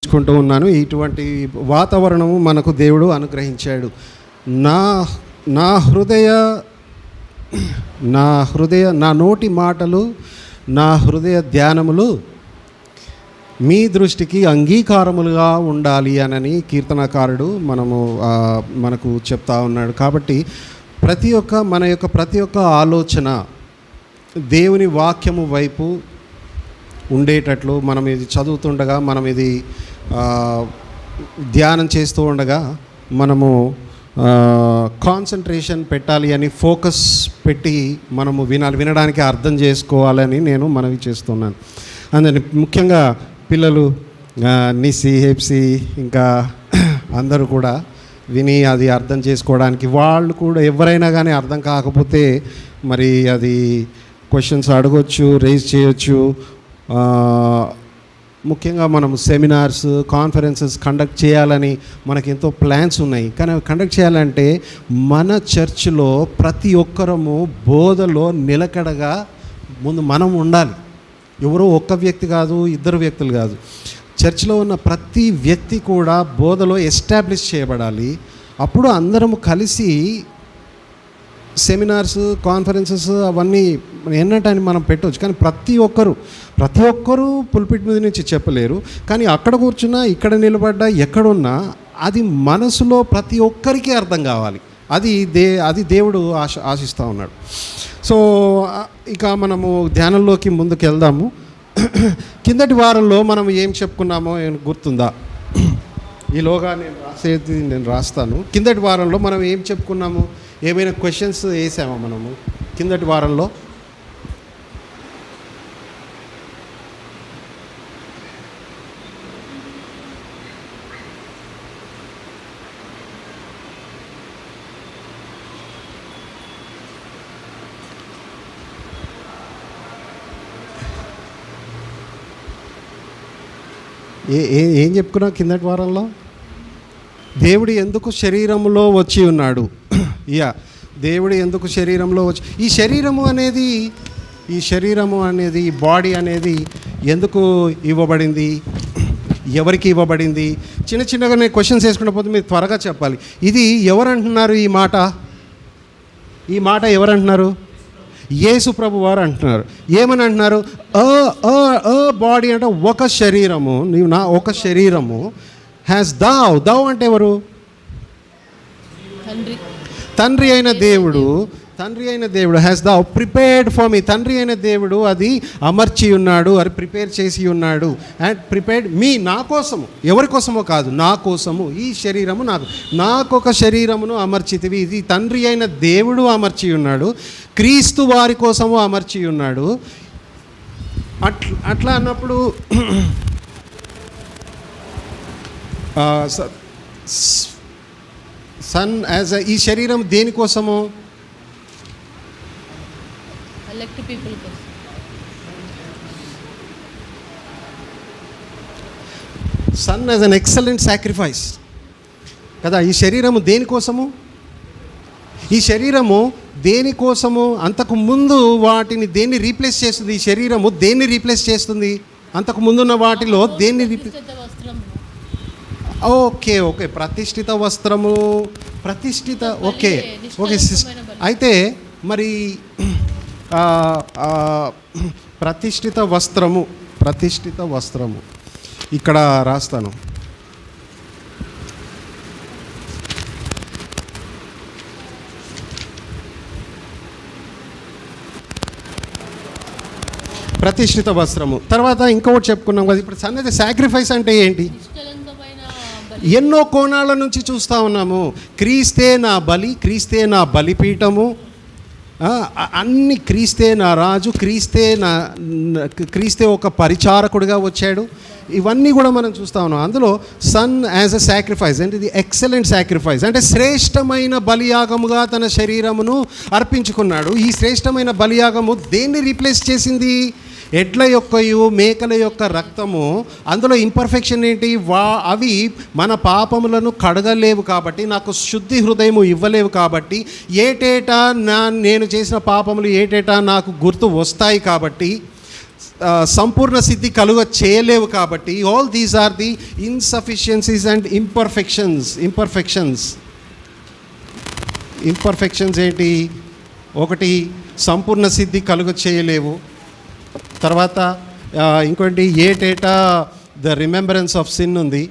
కుంటూ ఉన్నాను. ఇటువంటి వాతావరణము మనకు దేవుడు అనుగ్రహించాడు. నా నా హృదయ నా నోటి మాటలు, నా హృదయ ధ్యానములు మీ దృష్టికి అంగీకారములుగా ఉండాలి అని కీర్తనకారుడు మనకు చెప్తా ఉన్నాడు. కాబట్టి ప్రతి ఒక్క ఆలోచన దేవుని వాక్యము వైపు ఉండేటట్లు మనం ఇది చదువుతుండగా, మనం ఇది ధ్యానం చేస్తూ ఉండగా మనము కాన్సన్ట్రేషన్ పెట్టాలి అని ఫోకస్ పెట్టి మనము వినడానికి అర్థం చేసుకోవాలని నేను మనవి చేస్తున్నాను. అందుకని ముఖ్యంగా పిల్లలు నిసి హెప్సి ఇంకా అందరూ కూడా విని అది అర్థం చేసుకోవడానికి, వాళ్ళు కూడా ఎవరైనా కానీ అర్థం కాకపోతే మరి అది క్వశ్చన్స్ అడగొచ్చు, రేజ్ చేయొచ్చు. ముఖ్యంగా మనం సెమినార్స్, కాన్ఫరెన్సెస్ కండక్ట్ చేయాలని మనకి ఎంతో ప్లాన్స్ ఉన్నాయి. కానీ అవి కండక్ట్ చేయాలంటే మన చర్చ్లో ప్రతి ఒక్కరము బోధలో నిలకడగా ముందు మనం ఉండాలి. ఎవరో ఒక్క వ్యక్తి కాదు, ఇద్దరు వ్యక్తులు కాదు, చర్చ్లో ఉన్న ప్రతి వ్యక్తి కూడా బోధలో ఎస్టాబ్లిష్ చేయబడాలి. అప్పుడు అందరము కలిసి సెమినార్స్, కాన్ఫరెన్సెస్ అవన్నీ ఎన్నటాన్ని మనం పెట్టవచ్చు. కానీ ప్రతి ఒక్కరూ పుల్పిట్ మీద నుంచి చెప్పలేరు. కానీ అక్కడ కూర్చున్నా, ఇక్కడ నిలబడ్డా, ఎక్కడున్నా అది మనసులో ప్రతి ఒక్కరికి అర్థం కావాలి. అది దేవుడు ఆశిస్తూ ఉన్నాడు. సో ఇక మనము ధ్యానంలోకి ముందుకు వెళ్దాము. కిందటి వారంలో మనం ఏం చెప్పుకున్నామో గుర్తుందా? ఈలోగా నేను రాస్తాను. కిందటి వారంలో మనం ఏం చెప్పుకున్నాము? ఏమైనా క్వశ్చన్స్ వేసామా మనము కిందటి వారంలో? ఏం చెప్పుకున్నాం కిందటి వారంలో? దేవుడు ఎందుకు శరీరంలో వచ్చి ఉన్నాడు? దేవుడు ఎందుకు శరీరంలో వచ్చి, ఈ శరీరము అనేది ఈ బాడీ అనేది ఎందుకు ఇవ్వబడింది, ఎవరికి ఇవ్వబడింది? చిన్నగా నేను క్వశ్చన్స్ వేసుకున్న పోతే మీరు త్వరగా చెప్పాలి. ఇది ఎవరు అంటున్నారు? ఈ మాట ఎవరు అంటున్నారు? యేసు ప్రభు వారు అంటున్నారు. ఏమని అంటున్నారు? బాడీ అంటే ఒక శరీరము, ఒక శరీరము హ్యాస్ దావ్ అంటే ఎవరు? తండ్రి అయిన దేవుడు హ్యాస్ దావ్ ప్రిపేర్డ్ ఫర్ మీ. తండ్రి అయిన దేవుడు అది అమర్చి ఉన్నాడు, అది ప్రిపేర్ చేసి ఉన్నాడు. అండ్ ప్రిపేర్డ్ మీ, నా కోసము, ఎవరి కోసమో కాదు, నా కోసము. ఈ శరీరము నాకొక శరీరమును అమర్చితివి. ఇది తండ్రి అయిన దేవుడు అమర్చి ఉన్నాడు, క్రీస్తు వారి కోసము అమర్చి ఉన్నాడు. అట్లా అన్నప్పుడు సన్ యాజ్ ఈ శరీరం దేనికోసము? Son as an excellent sacrifice కదా. ఈ శరీరము దేనికోసము? ఈ శరీరము దేనికోసము? అంతకు ముందు వాటిని దేన్ని రీప్లేస్ చేస్తుంది? ఈ శరీరము దేన్ని రీప్లేస్ చేస్తుంది? అంతకు ముందున్న వాటిలో దేన్ని రీప్లేస్? ఓకే ప్రతిష్ఠిత వస్త్రము, ఓకే అయితే మరి ప్రతిష్ఠిత వస్త్రము ఇక్కడ రాస్తాను. ప్రతిష్ఠిత వస్త్రము తర్వాత ఇంకొకటి చెప్పుకున్నాం కదా. ఇప్పుడు సన్నది సాక్రిఫైస్ అంటే ఏంటి? ఎన్నో కోణాల నుంచి చూస్తూ ఉన్నాము. క్రీస్తే నా బలి, క్రీస్తే నా బలిపీఠము, అన్ని క్రీస్తే నా రాజు, క్రీస్తే ఒక పరిచారకుడిగా వచ్చాడు. ఇవన్నీ కూడా మనం చూస్తూ ఉన్నాం. అందులో సన్ యాజ్ అ సాక్రిఫైస్ అంటే ఇది ఎక్సలెంట్ సాక్రిఫైస్ అంటే శ్రేష్టమైన బలియాగముగా తన శరీరమును అర్పించుకున్నాడు. ఈ శ్రేష్టమైన బలియాగము దేన్ని రీప్లేస్ చేసింది? ఎడ్ల యొక్కయు మేకల యొక్క రక్తము. అందులో ఇంపర్ఫెక్షన్ ఏంటి? అవి మన పాపములను కడగలేవు కాబట్టి, నాకు శుద్ధి హృదయము ఇవ్వలేవు కాబట్టి, ఏటేటా నేను చేసిన పాపములు ఏటేటా నాకు గుర్తు వస్తాయి కాబట్టి సంపూర్ణ సిద్ధి కలుగ చేయలేవు. కాబట్టి all these are the insufficiencies and imperfections ఏంటి? ఒకటి, సంపూర్ణ సిద్ధి కలుగ చేయలేవు. తర్వాత ఇంకోటి, ఏటేటా ద రిమెంబరెన్స్ ఆఫ్ సిన్ ఉంది.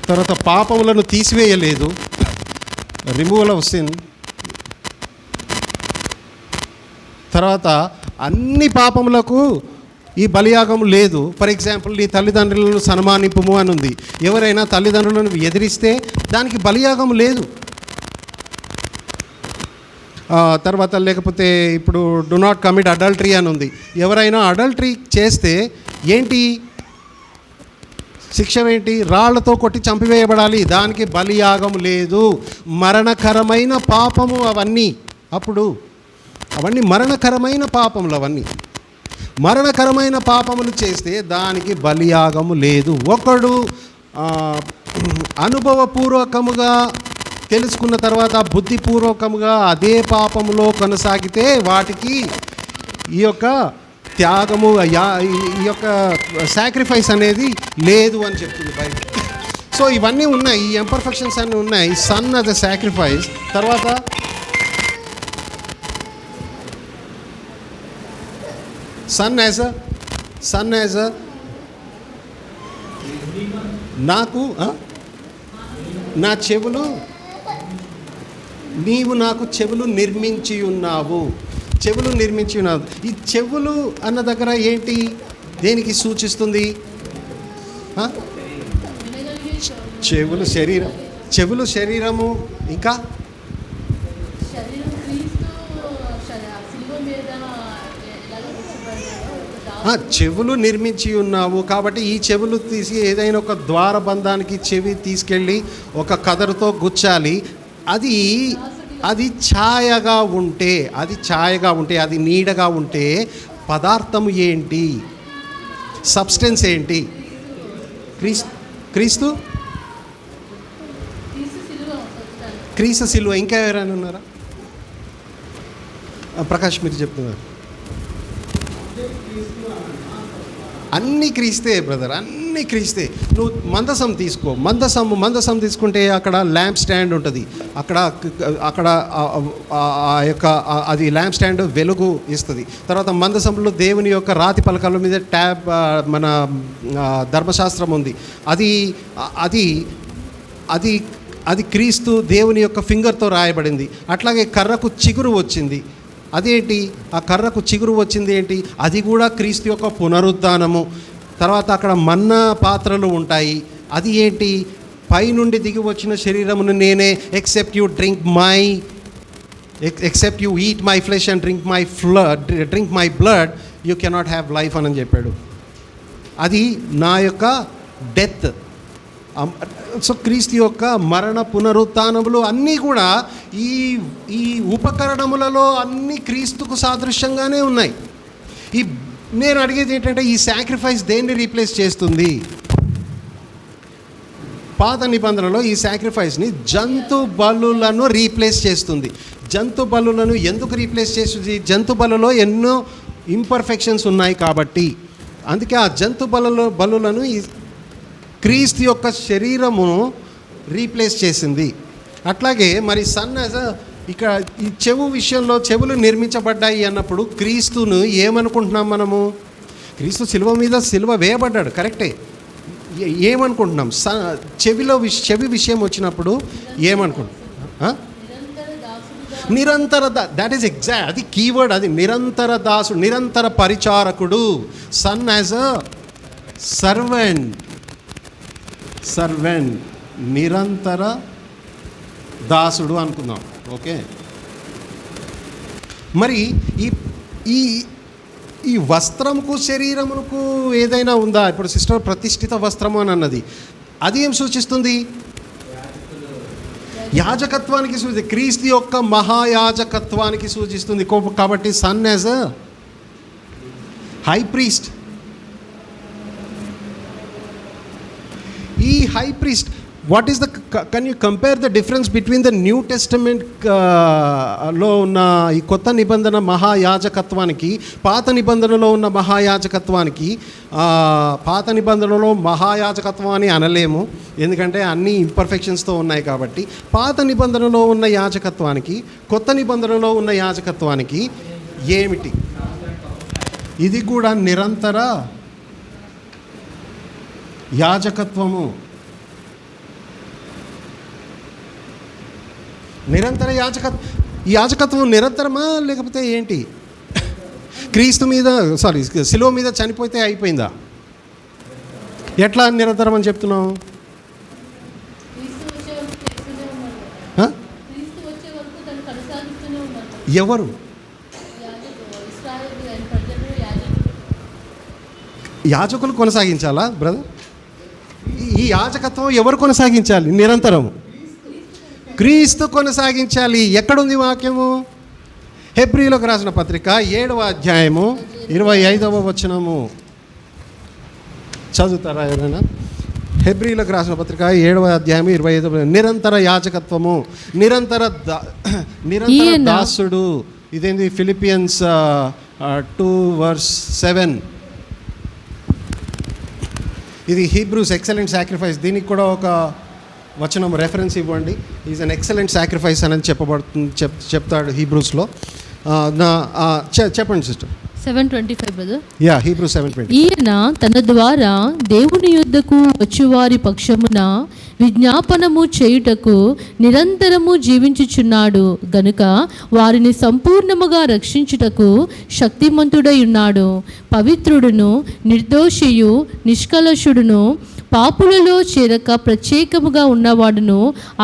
తర్వాత పాపములను తీసివేయలేదు, రిమూవల్ ఆఫ్ సిన్. తర్వాత అన్ని పాపములకు ఈ బలియాగం లేదు. ఫర్ ఎగ్జాంపుల్, నీ తల్లిదండ్రులను సన్మానింపుము అని ఉంది. ఎవరైనా తల్లిదండ్రులను ఎదిరిస్తే దానికి బలియాగం లేదు. తర్వాత లేకపోతే ఇప్పుడు డు నాట్ కమిట్ అడల్టరీ అని ఉంది. ఎవరైనా అడల్టరీ చేస్తే ఏంటి శిక్ష? ఏంటి? రాళ్లతో కొట్టి చంపివేయబడాలి. దానికి బలియాగం లేదు. మరణకరమైన పాపము అవన్నీ. అప్పుడు అవన్నీ మరణకరమైన పాపములు. అవన్నీ మరణకరమైన పాపములు చేస్తే దానికి బలియాగము లేదు. ఒకడు అనుభవపూర్వకముగా తెలుసుకున్న తర్వాత బుద్ధిపూర్వకముగా అదే పాపములో కొనసాగితే వాటికి ఈ యొక్క త్యాగము, ఈ యొక్క సాక్రిఫైస్ అనేది లేదు అని చెప్తుంది బైబిల్. సో ఇవన్నీ ఉన్నాయి, ఈ ఇంపర్ఫెక్షన్స్ అన్నీ ఉన్నాయి. Son as a sacrifice. తర్వాత సన్ యాజ్ అ నాకు నా చెవులు, నీవు నాకు చెవులు నిర్మించి ఉన్నావు. ఈ చెవులు అన్న దగ్గర ఏంటి, దేనికి సూచిస్తుంది? చెవులు శరీరము. ఇంకా చెవులు నిర్మించి ఉన్నావు కాబట్టి ఈ చెవులు తీసి ఏదైనా ఒక ద్వారబంధానికి చెవి తీసుకెళ్ళి ఒక కదరుతో గుచ్చాలి. అది ఛాయగా ఉంటే, అది నీడగా ఉంటే పదార్థం ఏంటి? సబ్స్టెన్స్ ఏంటి? క్రీస్తు సిలువ. ఇంకా ఎవరైనా ఉన్నారా? ప్రకాష్ మీరు చెప్తున్నారు. అన్నీ క్రీస్తే బ్రదర్, అన్నీ క్రీస్తే. నువ్వు మందసం తీసుకో. మందసం తీసుకుంటే అక్కడ ల్యాంప్ స్టాండ్ ఉంటుంది. అక్కడ ఆ యొక్క అది ల్యాంప్ స్టాండ్ వెలుగు ఇస్తుంది. తర్వాత మందసంలో దేవుని యొక్క రాతి పలకల మీద మన ధర్మశాస్త్రం ఉంది. అది క్రీస్తు దేవుని యొక్క ఫింగర్తో రాయబడింది. అట్లాగే కర్రకు చిగురు వచ్చింది. అదేంటి? ఆ కర్రకు చిగురు వచ్చింది ఏంటి? అది కూడా క్రీస్తు యొక్క పునరుద్ధానము. తర్వాత అక్కడ మన్నా పాత్రలు ఉంటాయి. అది ఏంటి? పైనుండి దిగి వచ్చిన శరీరమును నేనే. Except you eat my flesh and drink my blood you cannot have life అని చెప్పాడు. అది నా యొక్క డెత్. సో క్రీస్తు యొక్క మరణ పునరుత్థానములు అన్నీ కూడా ఈ ఉపకరణములలో అన్నీ క్రీస్తుకు సాదృశ్యంగానే ఉన్నాయి. నేను అడిగేది ఏంటంటే, ఈ సాక్రిఫైస్ దేన్ని రీప్లేస్ చేస్తుంది? పాత నిబంధనలో ఈ సాక్రిఫైస్ని జంతు బలులను రీప్లేస్ చేస్తుంది. జంతు బలులను ఎందుకు రీప్లేస్ చేస్తుంది? జంతు బలులో ఎన్నో ఇంపర్ఫెక్షన్స్ ఉన్నాయి కాబట్టి. అందుకే ఆ జంతు బలులను క్రీస్తు యొక్క శరీరమును రీప్లేస్ చేసింది. అట్లాగే మరి సన్ యాజ్ ఇక్కడ ఈ చెవు విషయంలో చెవులు నిర్మించబడ్డాయి అన్నప్పుడు క్రీస్తును ఏమనుకుంటున్నాం మనము? క్రీస్తు సిలువ వేయబడ్డాడు, కరెక్టే. ఏమనుకుంటున్నాం? చెవి విషయం వచ్చినప్పుడు ఏమనుకుంటున్నాం? నిరంతర దట్ ఈస్ ఎగ్జాక్ట్, అది కీవర్డ్. అది నిరంతర దాసుడు, నిరంతర పరిచారకుడు. సన్ యాజ్ అ సర్వెంట్, నిరంతర దాసుడు అనుకుందాం. ఓకే. మరి ఈ వస్త్రంకు శరీరమునకు ఏదైనా ఉందా? ఇప్పుడు సిస్టర్ ప్రతిష్ఠిత వస్త్రము అని అన్నది, అది ఏం సూచిస్తుంది? యాజకత్వానికి సూచిస్తుంది. క్రీస్తు యొక్క మహాయాజకత్వానికి సూచిస్తుంది. కాబట్టి son as a high priest. ఈ high priest what is the can you compare the difference between the new testament లో ఉన్న ఈ కొత్త నిబంధన మహాయాజకత్వానికి పాత నిబంధనలో ఉన్న మహాయాజకత్వానికి? పాత నిబంధనలో మహాయాజకత్వం అని అనలేము, ఎందుకంటే అన్ని ఇంపర్ఫెక్షన్స్తో ఉన్నాయి కాబట్టి. పాత నిబంధనలో ఉన్న యాజకత్వానికి కొత్త నిబంధనలో ఉన్న యాజకత్వానికి ఏమిటి? ఇది కూడా నిరంతర యాజకత్వము. నిరంతర యాజకత్వం నిరంతరమా లేకపోతే ఏంటి? క్రీస్తు మీద శిలువ మీద చనిపోతే అయిపోయిందా? ఎట్లా నిరంతరం అని చెప్తున్నావు? ఎవరు? యాజకులు కొనసాగించాలా బ్రదర్? ఈ యాజకత్వం ఎవరు కొనసాగించాలి? నిరంతరం క్రీస్తు కొనసాగించాలి. ఎక్కడుంది వాక్యము? హెబ్రీలకు రాసిన పత్రిక 7వ అధ్యాయము 25వ వచనము చదువుతారా ఎవరైనా? హెబ్రీలకు రాసిన పత్రిక 7వ అధ్యాయం 25వ. నిరంతర యాజకత్వము, నిరంతర దాసుడు. ఇదేంది? ఫిలిపియన్స్ 2:7. ఇది హీబ్రూస్ ఎక్సలెంట్ సాక్రిఫైస్. దీనికి కూడా ఒక వచనం రెఫరెన్స్ ఇవ్వండి. ఈజ్ అన్ ఎక్సలెంట్ సాక్రిఫైస్ అని చెప్పబడుతుంది, చెప్తాడు హీబ్రూస్లో. చెప్పండి సిస్టర్. 7:25 బ్రదర్. Yeah, Hebrews 7:20. ఈయన తన ద్వారా దేవుని యొద్దకు వచ్చువారి పక్షమున విజ్ఞాపనము చేయుటకు నిరంతరము జీవించుచున్నాడు గనుక వారిని సంపూర్ణముగా రక్షించుటకు శక్తిమంతుడై ఉన్నాడు. పవిత్రుడును నిర్దోషియు నిష్కలశుడును పాపులలో చేరక ప్రత్యేకముగా ఉన్నవాడును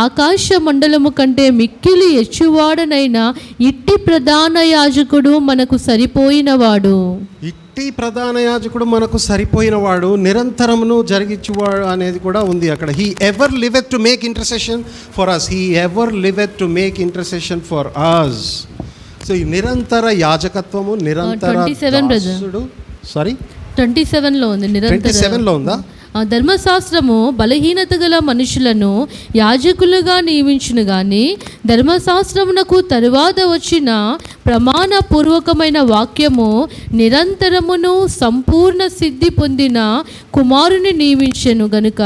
ఆకాశ మండలము కంటే మిక్కిలి ఎచ్చువాడనైన ఇట్టి ప్రధాన యాజకుడు మనకు సరిపోయినవాడు. ఇట్టి ప్రధాన యాజకుడు మనకు సరిపోయినవాడు, నిరంతరమును జరిగించువాడు అనేది కూడా ఉంది అక్కడ. He ever liveth to make intercession for us. He ever liveth to make intercession for us. So ఈ నిరంతర యాజకత్వము, నిరంతర దాసుడు. 27లో ఉంది. 27లో ఉందా? ధర్మశాస్త్రము బలహీనత గల మనుషులను యాజకులుగా నియమించును గాని ధర్మశాస్త్రమునకు తరువాత వచ్చిన ప్రమాణపూర్వకమైన వాక్యము నిరంతరమును సంపూర్ణ సిద్ధి పొందిన కుమారుని నియమించెను గనుక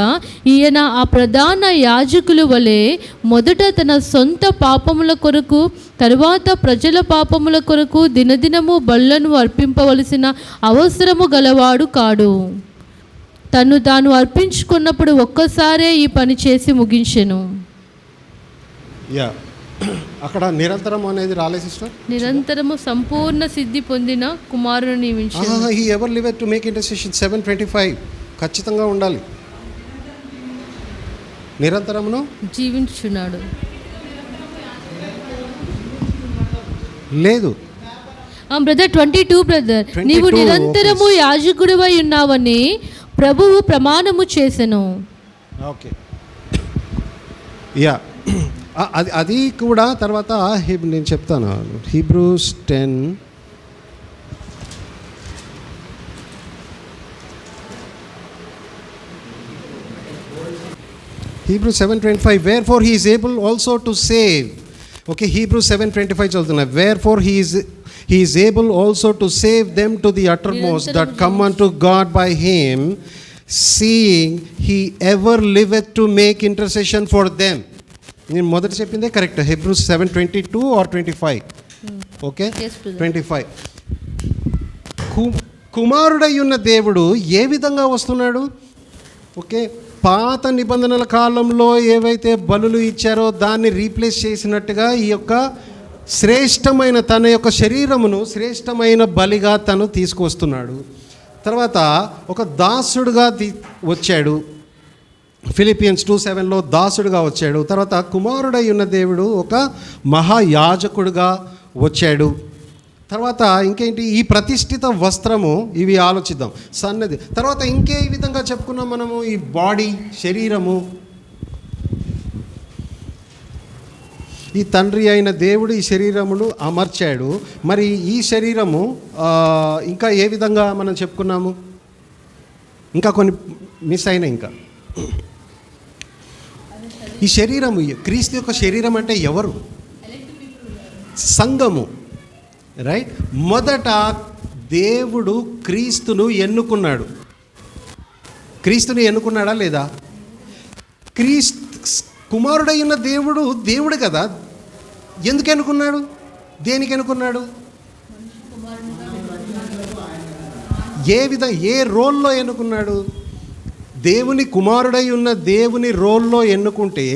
ఈయన ఆ ప్రధాన యాజకుల వలె మొదట తన సొంత పాపముల కొరకు తరువాత ప్రజల పాపముల కొరకు దినదినము బళ్లను అర్పింపవలసిన అవసరము గలవాడు కాడు. తను తాను అర్పించుకున్నప్పుడు ఒక్కసారే ఈ పని చేసి ముగించెను. యా, అక్కడ నిరంతరం అనేది రాలే సిస్టర్. నిరంతరము సంపూర్ణ సిద్ధి పొందిన కుమారుని నియమించెను. He ever liveth to make intercession 7:25 ఖచ్చితంగా ఉండాలి. నిరంతరమును జీవించుచున్నాడు లేదు బ్రదర్. 22 బ్రదర్. నీవు నిరంతరము యాజకుడివై ఉన్నావని ప్రభువు ప్రమాణము చేసెను. ఓకే, యా, అది కూడా తర్వాత నేను చెప్తాను. Hebrews 10 Hebrews 7:25. Wherefore he is able also to save. Okay, Hebrews 7:25 చదువుతున్నా. Wherefore he is able also to save them to the uttermost that come unto God by him, seeing he ever liveth to make intercession for them. నేను మొదట చెప్పిందే correct. Hebrews 7:22 or 25? Okay, 25. కుమారుడై ఉన్న దేవుడు ఏ విధంగా వస్తున్నాడు? Okay, పాత నిబంధనల కాలంలో ఏవైతే బలులు ఇచ్చారో దాన్ని రీప్లేస్ చేసినట్టుగా ఈ యొక్క శ్రేష్టమైన తన యొక్క శరీరమును శ్రేష్టమైన బలిగా తను తీసుకొస్తున్నాడు. తర్వాత ఒక దాసుడుగా వచ్చాడు. ఫిలిపియన్స్ 2:7లో దాసుడుగా వచ్చాడు. తర్వాత కుమారుడై ఉన్న దేవుడు ఒక మహాయాజకుడుగా వచ్చాడు. తర్వాత ఇంకేంటి? ఈ ప్రతిష్ఠిత వస్త్రము, ఇవి ఆలోచిద్దాం. సన్నది తర్వాత ఇంకే విధంగా చెప్పుకున్నాం మనము. ఈ బాడీ, శరీరము, ఈ తండ్రి అయిన దేవుడు ఈ శరీరమును అమర్చాడు. మరి ఈ శరీరము ఇంకా ఏ విధంగా మనం చెప్పుకున్నాము? ఇంకా కొన్ని మిస్ అయినా ఇంకా ఈ శరీరము, క్రీస్తు యొక్క శరీరం అంటే ఎవరు? సంఘము, రైట్? మొదట దేవుడు క్రీస్తును ఎన్నుకున్నాడు. క్రీస్తుని ఎన్నుకున్నాడా లేదా? కుమారుడై ఉన్న దేవుడు కదా. ఎందుకు ఎన్నుకున్నాడు? దేనికి ఎన్నుకున్నాడు? ఏ రోల్లో ఎన్నుకున్నాడు? దేవుని కుమారుడై ఉన్న దేవుని రోల్లో ఎన్నుకుంటే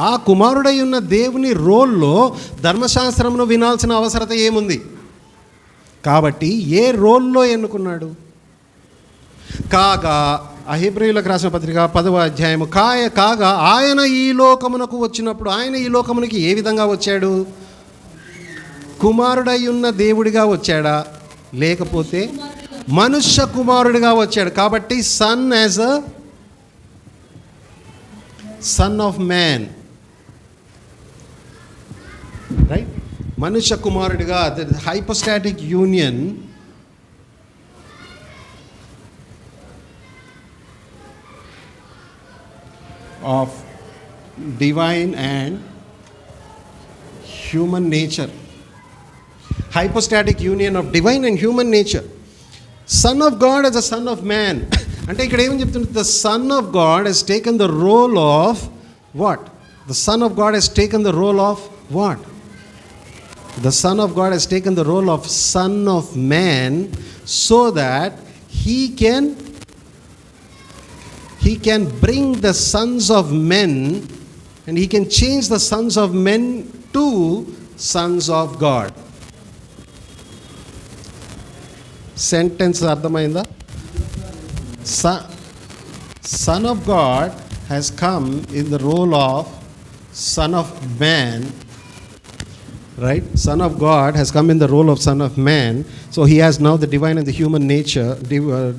ఆ కుమారుడై ఉన్న దేవుని రోల్లో ధర్మశాస్త్రమును వినాల్సిన అవసరత ఏముంది? కాబట్టి ఏ రోల్లో ఎన్నుకున్నాడు? కాగా హెబ్రీయులకు రాసిన పత్రిక 10వ అధ్యాయము, కాగా ఆయన ఈ లోకమునకు వచ్చినప్పుడు, ఆయన ఈ లోకమునకి ఏ విధంగా వచ్చాడు? కుమారుడై ఉన్న దేవుడిగా వచ్చాడా, లేకపోతే మనుష్య కుమారుడిగా వచ్చాడు? కాబట్టి son as a son of man, right? మనుష్య కుమారుడిగా, hypostatic union of divine and human nature. Hypostatic union of divine and human nature. Son of God as a son of man. అంటే ఇక్కడ ఏమని చెప్తుంది? The Son of God has taken the role of what? The Son of God has taken the role of what? The Son of God has taken the role of Son of Man so that He can bring the sons of men, and He can change the sons of men to sons of God. Sentence అర్థమైందా? Son of God has come in the role of Son of Man, right? Son of God has come in the role of Son of Man, so He has now the divine and the human nature,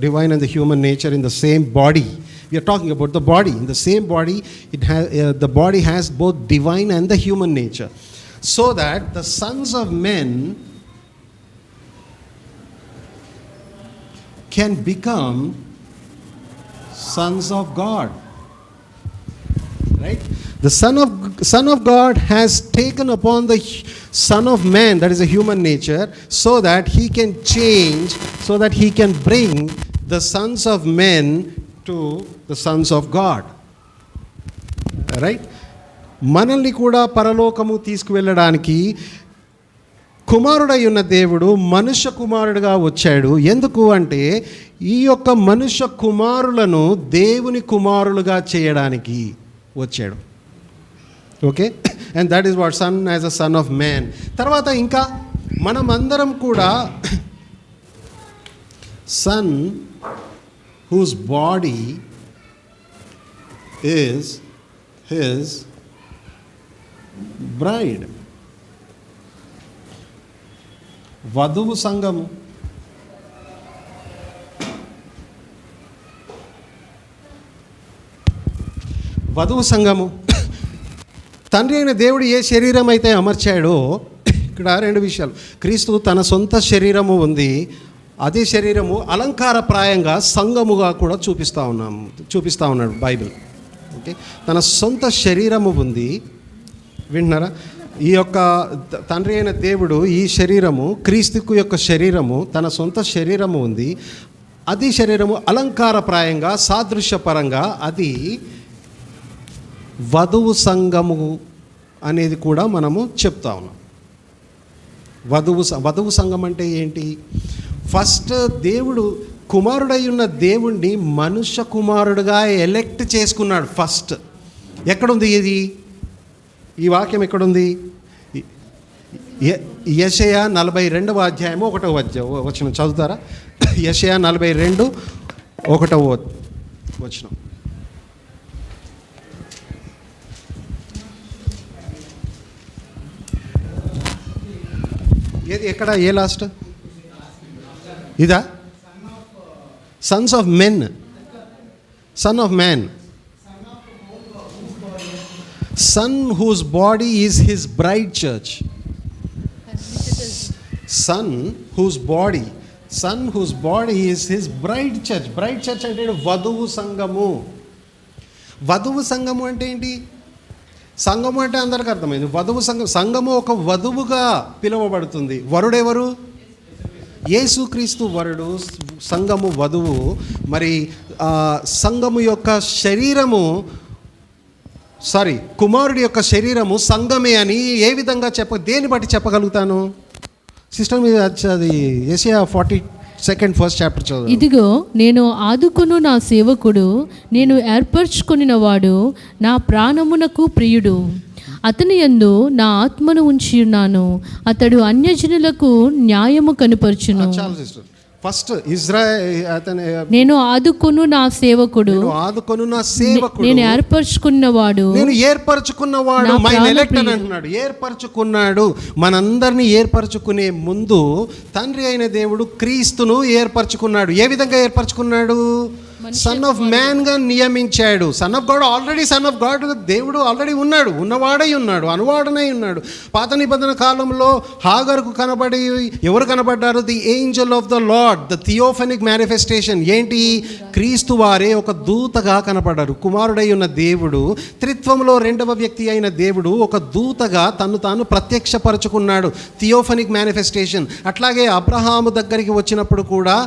divine and the human nature in the same body. We are talking about the body. In the same body, the body has both divine and the human nature, so that the sons of men can become sons of God, right? The Son of God has taken upon the Son of Man, that is a human nature, so that He can change, so that He can bring the sons of men to the sons of God, right? మనల్ని కూడా పరలోకము తీసుకువెళ్ళడానికి కుమారుడై ఉన్న దేవుడు మనుష్య కుమారుడుగా వచ్చాడు. ఎందుకు అంటే ఈ యొక్క మనుష్య కుమారులను దేవుని కుమారులుగా చేయడానికి వచ్చాడు. Okay, and that is what son as a son of man. తర్వాత ఇంకా మనమందరం కూడా son whose body is his bride. వధువు సంఘము. వధువు సంఘము తండ్రి అయిన దేవుడు ఏ శరీరం అయితే అమర్చాడో, ఇక్కడ రెండు విషయాలు. క్రీస్తు తన సొంత శరీరము ఉంది, అదే శరీరము అలంకారప్రాయంగా సంఘముగా కూడా చూపిస్తూ ఉన్నాడు బైబిల్. ఓకే, తన సొంత శరీరము ఉంది. వింటున్నారా? ఈ యొక్క తండ్రి అయిన దేవుడు ఈ శరీరము, క్రీస్తుకు యొక్క శరీరము, తన సొంత శరీరము ఉంది. అది శరీరము అలంకారప్రాయంగా, సాదృశ్యపరంగా అది వధువు సంఘము అనేది కూడా మనము చెప్తా ఉన్నాం. వధువు సంఘం అంటే ఏంటి? ఫస్ట్ దేవుడు కుమారుడై ఉన్న దేవుణ్ణి మనుష్య కుమారుడుగా ఎలెక్ట్ చేసుకున్నాడు ఫస్ట్. ఎక్కడుంది ఇది? ఈ వాక్యం ఎక్కడుంది? యెషయా 42వ అధ్యాయము 1వ వచనం చదువుతారా? యెషయా 42 1వ వచనం. ఏది ఎక్కడ? ఏ లాస్ట్? ఇదా? Sons of men, son of man, son whose body is his bride church. Son whose body is his bride church. Bride church అంటే వధువు సంఘము. వధువు సంఘము అంటే ఏంటి? సంఘము అంటే అందరికీ అర్థమైంది. వధువు సంఘము ఒక వధువుగా పిలువబడుతుంది. వరుడెవరు? యేసుక్రీస్తు వరుడు, సంఘము వధువు. మరి సంఘము యొక్క శరీరము కుమారుడి యొక్క శరీరము సంఘమే అని ఏ విధంగా దేన్ని బట్టి చెప్పగలుగుతాను? సిస్టర్ మీద అది యెషయా 42 ఫస్ట్ చాప్టర్ చదువు. ఇదిగో నేను ఆదుకొను నా సేవకుడు, నేను ఏర్పరచుకొనిన వాడు, నా ప్రాణమునకు ప్రియుడు, అతని యందు నా ఆత్మను ఉంచి ఉన్నాను, అతడు అన్యజనులకు న్యాయము కనుపరచును. చాలు సిస్టర్. ఫస్ట్ ఇజ్రాయెల్ నేను ఆదుకొను నా సేవకుడు, నేను ఏర్పరచుకున్నవాడు, నేను ఏర్పరచుకున్నవాడు, మైన్ ఎలెక్టెడ్ అంటున్నాడు. ఏర్పరచుకున్నాడు. మనందరినీ ఏర్పరచుకునే ముందు తండ్రి అయిన దేవుడు క్రీస్తును ఏర్పరచుకున్నాడు. ఏ విధంగా ఏర్పరచుకున్నాడు? సన్ ఆఫ్ మ్యాన్ గా నియమించాడు. Son of God already son of God దేవుడు ఆల్రెడీ ఉన్నాడు, ఉన్నవాడై ఉన్నాడు, అనువాడనై ఉన్నాడు. పాత నిబంధన కాలంలో హాగర్కు కనబడి ఎవరు కనబడ్డారు? The angel of the Lord, the theophanic manifestation. ఏంటి? క్రీస్తు వారే ఒక దూతగా కనపడ్డారు. కుమారుడై ఉన్న దేవుడు, త్రిత్వంలో రెండవ వ్యక్తి అయిన దేవుడు ఒక దూతగా తను తాను ప్రత్యక్షపరచుకున్నాడు. థియోఫెనిక్ మేనిఫెస్టేషన్. అట్లాగే అబ్రహాము దగ్గరికి వచ్చినప్పుడు కూడా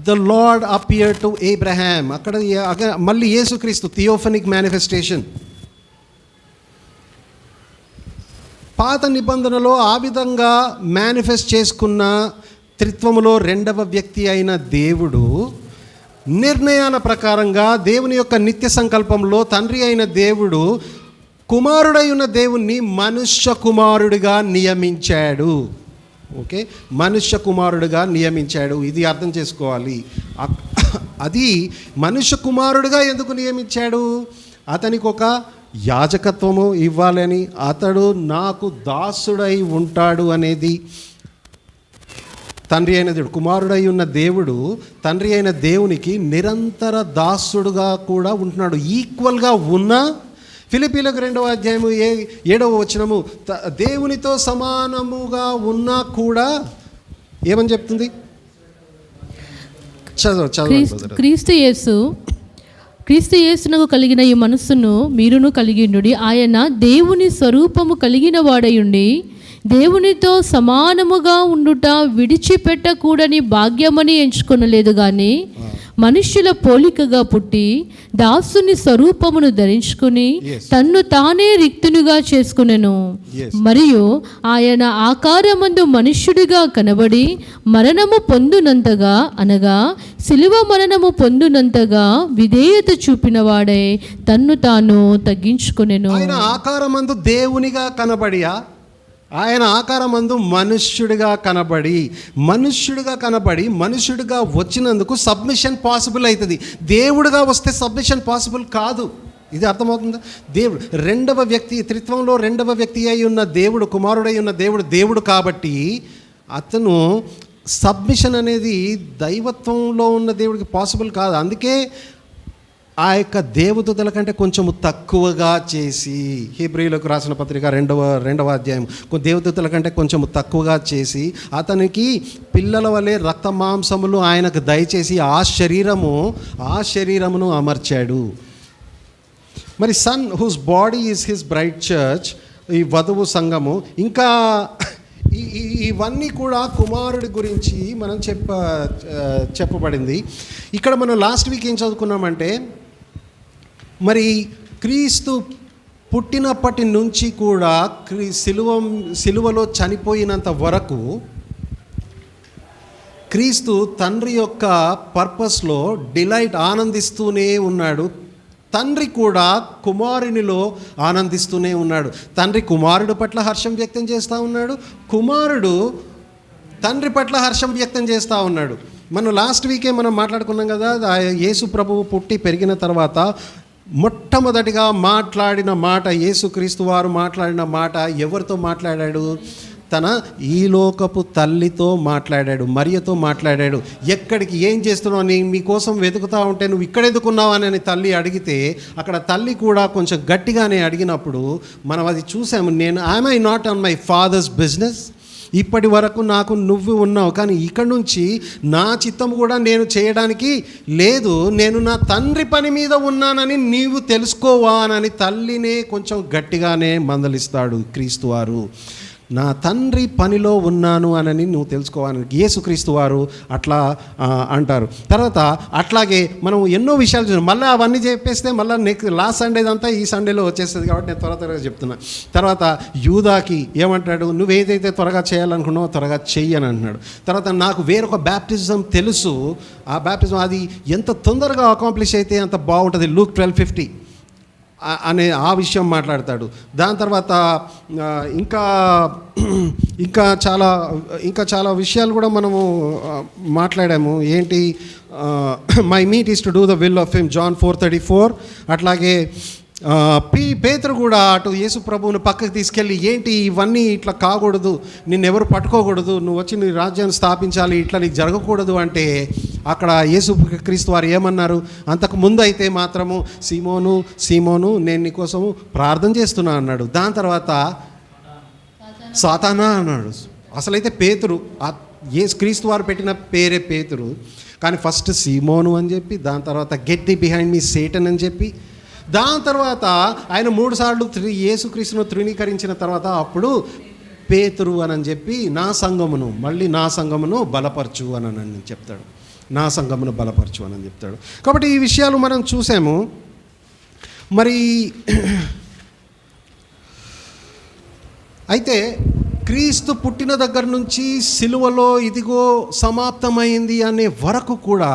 the lord appear to Abraham. అక్కడ మళ్ళీ యేసుక్రీస్తు థియోఫెనిక్ మేనిఫెస్టేషన్. పాత నిబంధనలో ఆ విధంగా మేనిఫెస్ట్ చేసుకున్న త్రిత్వములో రెండవ వ్యక్తి అయిన దేవుడు నిర్ణయాల ప్రకారంగా దేవుని యొక్క నిత్య సంకల్పంలో తండ్రి అయిన దేవుడు కుమారుడై ఉన్న దేవుణ్ణి మనుష్య కుమారుడిగా నియమించాడు. ఓకే, మనుష్య కుమారుడిగా నియమించాడు. ఇది అర్థం చేసుకోవాలి. అది మనుష్య కుమారుడిగా ఎందుకు నియమించాడు? అతనికి ఒక యాజకత్వము ఇవ్వాలని, అతడు నాకు దాసుడై ఉంటాడు అనేది. తండ్రి అయిన దేవుడు, కుమారుడై ఉన్న దేవుడు తండ్రి అయిన దేవునికి నిరంతర దాసుడుగా కూడా ఉంటున్నాడు. ఈక్వల్గా ఉన్న ఫిలిప్పీలకు 2వ అధ్యాయము 7వ వచనము దేవునితో సమానముగా ఉన్నా కూడా ఏమని చెప్తుంది? క్రీస్తు యేసునకు కలిగిన ఈ మనస్సును మీరును కలిగిండుడి. ఆయన దేవుని స్వరూపము కలిగిన వాడయుండి దేవునితో సమానముగా ఉండుట విడిచిపెట్టకూడని భాగ్యమని ఎంచుకొనలేదు గాని మనుష్యుల పోలికగా పుట్టి దాసుని స్వరూపమును ధరించుకుని తన్ను తానే రిక్తునిగా చేసుకునెను. మరియు ఆయన ఆకారమందు మనుష్యుడిగా కనబడి మరణము పొందునంతగా, అనగా శిలువ మరణము పొందునంతగా విధేయత చూపిన వాడే తన్ను తాను తగ్గించుకునెను. ఆయన ఆకారమందు దేవునిగా కనబడియా, ఆయన ఆకారమందు మనుష్యుడిగా కనబడి మనుష్యుడిగా వచ్చినందుకు సబ్మిషన్ పాసిబుల్ అవుతుంది. దేవుడిగా వస్తే సబ్మిషన్ పాసిబుల్ కాదు. ఇది అర్థమవుతుందా? దేవుడు రెండవ వ్యక్తి, త్రిత్వంలో రెండవ వ్యక్తి అయి ఉన్న దేవుడు, కుమారుడై ఉన్న దేవుడు కాబట్టి అతను సబ్మిషన్ అనేది దైవత్వంలో ఉన్న దేవుడికి పాసిబుల్ కాదు. అందుకే ఆ యొక్క దేవదూతల కంటే కొంచెము తక్కువగా చేసి, హెబ్రీయులకు రాసిన పత్రిక 2వ అధ్యాయం, దేవదూతల కంటే కొంచెము తక్కువగా చేసి అతనికి పిల్లల వలె రక్త మాంసములు ఆయనకు దయచేసి ఆ శరీరమును అమర్చాడు. మరి son whose body is his bride church, ఈ వధువు సంఘము. ఇంకా ఇవన్నీ కూడా కుమారుడి గురించి మనం చెప్పబడింది. ఇక్కడ మనం లాస్ట్ వీక్ ఏం చదువుకున్నామంటే, మరి క్రీస్తు పుట్టినప్పటి నుంచి కూడా సిలువలో చనిపోయినంత వరకు క్రీస్తు తండ్రి యొక్క పర్పస్లో ఆనందిస్తూనే ఉన్నాడు. తండ్రి కూడా కుమారునిలో ఆనందిస్తూనే ఉన్నాడు. తండ్రి కుమారుడు పట్ల హర్షం వ్యక్తం చేస్తూ ఉన్నాడు, కుమారుడు తండ్రి పట్ల హర్షం వ్యక్తం చేస్తూ ఉన్నాడు. మనం లాస్ట్ వీకే మనం మాట్లాడుకున్నాం కదా, యేసు ప్రభువు పుట్టి పెరిగిన తర్వాత మొట్టమొదటిగా మాట్లాడిన మాట, యేసుక్రీస్తు వారు మాట్లాడిన మాట ఎవరితో మాట్లాడాడు? తన ఈ లోకపు తల్లితో మాట్లాడాడు, మరియతో మాట్లాడాడు. ఎక్కడికి, ఏం చేస్తున్నావు, నేను మీకోసం వెతుకుతా ఉంటే నువ్వు ఇక్కడ ఎదుకున్నావు అని తల్లి అడిగితే, అక్కడ తల్లి కూడా కొంచెం గట్టిగానే అడిగినప్పుడు మనం అది చూసాము. I not on my father's business, ఇప్పటి వరకు నాకు నువ్వు ఉన్నావు, కానీ ఇక్కడి నుంచి నా చిత్తం కూడా నేను చేయడానికి లేదు, నేను నా తండ్రి పని మీద ఉన్నానని నీవు తెలుసుకోవా అని తల్లినే కొంచెం గట్టిగానే మందలిస్తాడు క్రీస్తు వారు. నా తండ్రి పనిలో ఉన్నాను అని నువ్వు తెలుసుకోవాలని యేసుక్రీస్తు వారు అట్లా అంటారు. తర్వాత అట్లాగే మనం ఎన్నో విషయాలు చూసాం. మళ్ళీ అవన్నీ చెప్పేస్తే మళ్ళీ లాస్ట్ సండేదంతా ఈ సండేలో వచ్చేస్తుంది కాబట్టి నేను త్వరగా చెప్తున్నా. తర్వాత యూదాకి ఏమంటాడు, నువ్వేదైతే త్వరగా చేయాలనుకున్నావో త్వరగా చెయ్యని అంటున్నాడు. తర్వాత నాకు వేరొక బ్యాప్టిజం తెలుసు, ఆ బ్యాప్టిజం అది ఎంత తొందరగా అకాంప్లిష్ అయితే అంత బాగుంటుంది, లూక్ 12:50 అనే ఆ విషయం మాట్లాడతాడు. దాని తర్వాత ఇంకా చాలా విషయాలు కూడా మనము మాట్లాడాము. ఏంటి, my meat is to do the will of him, John 4:34. అట్లాగే పేతురు కూడా అటు యేసు ప్రభువుని పక్కకి తీసుకెళ్ళి, ఏంటి ఇవన్నీ ఇట్లా కాకూడదు, నిన్నెవరు పట్టుకోకూడదు, నువ్వు వచ్చి నీ రాజ్యాన్ని స్థాపించాలి, ఇట్లా నీకు జరగకూడదు అంటే అక్కడ యేసు క్రీస్తు వారు ఏమన్నారు, అంతకు ముందు అయితే మాత్రము సీమోను నేను నీకోసము ప్రార్థన చేస్తున్నా అన్నాడు. దాని తర్వాత సాతానా అన్నాడు. అసలైతే పేతురు, యేసు క్రీస్తు వారు పెట్టిన పేరే పేతురు, కానీ ఫస్ట్ సీమోను అని చెప్పి, దాని తర్వాత get the behind me Satan అని చెప్పి, దాని తర్వాత ఆయన 3 సార్లు యేసుక్రీస్తును తృణీకరించిన తర్వాత అప్పుడు పేతురు అని చెప్పి నా సంఘమును బలపరచు అని చెప్తాడు. నా సంఘమును బలపరచు అని చెప్తాడు. కాబట్టి ఈ విషయాలు మనం చూసాము. మరి అయితే క్రీస్తు పుట్టిన దగ్గర నుంచి సిలువలో ఇదిగో సమాప్తమైంది అనే వరకు కూడా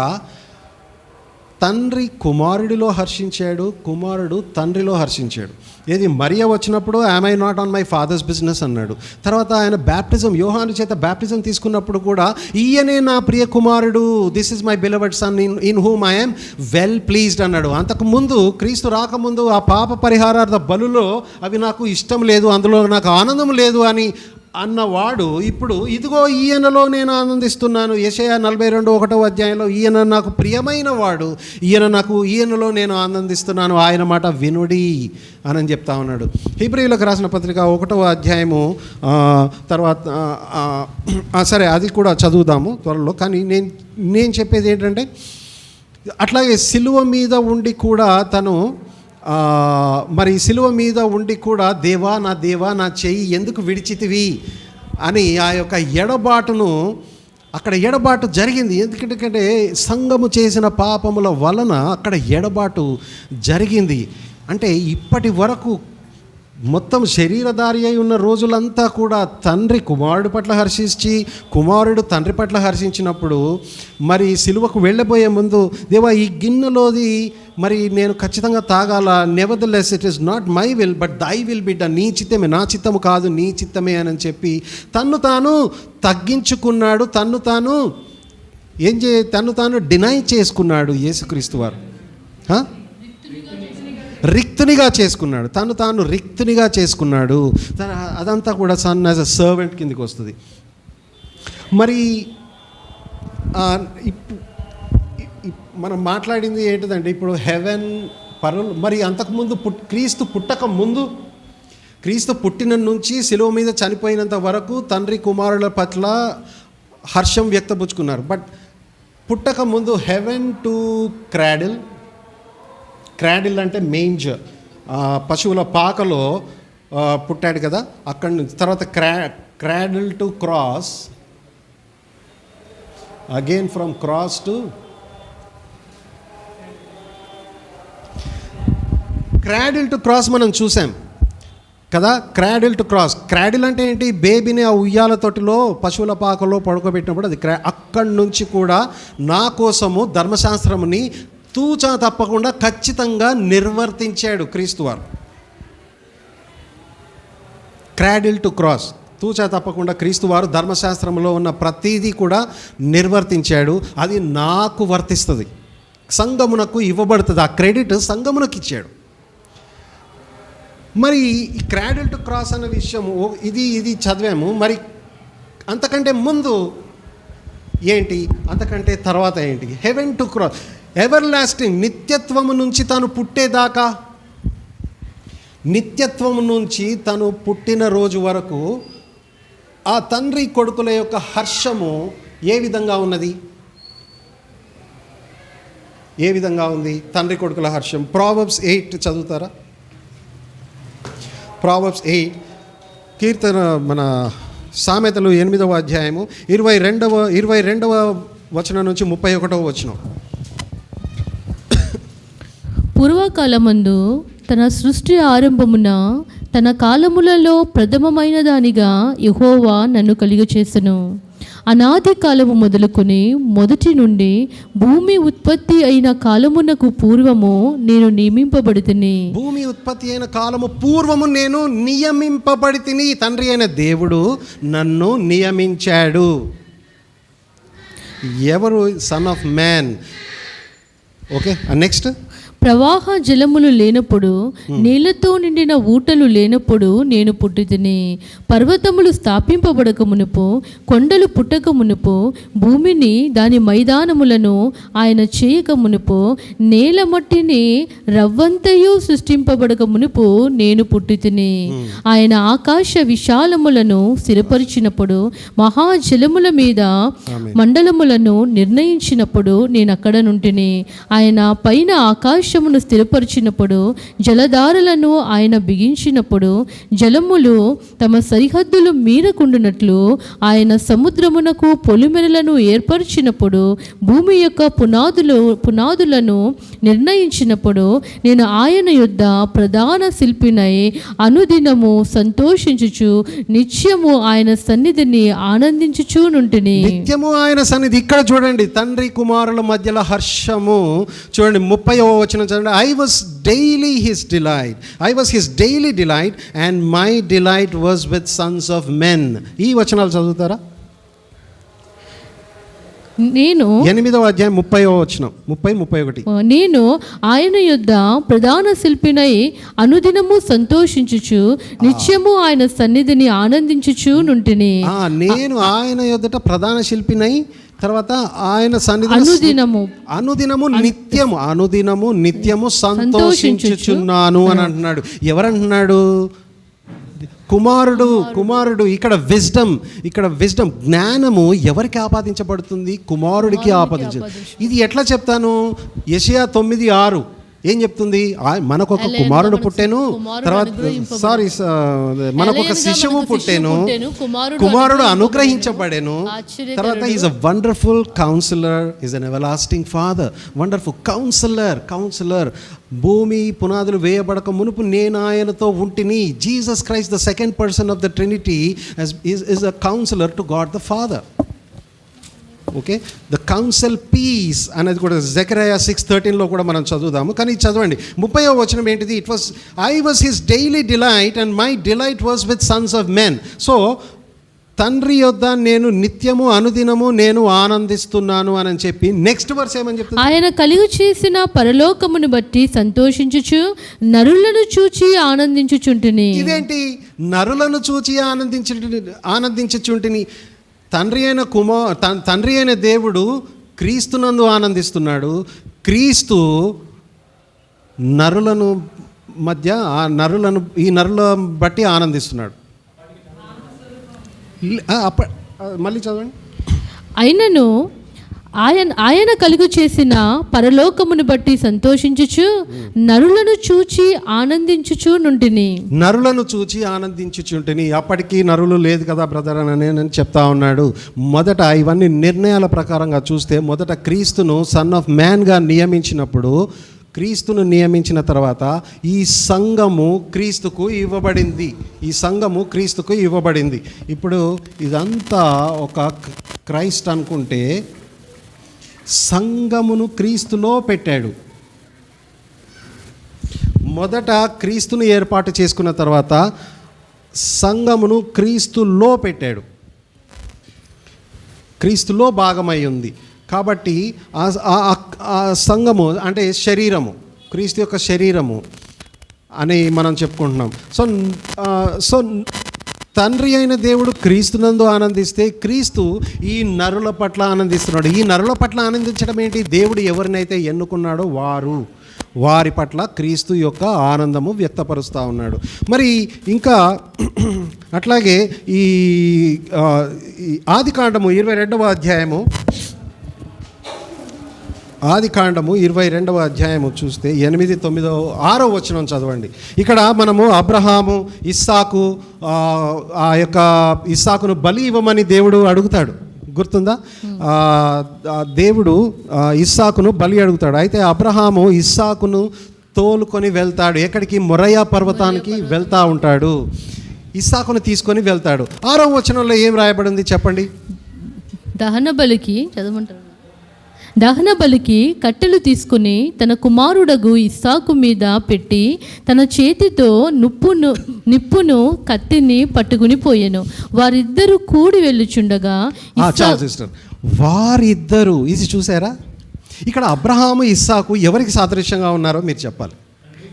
తండ్రి కుమారుడిలో హర్షించాడు, కుమారుడు తండ్రిలో హర్షించాడు. ఏది మరియ వచ్చినప్పుడు am I not on my father's business అన్నాడు. తర్వాత ఆయన బ్యాప్టిజం, యోహాను చేత బ్యాప్టిజం తీసుకున్నప్పుడు కూడా ఈయనే నా ప్రియ కుమారుడు, this is my beloved son in whom I am well pleased అన్నాడు. అంతకుముందు క్రీస్తు రాకముందు ఆ పాప పరిహారార్థ బలులో అవి నాకు ఇష్టం లేదు, అందులో నాకు ఆనందం లేదు అని అన్నవాడు ఇప్పుడు ఇదిగో ఈయనలో నేను ఆనందిస్తున్నాను. యెషయా 42:1 ఈయన నాకు ప్రియమైన వాడు, ఈయనలో నేను ఆనందిస్తున్నాను, ఆయన మాట వినుడి అని చెప్తా ఉన్నాడు. హెబ్రీయులకు రాసిన పత్రిక 1వ అధ్యాయము తర్వాత సరే అది కూడా చదువుదాము త్వరలో. కానీ నేను చెప్పేది ఏంటంటే, అట్లాగే సిలువ మీద ఉండి కూడా తను మరి సిలువ మీద ఉండి కూడా దేవా నా చెయ్యి ఎందుకు విడిచితివి అని ఆ యొక్క ఎడబాటు జరిగింది. ఎందుకంటే సంఘము చేసిన పాపముల వలన అక్కడ ఎడబాటు జరిగింది. అంటే ఇప్పటి వరకు మొత్తం శరీరధారి అయి ఉన్న రోజులంతా కూడా తండ్రి కుమారుడు పట్ల హర్షించి, కుమారుడు తండ్రి పట్ల హర్షించినప్పుడు మరి సిలువకు వెళ్ళబోయే ముందు, దేవా ఈ గిన్నెలోది మరి నేను ఖచ్చితంగా తాగాల, nevertheless it is not my will but thy will be done, నీ చిత్తమే, నా చిత్తము కాదు నీ చిత్తమే అని చెప్పి తన్ను తాను తగ్గించుకున్నాడు, తన్ను తాను డినై చేసుకున్నాడు యేసుక్రీస్తు వారు. రిక్తునిగా చేసుకున్నాడు, తాను రిక్తునిగా చేసుకున్నాడు. అదంతా కూడా సన్ యాజ్ అ సర్వెంట్ కిందకి వస్తుంది. మరి మనం మాట్లాడింది ఏంటిదంటే, ఇప్పుడు హెవెన్ పరులు మరి అంతకుముందు క్రీస్తు పుట్టిన నుంచి శిలువ మీద చనిపోయినంత వరకు తండ్రి కుమారుల పట్ల హర్షం వ్యక్తపుచ్చుకున్నారు. బట్ పుట్టక ముందు హెవెన్ టు క్రాడిల్ అంటే మేంజర్, పశువుల పాకలో పుట్టాడు కదా, అక్కడి నుంచి తర్వాత cradle to cross, again from cross to cradle to cross మనం చూసాం కదా. క్రాడిల్ టు క్రాస్, క్రాడిల్ అంటే ఏంటి, బేబీని ఆ ఉయ్యాల తొట్టిలో పశువుల పాకలో పడుకోబెట్టినప్పుడు అది అక్కడి నుంచి కూడా నా కోసము ధర్మశాస్త్రముని తూచా తప్పకుండా ఖచ్చితంగా నిర్వర్తించాడు క్రీస్తు వారు. క్రాడిల్ టు క్రాస్, తూచా తప్పకుండా క్రీస్తు వారు ధర్మశాస్త్రంలో ఉన్న ప్రతిదీ కూడా నిర్వర్తించాడు. అది నాకు వర్తిస్తుంది, సంఘమునకు ఇవ్వబడుతుంది, ఆ క్రెడిట్ సంఘమునకు ఇచ్చాడు. మరి ఈ క్రాడిల్ టు క్రాస్ అనే విషయం ఇది చదివాము. మరి అంతకంటే ముందు ఏంటి, అంతకంటే తర్వాత ఏంటి, heaven to cross, everlasting, నిత్యత్వము నుంచి తను పుట్టేదాకా, నిత్యత్వము నుంచి తను పుట్టిన రోజు వరకు ఆ తండ్రి కొడుకుల యొక్క హర్షము ఏ విధంగా ఉన్నది? ఏ విధంగా ఉంది తండ్రి కొడుకుల హర్షం? ప్రావర్బ్స్ 8 చదువుతారా? ప్రావర్బ్స్ 8 కీర్తన మన సామెతలు 8వ అధ్యాయము 22వ వచనం నుంచి 31వ వచనం. పూర్వకాలమందు తన సృష్టి ఆరంభమున తన కాలములలో ప్రథమమైన దానిగా యెహోవా నన్ను కలుగచేసెను. అనాది కాలము మొదలుకొని మొదటి నుండి భూమి ఉత్పత్తి అయిన కాలమునకు పూర్వము నేను నియమింపబడితిని. భూమి ఉత్పత్తి అయిన కాలము పూర్వము నేను నియమింపబడితిని. తండ్రి అయిన దేవుడు నన్ను నియమించాడు. ఎవరు? Sun of man. Okay, next. ప్రవాహ జలములు లేనప్పుడు, నీళ్లతో నిండిన ఊటలు లేనప్పుడు నేను పుట్టితిని. పర్వతములు స్థాపింపబడక మునుపు, కొండలు పుట్టక మునుపు, భూమిని దాని మైదానములను ఆయన చేయక మునుపు, నేల మట్టిని రవ్వంతయు సృష్టింపబడక మునుపు నేను పుట్టితిని. ఆయన ఆకాశ విశాలములను స్థిరపరిచినప్పుడు, మహాజలముల మీద మండలములను నిర్ణయించినప్పుడు నేను అక్కడ నుంటిని. ఆయన పైన ఆకాశమును స్థిరపరిచినప్పుడు, జలధారలను ఆయన బిగించినప్పుడు, జలములు తమ సరిహద్దులు మీరకుండునట్లు ఆయన సముద్రమునకు పొలిమెరలను ఏర్పరిచినప్పుడు, భూమి యొక్క పునాదులను నిర్ణయించినప్పుడు, నేను ఆయన యొద్ద ప్రధాన శిల్పినై అనుదినము సంతోషించుచు నిత్యము ఆయన సన్నిధిని ఆనందించుచూ నుంటిని. నిత్యము ఆయన సన్నిధి. ఇక్కడ చూడండి, తండ్రి కుమారుల మధ్యలో హర్షము. చూడండి 30వ వచనం చదవండి. I was his daily delight and my delight was with sons of men. ఈ వచనాలు చదువుతారా? నేను 8వ అధ్యాయం 30వ వచనం 30-31. నేను ఆయన యొద్ద ప్రధాన శిల్పినై అనుదినము సంతోషించుచు నిత్యము ఆయన సన్నిధిని ఆనందించుచు నుంటిని. నేను ఆయన యొద్దట ప్రధాన శిల్పినై, తర్వాత ఆయన సన్నిధి అనుదినము నిత్యము సంతోషించుచున్నాను అని అంటున్నాడు. ఎవరంటున్నాడు? కుమారుడు. ఇక్కడ విజ్డమ్ జ్ఞానము ఎవరికి ఆపాదించబడుతుంది? కుమారుడికి ఆపాదించబడుతుంది. ఇది ఎట్లా చెప్తాను? యెషయా 9:6 ఏం చెప్తుంది? మనకొక కుమారుడు పుట్టెను, తర్వాత మనకొక శిశువు పుట్టెను, కుమారుడు అనుగ్రహించబడెను, తర్వాత is a wonderful counsellor, is an everlasting Father. Wonderful counsellor. భూమి పునాదులు వేయబడక మునుపు నేను ఆయనతో ఉంటిని. Jesus Christ, the second person of the Trinity, is a counsellor to God the Father. Okay, the council peace అనేది కూడా జెకరియా 6:13లో కూడా మనం చదువుదాము. కానీ చదవండి 30వ వచనం ఏంటిది? I was his daily delight and my delight was with Sons of men. So తండ్రి యొద్ద నేను నిత్యము అనుదినము నేను ఆనందిస్తున్నాను అని చెప్పి నెక్స్ట్ వర్స్ ఏమని చెప్తుంది? ఆయన కలుగు చేసిన పరలోకమును బట్టి సంతోషించుచు నరులను చూచి ఆనందించుచుంటిని. ఇదేంటి? నరులను చూచి ఆనందించుచుంటిని. తండ్రి అయిన దేవుడు క్రీస్తునందు ఆనందిస్తున్నాడు. క్రీస్తు ఈ నరుల బట్టి ఆనందిస్తున్నాడు. మళ్ళీ చదవండి. అయినను ఆయన కలుగు చేసిన పరలోకమును బట్టి సంతోషించుచు నరులను చూచి ఆనందించుచుంటిని. అప్పటికి నరులు లేదు కదా బ్రదర్ అని నేను చెప్తా ఉన్నాడు. మొదట ఇవన్నీ నిర్ణయాల ప్రకారంగా చూస్తే, మొదట క్రీస్తును సన్ ఆఫ్ మ్యాన్గా నియమించినప్పుడు, క్రీస్తును నియమించిన తర్వాత ఈ సంఘము క్రీస్తుకు ఇవ్వబడింది. ఇప్పుడు ఇదంతా ఒక క్రైస్ట్ అనుకుంటే, సంఘమును క్రీస్తులో పెట్టాడు. మొదట క్రీస్తును ఏర్పాటు చేసుకున్న తర్వాత సంఘమును క్రీస్తులో పెట్టాడు. క్రీస్తులో భాగమై ఉంది కాబట్టి ఆ సంఘము అంటే శరీరము, క్రీస్తు యొక్క శరీరము అని మనం చెప్పుకుంటున్నాం. సో తండ్రి అయిన దేవుడు క్రీస్తునందు ఆనందిస్తే, క్రీస్తు ఈ నరుల పట్ల ఆనందిస్తున్నాడు. ఈ నరుల పట్ల ఆనందించడం ఏంటి? దేవుడు ఎవరినైతే ఎన్నుకున్నాడో వారి పట్ల క్రీస్తు యొక్క ఆనందము వ్యక్తపరుస్తూ ఉన్నాడు. మరి ఇంకా అట్లాగే ఈ ఆదికాండము 22వ అధ్యాయము ఆదికాండము 22వ అధ్యాయము చూస్తే 8, 9, 6వ వచనం చదవండి. ఇక్కడ మనము అబ్రహాము ఇస్సాకు ఆ యొక్క ఇస్సాకును బలి ఇవ్వమని దేవుడు అడుగుతాడు, గుర్తుందా? దేవుడు ఇస్సాకును బలి అడుగుతాడు. అయితే అబ్రహాము ఇస్సాకును తోలుకొని వెళ్తాడు. ఎక్కడికి? మొరయా పర్వతానికి వెళ్తూ ఉంటాడు. ఇస్సాకును తీసుకొని వెళ్తాడు. 6వ వచనంలో ఏం రాయబడింది చెప్పండి? దహన బలికి చదవమంటారు. దహన బలికి కట్టెలు తీసుకుని తన కుమారుడగు ఇస్సాకు మీద పెట్టి తన చేతితో నిప్పును కత్తిని పట్టుకుని పోయెను. వారిద్దరూ కూడి వెళ్ళుచుండగా వారిద్దరూ ఇది చూసారా? ఇక్కడ అబ్రహాము ఇస్సాకు ఎవరికి సాదృశ్యంగా ఉన్నారో మీరు చెప్పాలి.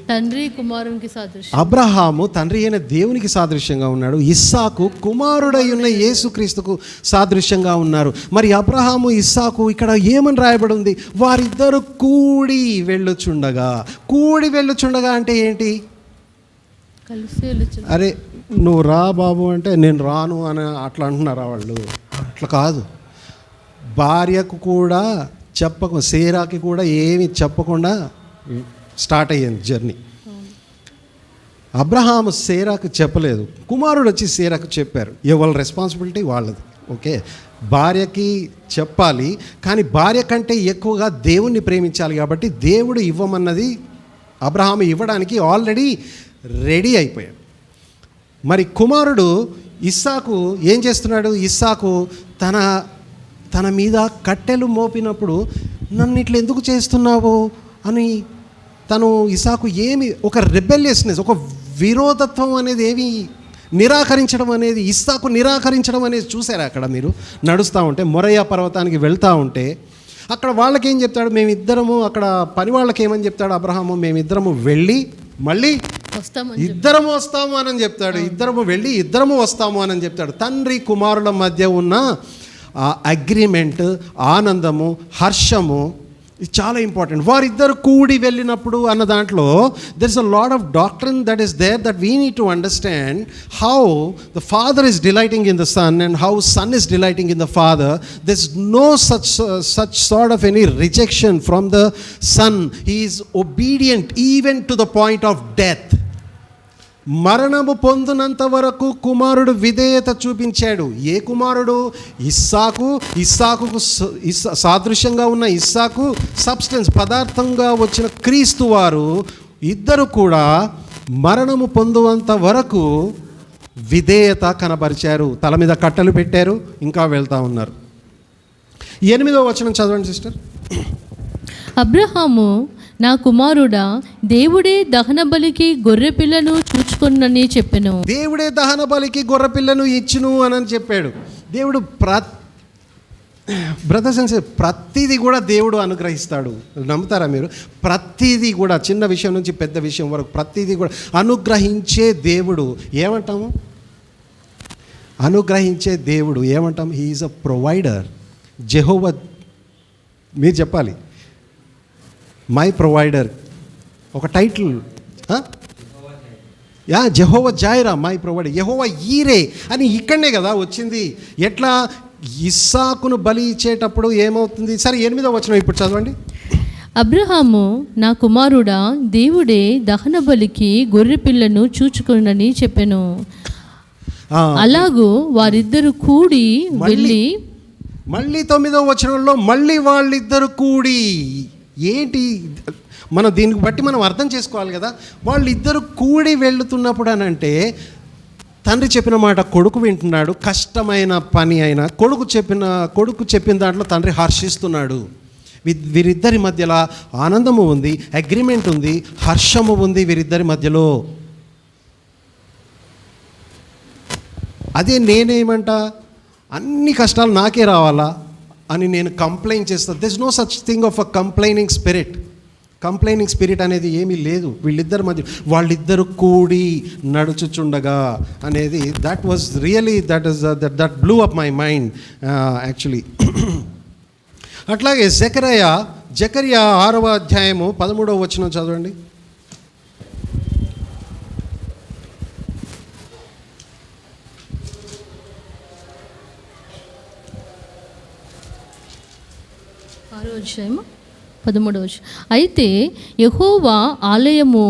తండ్రి కుమారునికి సాదృశ్యం. అబ్రహాము తండ్రి అయిన దేవునికి సాదృశ్యంగా ఉన్నాడు. ఇస్సాకు కుమారుడై ఉన్న యేసుక్రీస్తుకు సాదృశ్యంగా ఉన్నారు. మరి అబ్రహాము ఇస్సాకు ఇక్కడ ఏమని రాయబడి ఉంది? వారిద్దరు కూడి వెళ్ళుచుండగా అంటే ఏంటి? కలిసి అరే నువ్వు రా బాబు అంటే నేను రాను అని అట్లా అంటున్నారా వాళ్ళు? అట్లా కాదు. భార్యకు కూడా సేరాకి కూడా ఏమి చెప్పకుండా స్టార్ట్ అయ్యింది జర్నీ. అబ్రహాము సేరాకు చెప్పలేదు, కుమారుడు వచ్చి సేరాకు చెప్పారు. ఎవరి రెస్పాన్సిబిలిటీ వాళ్ళది. ఓకే, భార్యకి చెప్పాలి, కానీ భార్య కంటే ఎక్కువగా దేవుణ్ణి ప్రేమించాలి. కాబట్టి దేవుడు ఇవ్వమన్నది అబ్రహాము ఇవ్వడానికి ఆల్రెడీ రెడీ అయిపోయాడు. మరి కుమారుడు ఇస్సాకు ఏం చేస్తున్నాడు? ఇస్సాకు తన మీద కట్టెలు మోపినప్పుడు నన్ను ఇట్లా ఎందుకు చేస్తున్నావు అని తను ఇస్సాకు ఏమి ఒక రెబెలియస్నెస్, ఒక విరోధత్వం అనేది ఏమి నిరాకరించడం అనేది, ఇస్సాకు నిరాకరించడం అనేది చూసారా? అక్కడ మీరు నడుస్తూ ఉంటే మొరయా పర్వతానికి వెళ్తూ ఉంటే అక్కడ వాళ్ళకేం చెప్తాడు? మేమిద్దరము అక్కడ పని వాళ్ళకి ఏమని చెప్తాడు అబ్రహాము? మేమిద్దరము వెళ్ళి మళ్ళీ ఇద్దరము వస్తాము అని చెప్తాడు. ఇద్దరము వెళ్ళి ఇద్దరము వస్తాము అని చెప్తాడు. తండ్రి కుమారుల మధ్య ఉన్న అగ్రిమెంట్, ఆనందము, హర్షము ఇది చాలా ఇంపార్టెంట్. వారిద్దరు కూడి వెళ్ళినప్పుడు అన్న దాంట్లో there is a lot of doctrine that is there that we need to understand how the Father is delighting in the sun and how Son is delighting in the Father. There is no such sort of any rejection from the son. He is obedient even to the point of death. మరణము పొందినంత వరకు కుమారుడు విధేయత చూపించాడు. ఏ కుమారుడు? ఇస్సాకుకు సాదృశ్యంగా ఉన్న ఇస్సాకు substance, పదార్థంగా వచ్చిన క్రీస్తు వారు ఇద్దరు కూడా మరణము పొందువంత వరకు విధేయత కనబరిచారు. తల మీద కట్టెలు పెట్టారు, ఇంకా వెళ్తూ ఉన్నారు. 8వ వచనం చదవండి సిస్టర్. అబ్రహాము, నా కుమారుడా, దేవుడే దహన బలికి గొర్రె పిల్లను చూచుకొనని చెప్పెను. దేవుడే దహన బలికి గొర్రె పిల్లను ఇచ్చును అని చెప్పాడు. దేవుడు బ్రదర్స్ అండ్ సిస్టర్స్, ప్రతిదీ కూడా దేవుడు అనుగ్రహిస్తాడు. నమ్ముతారా మీరు? ప్రతిదీ కూడా, చిన్న విషయం నుంచి పెద్ద విషయం వరకు ప్రతిదీ కూడా అనుగ్రహించే దేవుడు. ఏమంటాము? అనుగ్రహించే దేవుడు ఏమంటాం? He is a provider. Jehovah, మీరు చెప్పాలి, మై ప్రొవైడర్ ఒక title. Jehovah Jireh, my provider. యెహోవా ఈరే అని ఇక్కడనే కదా వచ్చింది. ఎట్లా? ఇస్సాకును బలి ఇచ్చేటప్పుడు ఏమవుతుంది? సరే 8వ వచనం ఇప్పుడు చదవండి. అబ్రహాము, నా కుమారుడా, దేవుడే దహన బలికి గొర్రె పిల్లను చూచుకొనని చెప్పెను. అలాగూ వారిద్దరు కూడి వెళ్ళి, మళ్ళీ 9వ వచనంలో మళ్ళీ వాళ్ళిద్దరు కూడి, ఏంటి మనం దీనికి బట్టి మనం అర్థం చేసుకోవాలి కదా. వాళ్ళిద్దరు కూడి వెళుతున్నప్పుడు అని అంటే తండ్రి చెప్పిన మాట కొడుకు వింటున్నాడు. కష్టమైన పని అయినా కొడుకు చెప్పిన దాంట్లో తండ్రి హర్షిస్తున్నాడు. వీరిద్దరి మధ్యలో ఆనందము ఉంది, అగ్రిమెంట్ ఉంది, హర్షము ఉంది వీరిద్దరి మధ్యలో. అదే నేనేమంట, అన్ని కష్టాలు నాకే రావాలా అని నేను కంప్లైంట్ చేస్తాను. There is no such thing of a complaining spirit అనేది ఏమీ లేదు వీళ్ళిద్దరి మధ్య. వాళ్ళిద్దరు కూడి నడుచుచుండగా అనేది that was really that blew up my mind actually. అట్లాగే జెకరియా జకర్యా 6వ అధ్యాయము 13వ వచనం చదవండి. అధ్యాయము 13వ. అయితే యెహోవా ఆలయము,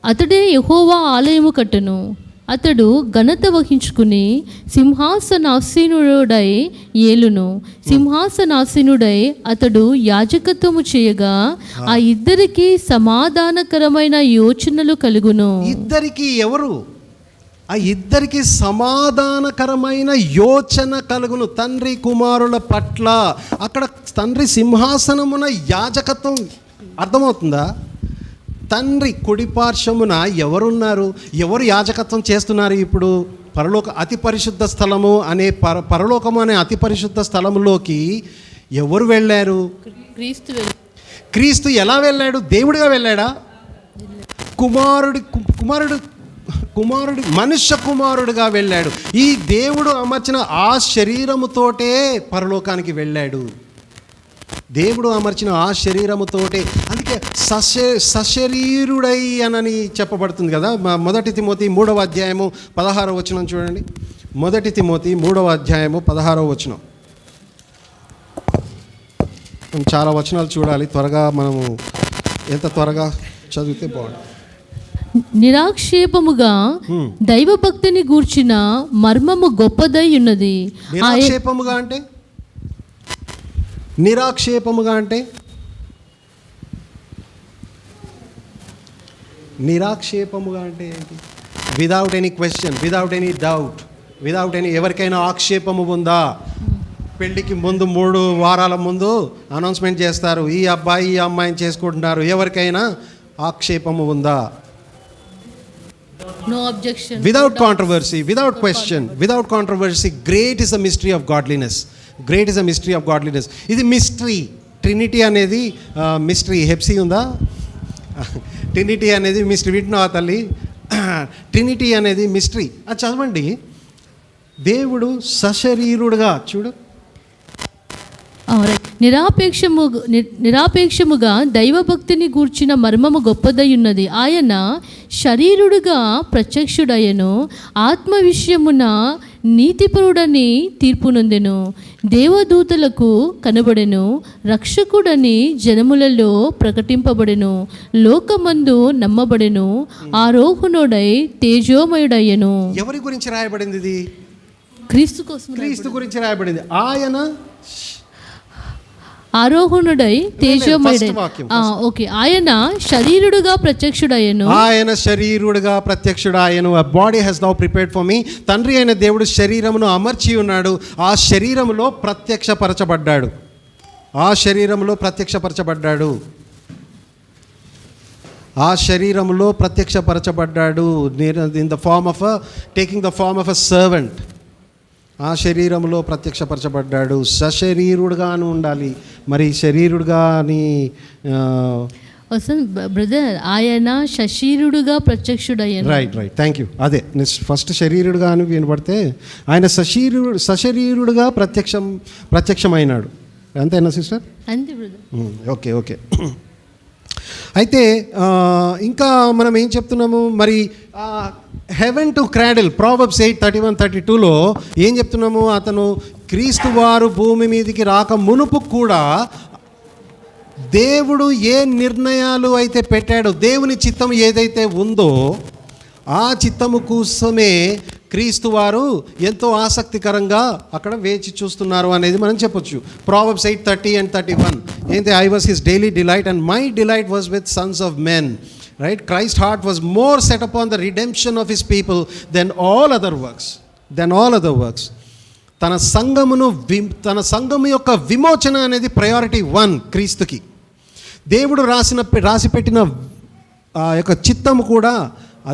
అతడే యెహోవా ఆలయము కట్టును. అతడు ఘనత వహించుకుని సింహాసనాసీనుడై ఏలును. సింహాసనాసీనుడై అతడు యాజకత్వము చేయగా ఆ ఇద్దరికి సమాధానకరమైన యోచనలు కలుగును. ఇద్దరికి ఎవరు? ఆ ఇద్దరికి సమాధానకరమైన యోచన కలుగును. తండ్రి కుమారుల పట్ల. అక్కడ తండ్రి సింహాసనమున యాజకత్వం అర్థమవుతుందా? తండ్రి కుడిపార్శ్వమున ఎవరున్నారు? ఎవరు యాజకత్వం చేస్తున్నారు? ఇప్పుడు పరలోక అతి పరిశుద్ధ స్థలము అనే పరలోకము అనే అతి పరిశుద్ధ స్థలములోకి ఎవరు వెళ్ళారు? క్రీస్తు ఎలా వెళ్ళాడు? దేవుడిగా వెళ్ళాడా? కుమారుడు మనుష్య కుమారుడుగా వెళ్ళాడు. ఈ దేవుడు అమర్చిన ఆ శరీరముతోటే పరలోకానికి వెళ్ళాడు. దేవుడు అమర్చిన ఆ శరీరముతోటే. అందుకే సశరీరుడై అనని చెప్పబడుతుంది కదా. 1 తిమోతి 3వ అధ్యాయము 16వ వచనం చూడండి. 1 తిమోతి 3వ అధ్యాయము 16వ వచనం. చాలా వచనాలు చూడాలి. త్వరగా మనము ఎంత త్వరగా చదివితే బాగుంటుంది. నిరాక్షేపముగా దైవభక్తిని గూర్చిన మర్మము గొప్పదై ఉన్నది. నిరాక్షేపముగా అంటే నిరాక్షేపముగా అంటే ఏంటి? Without any question, without any doubt, without any. ఎవరికైనా ఆక్షేపము ఉందా? పెళ్ళికి ముందు 3 వారాల ముందు అనౌన్స్మెంట్ చేస్తారు, ఈ అబ్బాయి ఈ అమ్మాయిని చేసుకుంటున్నారు. ఎవరికైనా ఆక్షేపము ఉందా? No objection. Without controversy, without question, without controversy. Great is the mystery of godliness. Great is the mystery of godliness. ఇది మిస్టరీ. ట్రినిటీ అనేది మిస్టరీ. హెప్సీ ఉందా? ట్రినిటీ అనేది మిస్టరీ. వింటున్నావా తల్లి? ట్రినిటీ అనేది మిస్టరీ. అది చదవండి. దేవుడు సశరీరుడుగా, చూడు, నిరాపేక్షముగా దైవభక్తిని గూర్చిన మర్మము గొప్పదై ఉన్నది. ఆయన శరీరుడుగా ప్రత్యక్షుడయ్యను, ఆత్మ విషయమున నీతిపరుడని తీర్పునొందెను, దేవదూతలకు కనబడెను, రక్షకుడని జనములలో ప్రకటింపబడెను, లోకమందు నమ్మబడెను, ఆరోహణుడై తేజోమయుడయ్యను. ఎవరి గురించి రాయబడింది ఇది? క్రీస్తు కోసం. క్రీస్తు గురించి రాయబడింది. ఆయన ఆరోహణుడై తేజోమయుడై. ఓకే. ఆయన శరీరుడుగా ప్రత్యక్షుడయ్యను. ఆయన శరీరుడుగా ప్రత్యక్షుడాయను. A body has thou prepared for me. తండ్రి అయిన దేవుడు శరీరమును అమర్చి ఉన్నాడు. ఆ శరీరములో ప్రత్యక్షపరచబడ్డాడు. ఆ శరీరములో ప్రత్యక్షపరచబడ్డాడు. ఆ శరీరములో ప్రత్యక్షపరచబడ్డాడు. In the form of taking the form of a servant. ఆ శరీరంలో ప్రత్యక్షపరచబడ్డాడు. సశరీరుడుగాను ఉండాలి. మరి శరీరుడుగా అని బ్రదర్, ఆయన శరీరుడుగా ప్రత్యక్షుడయ్యాను. రైట్. Thank you. అదే ఫస్ట్ శరీరుడుగా అని వినపడితే ఆయన సశరీరుడుగా ప్రత్యక్షమైనాడు. అంతేనా సిస్టర్? అంతే బ్రదర్. ఓకే. అయితే ఇంకా మనం ఏం చెప్తున్నాము మరి? హెవెన్ టు క్రాడిల్, ప్రావర్బ్స్ 8:31-32లో ఏం చెప్తున్నాము? అతను క్రీస్తు వారు భూమి మీదకి రాక మునుపు కూడా దేవుడు ఏ నిర్ణయాలు అయితే పెట్టాడో, దేవుని చిత్తం ఏదైతే ఉందో ఆ చిత్తము కోసమే క్రీస్తు వారు ఎంతో ఆసక్తికరంగా అక్కడ వేచి చూస్తున్నారు అనేది మనం చెప్పొచ్చు. ప్రావర్బ్స్ 8:30-31 ఏంటి? I was his daily delight and my delight was with Sons of men. Right? Christ's heart was more set upon the redemption of his people than all other works. తన సంఘము యొక్క విమోచన అనేది ప్రయారిటీ 1 క్రీస్తుకి. దేవుడు రాసిపెట్టిన యొక్క చిత్తము కూడా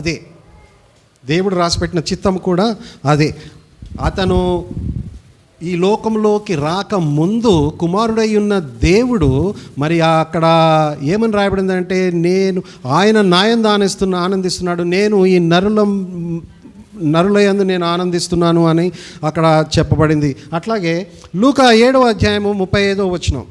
అదే. దేవుడు రాసిపెట్టిన చిత్తము కూడా అదే. అతను ఈ లోకంలోకి రాక ముందు కుమారుడై ఉన్న దేవుడు మరి అక్కడ ఏమని రాయబడిందంటే, ఆయన నాయందు ఆనందిస్తున్నాడు, నేను ఈ నరులయందు నేను ఆనందిస్తున్నాను అని అక్కడ చెప్పబడింది. అట్లాగే లూకా 7వ అధ్యాయము 35వ వచనం.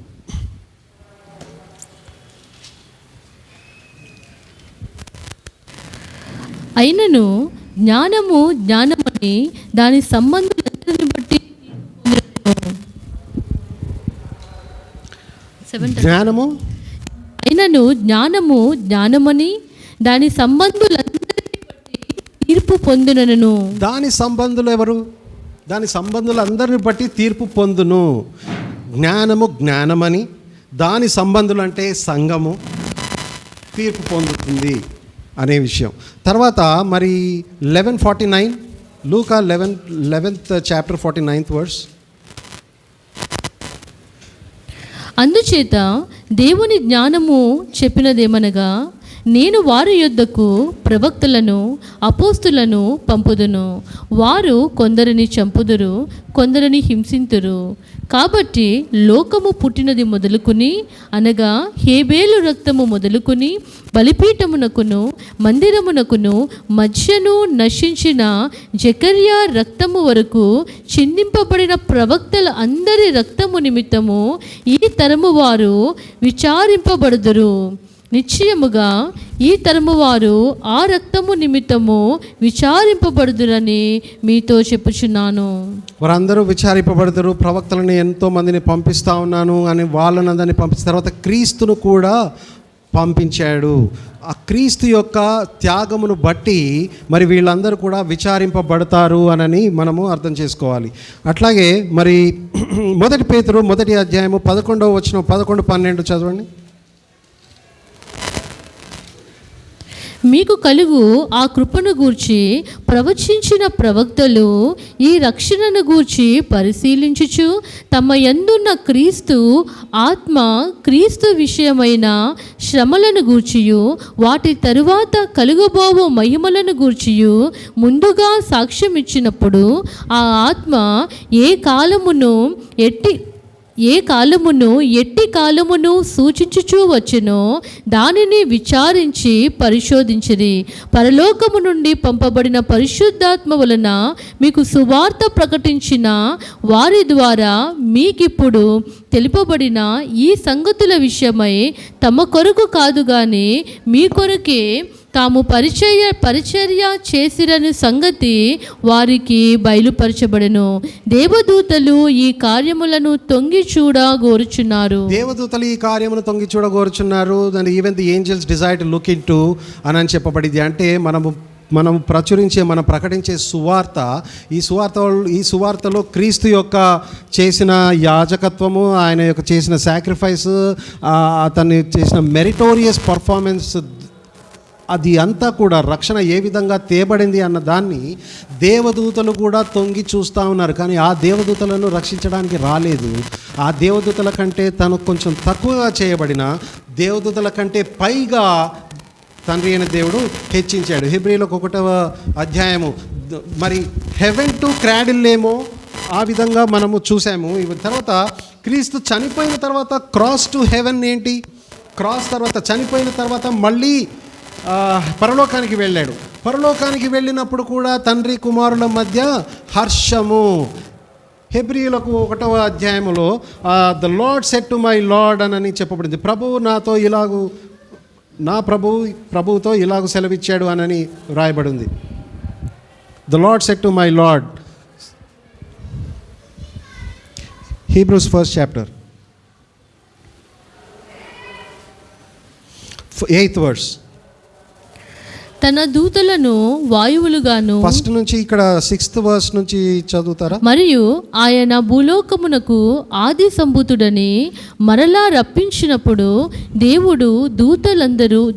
అయినను జ్ఞానము జ్ఞానమని దాని సంబంధులందరిని బట్టి జ్ఞానము అయినను జ్ఞానము జ్ఞానమని దాని సంబంధులందరిని బట్టి తీర్పు పొందునను. దాని సంబంధులు ఎవరు? దాని సంబంధులందరిని బట్టి తీర్పు పొందును. జ్ఞానము జ్ఞానమని దాని సంబంధులు అంటే సంఘము తీర్పు పొందుతుంది అనే విషయం. తర్వాత మరి 11:49 లూకా 11th chapter 49th verse. అందుచేత దేవుని జ్ఞానము చెప్పినదేమనగా, నేను వారి యొద్దకు ప్రవక్తలను అపోస్తులను పంపుదును, వారు కొందరిని చంపుదురు, కొందరిని హింసింతురు. కాబట్టి లోకము పుట్టినది మొదలుకుని, అనగా హేబేలు రక్తము మొదలుకుని బలిపీఠమునకును మందిరమునకును మధ్యను నశించిన జకర్యా రక్తము వరకు చిందింపబడిన ప్రవక్తల అందరి రక్తము నిమిత్తము ఈ తరము వారు విచారింపబడుదురు. నిశ్చయముగా ఈ తరము వారు ఆ రక్తము నిమిత్తము విచారింపబడుదురని మీతో చెప్పుచున్నాను. వారందరూ విచారింపబడుతారు. ప్రవక్తలను ఎంతో మందిని పంపిస్తా ఉన్నాను అని వాళ్ళనందరినీ పంపించిన తర్వాత క్రీస్తును కూడా పంపించాడు. ఆ క్రీస్తు యొక్క త్యాగమును బట్టి మరి వీళ్ళందరూ కూడా విచారింపబడతారు అని మనము అర్థం చేసుకోవాలి. అట్లాగే మరి 1 పేతురు 1వ అధ్యాయము 11వ వచనం 11-12 చదవండి. మీకు కలుగు ఆ కృపను గూర్చి ప్రవచించిన ప్రవక్తలు ఈ రక్షణను గూర్చి పరిశీలించుచు తమ యందున్న క్రీస్తు ఆత్మ క్రీస్తు విషయమైన శ్రమలను గూర్చియు వాటి తరువాత కలుగబోవు మహిమలను గూర్చియు ముందుగా సాక్ష్యం ఇచ్చినప్పుడు ఆ ఆత్మ ఏ ఎట్టి కాలమును సూచించుచూ వచ్చునో దానిని విచారించి పరిశోధించిరి. పరలోకము నుండి పంపబడిన పరిశుద్ధాత్మ వలన మీకు సువార్త ప్రకటించిన వారి ద్వారా మీకిప్పుడు తెలుపబడిన ఈ సంగతుల విషయమై తమ కొరకు కాదు గాని మీ కొరకే తాము పరిచర్య చేసిరని సంగతి వారికి బయలుపరచబడెను. దేవదూతలు ఈ కార్యములను తొంగి చూడగోరుచున్నారు. దేవదూతలు ఈ కార్యమును తొంగి చూడగోరుచున్నారు. దాని even the angels desire to look into అని చెప్పబడింది. అంటే మనం ప్రకటించే సువార్త, ఈ సువార్తలో క్రీస్తు యొక్క చేసిన యాజకత్వము, ఆయన యొక్క చేసిన సాక్రిఫైస్, అతను చేసిన మెరిటోరియస్ పర్ఫార్మెన్స్, అది అంతా కూడా రక్షణ ఏ విధంగా తేబడింది అన్న దాన్ని దేవదూతలు కూడా తొంగి చూస్తూ ఉన్నారు. కానీ ఆ దేవదూతలను రక్షించడానికి రాలేదు. ఆ దేవదూతల కంటే తను కొంచెం తక్కువగా చేయబడిన దేవదూతల కంటే పైగా తండ్రి అయిన దేవుడు హెచ్చించాడు. హెబ్రీయులకు 1వ అధ్యాయము మరి హెవెన్ టు క్రాడిల్లేమో ఆ విధంగా మనము చూసాము. తర్వాత క్రీస్తు చనిపోయిన తర్వాత క్రాస్ టు హెవెన్ ఏంటి? క్రాస్ తర్వాత చనిపోయిన తర్వాత మళ్ళీ పరలోకానికి వెళ్ళాడు. పరలోకానికి వెళ్ళినప్పుడు కూడా తండ్రి కుమారుల మధ్య హర్షము. హెబ్రీయులకు 1వ అధ్యాయములో the lord said to my lord అని చెప్పబడింది. ప్రభువు నాతో ఇలాగూ, నా ప్రభువుతో ఇలాగూ సెలవిచ్చాడు అని వ్రాయబడింది. The lord said to my lord. Hebrews 1st chapter 8th verse. తన దూతలను వాయువులుగాను, ఫస్ట్ నుంచి ఇక్కడ 6th verse నుంచి చదువుతారా? మరియు ఆయన భూలోకమునకు ఆది సంభూతుడని మరలా రప్పించినప్పుడు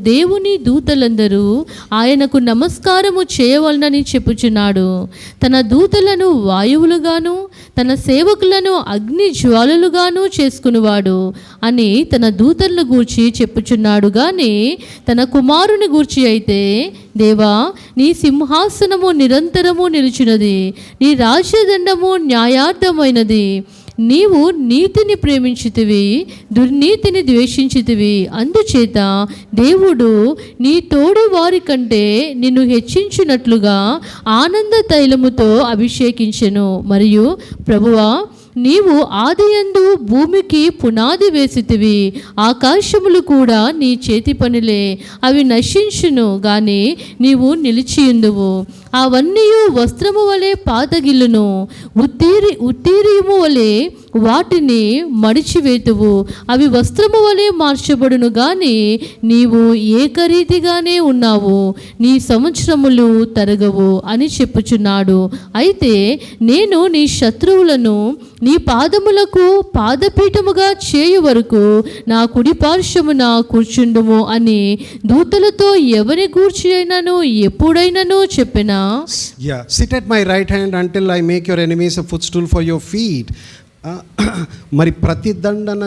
దేవుని దూతలందరూ ఆయనకు నమస్కారము చేయవలనని చెప్పుచున్నాడు. తన దూతలను వాయువులుగాను తన సేవకులను అగ్ని జ్వాలలుగాను చేసుకునివాడు అని తన దూతలను గూర్చి చెప్పుచున్నాడు. గాని తన కుమారుని గూర్చి అయితే, దేవా, నీ సింహాసనము నిరంతరము నిలిచినది, నీ రాజ్యదండము న్యాయార్థమైనది. నీవు నీతిని ప్రేమించితివి, దుర్నీతిని ద్వేషించితివి. అందుచేత దేవుడు నీ తోడి వారి కంటే నిన్ను హెచ్చించినట్లుగా ఆనంద తైలముతో అభిషేకించెను. మరియు ప్రభువా, నీవు ఆదియందు భూమికి పునాది వేసితివి, ఆకాశములు కూడా నీ చేతి పనులే. అవి నశించును గాని నీవు నిలిచియుందువు. అవన్నీ వస్త్రము వలె పాతగిల్లును, ఉత్తీరియము వలె వాటిని మడిచివేతువు. అవి వస్త్రము వలె మార్చబడును గాని నీవు ఏకరీతిగానే ఉన్నావు, నీ సంవత్సరములు తరగవు అని చెప్పుచున్నాడు. అయితే నేను నీ శత్రువులను నీ పాదములకు పాదపీఠముగా చేయు వరకు నా కుడి పార్శ్వమున కూర్చుండుము అని దూతలతో ఎవరి గూర్చి అయినను ఎప్పుడైనను చెప్పినా, sit at my right hand until I make your enemies a footstool for your feet. మరి ప్రతిదండన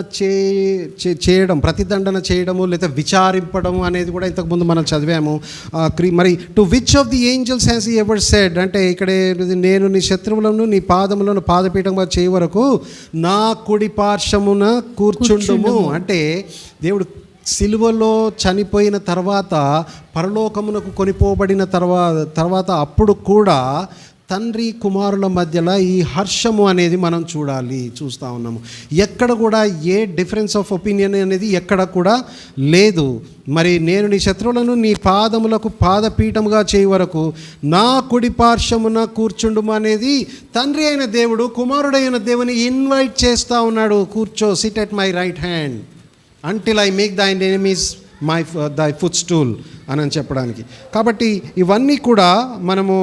చేయడము లేదా విచారింపడము అనేది కూడా ఇంతకుముందు మనం చదివాము. మరి to which of the angels has he ever said అంటే ఇక్కడే నేను నీ శత్రువులను నీ పాదములను పాదపీఠంగా చేయ వరకు నా కుడి పార్శ్వమున కూర్చుండుము. అంటే దేవుడు సిలువలో చనిపోయిన తర్వాత పరలోకమునకు కొనిపోబడిన తర్వాత అప్పుడు కూడా తండ్రి కుమారుల మధ్యలో ఈ హర్షము అనేది మనం చూస్తూ ఉన్నాము. ఎక్కడ కూడా ఏ డిఫరెన్స్ ఆఫ్ ఒపీనియన్ అనేది ఎక్కడ కూడా లేదు. మరి నేను నీ శత్రువులను నీ పాదములకు పాదపీఠముగా చేయ వరకు నా కుడి పార్శ్వమున కూర్చుండుము అనేది తండ్రి అయిన దేవుడు కుమారుడైన దేవుని ఇన్వైట్ చేస్తూ ఉన్నాడు. కూర్చో, SIT at my right hand until I make thine enemies thy footstool అని చెప్పడానికి. కాబట్టి ఇవన్నీ కూడా మనము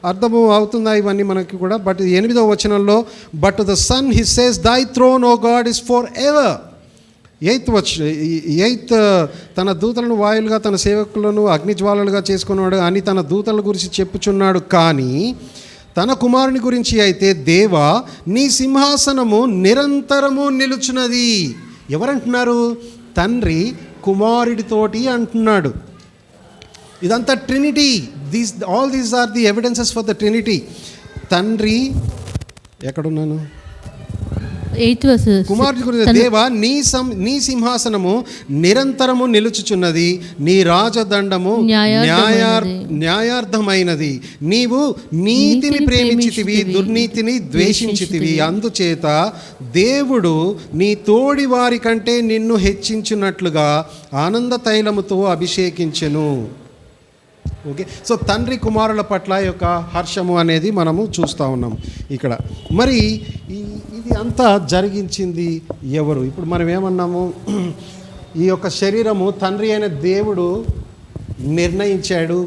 అర్థము అవుతుందా ఇవన్నీ మనకి కూడా. బట్ 8వ వచనంలో but the son he says thy throne o God is for ever. 8th తన దూతలను వాయులుగా తన సేవకులను అగ్నిజ్వాలలుగా చేసుకున్నాడు అని తన దూతల గురించి చెప్పుచున్నాడు. కానీ తన కుమారుని గురించి అయితే దేవా నీ సింహాసనము నిరంతరము నిలుచున్నది. ఎవరంటున్నారు? తండ్రి కుమారుడితోటి అంటున్నాడు. ఇదంతా Trinity. All these are the evidences for the Trinity. తండ్రి ఎక్కడున్నాను? కుమారుడి గురించి దేవా నీ సింహాసనము నిరంతరము నిలుచుచున్నది, నీ రాజదండము న్యాయార్థమైనది. నీవు నీతిని ప్రేమించితివి, దుర్నీతిని ద్వేషించితివి. అందుచేత దేవుడు నీ తోడి వారి కంటే నిన్ను హెచ్చించున్నట్లుగా ఆనంద తైలముతో అభిషేకించెను. ఓకే, సో తండ్రి కుమారుల పట్ల యొక్క హర్షము అనేది మనము చూస్తూ ఉన్నాము ఇక్కడ. మరి ఇది అంతా జరిగించింది ఎవరు? ఇప్పుడు మనం ఏమన్నాము? ఈ యొక్క శరీరము తండ్రి అయిన దేవుడు నిర్ణయించాడు,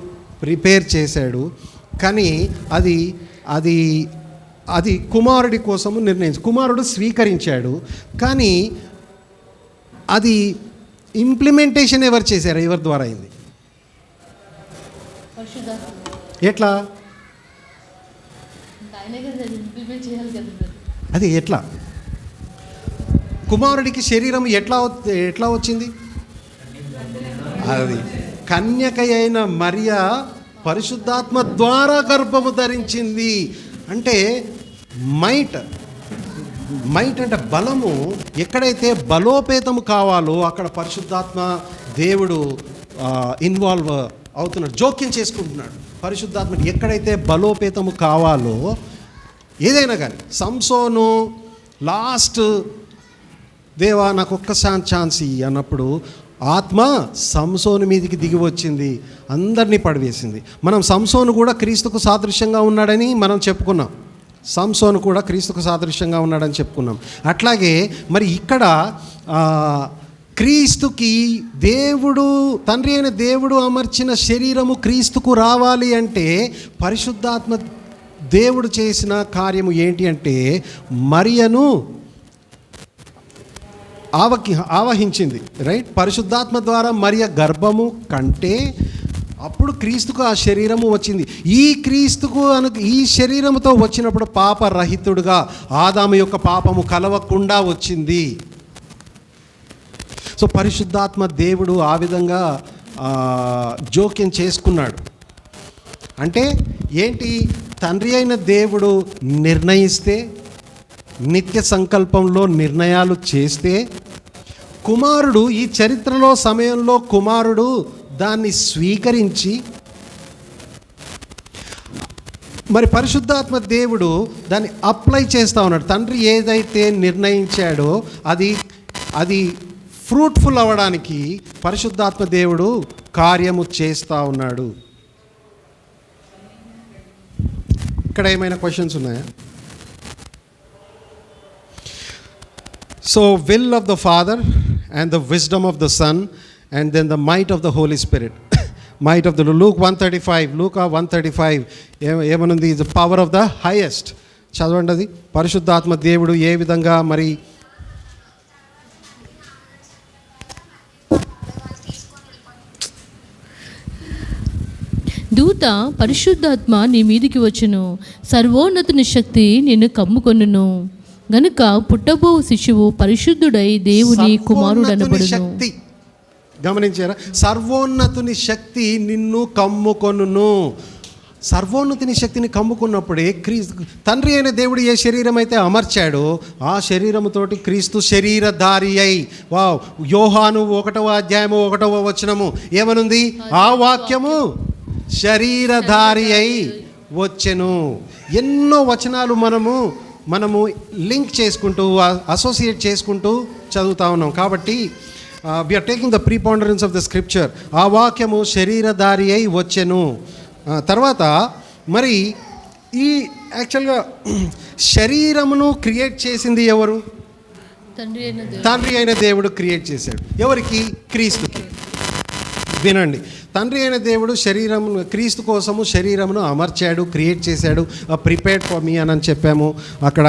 ప్రిపేర్ చేశాడు. కానీ అది కుమారుడి కోసము కుమారుడు స్వీకరించాడు. కానీ అది ఇంప్లిమెంటేషన్ ఎవరు చేశారు? ఎవరి ద్వారా అయింది? ఎట్లా? అది ఎట్లా? కుమారుడికి శరీరం ఎట్లా వచ్చింది? అది కన్యక అయిన మరియ పరిశుద్ధాత్మ ద్వారా గర్భము ధరించింది. అంటే మైట్ అంటే బలము. ఎక్కడైతే బలోపేతము కావాలో అక్కడ పరిశుద్ధాత్మ దేవుడు ఇన్వాల్వ్ అవుతున్నాడు, జోక్యం చేసుకుంటున్నాడు. పరిశుద్ధాత్మకి ఎక్కడైతే బలోపేతము కావాలో ఏదైనా కానీ, సంసోను లాస్ట్ దేవా నాకు ఒక్కసారి ఛాన్స్ అన్నప్పుడు ఆత్మ సంసోను మీదికి దిగి వచ్చింది, అందరినీ పడివేసింది. మనం సంసోను కూడా క్రీస్తుకు సాదృశ్యంగా ఉన్నాడని మనం చెప్పుకున్నాం. సంసోను కూడా క్రీస్తుకు సాదృశ్యంగా ఉన్నాడని చెప్పుకున్నాం. అట్లాగే మరి ఇక్కడ క్రీస్తుకి దేవుడు తండ్రి అయిన దేవుడు అమర్చిన శరీరము క్రీస్తుకు రావాలి అంటే పరిశుద్ధాత్మ దేవుడు చేసిన కార్యము ఏంటి అంటే మరియను ఆవహించింది. రైట్, పరిశుద్ధాత్మ ద్వారా మరియ గర్భము కంటే అప్పుడు క్రీస్తుకు ఆ శరీరము వచ్చింది. ఈ శరీరముతో వచ్చినప్పుడు పాపరహితుడుగా ఆదాము యొక్క పాపము కలవకుండా వచ్చింది. సో పరిశుద్ధాత్మ దేవుడు ఆ విధంగా జోక్యం చేసుకున్నాడు. అంటే ఏంటి? తండ్రి అయిన దేవుడు నిర్ణయిస్తే, నిత్య సంకల్పంలో నిర్ణయాలు చేస్తే, కుమారుడు ఈ చరిత్రలో సమయంలో కుమారుడు దాన్ని స్వీకరించి మరి పరిశుద్ధాత్మ దేవుడు దాన్ని అప్లై చేస్తూ ఉన్నాడు. తండ్రి ఏదైతే నిర్ణయించాడో అది ఫ్రూట్ఫుల్ అవ్వడానికి పరిశుద్ధాత్మ దేవుడు కార్యము చేస్తూ ఉన్నాడు. ఇక్కడ ఏమైనా క్వశ్చన్స్ ఉన్నాయా? So will of the father and the wisdom of the sun and then the might of the Holy Spirit. Might of the Luke 135, Luke 135 ఏమనుంది? The power of the highest. చదవండి అది. పరిశుద్ధాత్మ దేవుడు ఏ విధంగా మరి దూత పరిశుద్ధాత్మ నీ మీదికి వచ్చును, సర్వోన్నతుని శక్తి నిన్ను కమ్ముకొనును, గనుక పుట్టబో శిశువు పరిశుద్ధుడై దేవుని కుమారుడనబడును. శక్తి గమనించారా? సర్వోన్నతుని శక్తి నిన్ను కమ్ముకొనును. సర్వోన్నతిని శక్తిని కమ్ముకున్నప్పుడే తండ్రి అయిన దేవుడు ఏ శరీరం అయితే అమర్చాడో ఆ శరీరముతోటి క్రీస్తు శరీరధారి అయి, యోహాను 1వ అధ్యాయము 1వ వచనము ఏమనుంది? ఆ వాక్యము శరీరధారి అయి వచ్చెను. ఎన్నో వచనాలు మనము లింక్ చేసుకుంటూ అసోసియేట్ చేసుకుంటూ చదువుతా ఉన్నాం. కాబట్టి we are taking the preponderance of the scripture. ఆ వాక్యము శరీరధారి అయి వచ్చెను. తర్వాత మరి ఈ యాక్చువల్గా శరీరమును క్రియేట్ చేసింది ఎవరు? తండ్రి అయిన దేవుడు క్రియేట్ చేశాడు. ఎవరికి? క్రీస్తుకి. వినండి, తండ్రి అయిన దేవుడు క్రీస్తు కోసము శరీరమును అమర్చాడు, క్రియేట్ చేశాడు. ప్రిపేర్డ్ ఫర్ మీ అని చెప్పాము అక్కడ.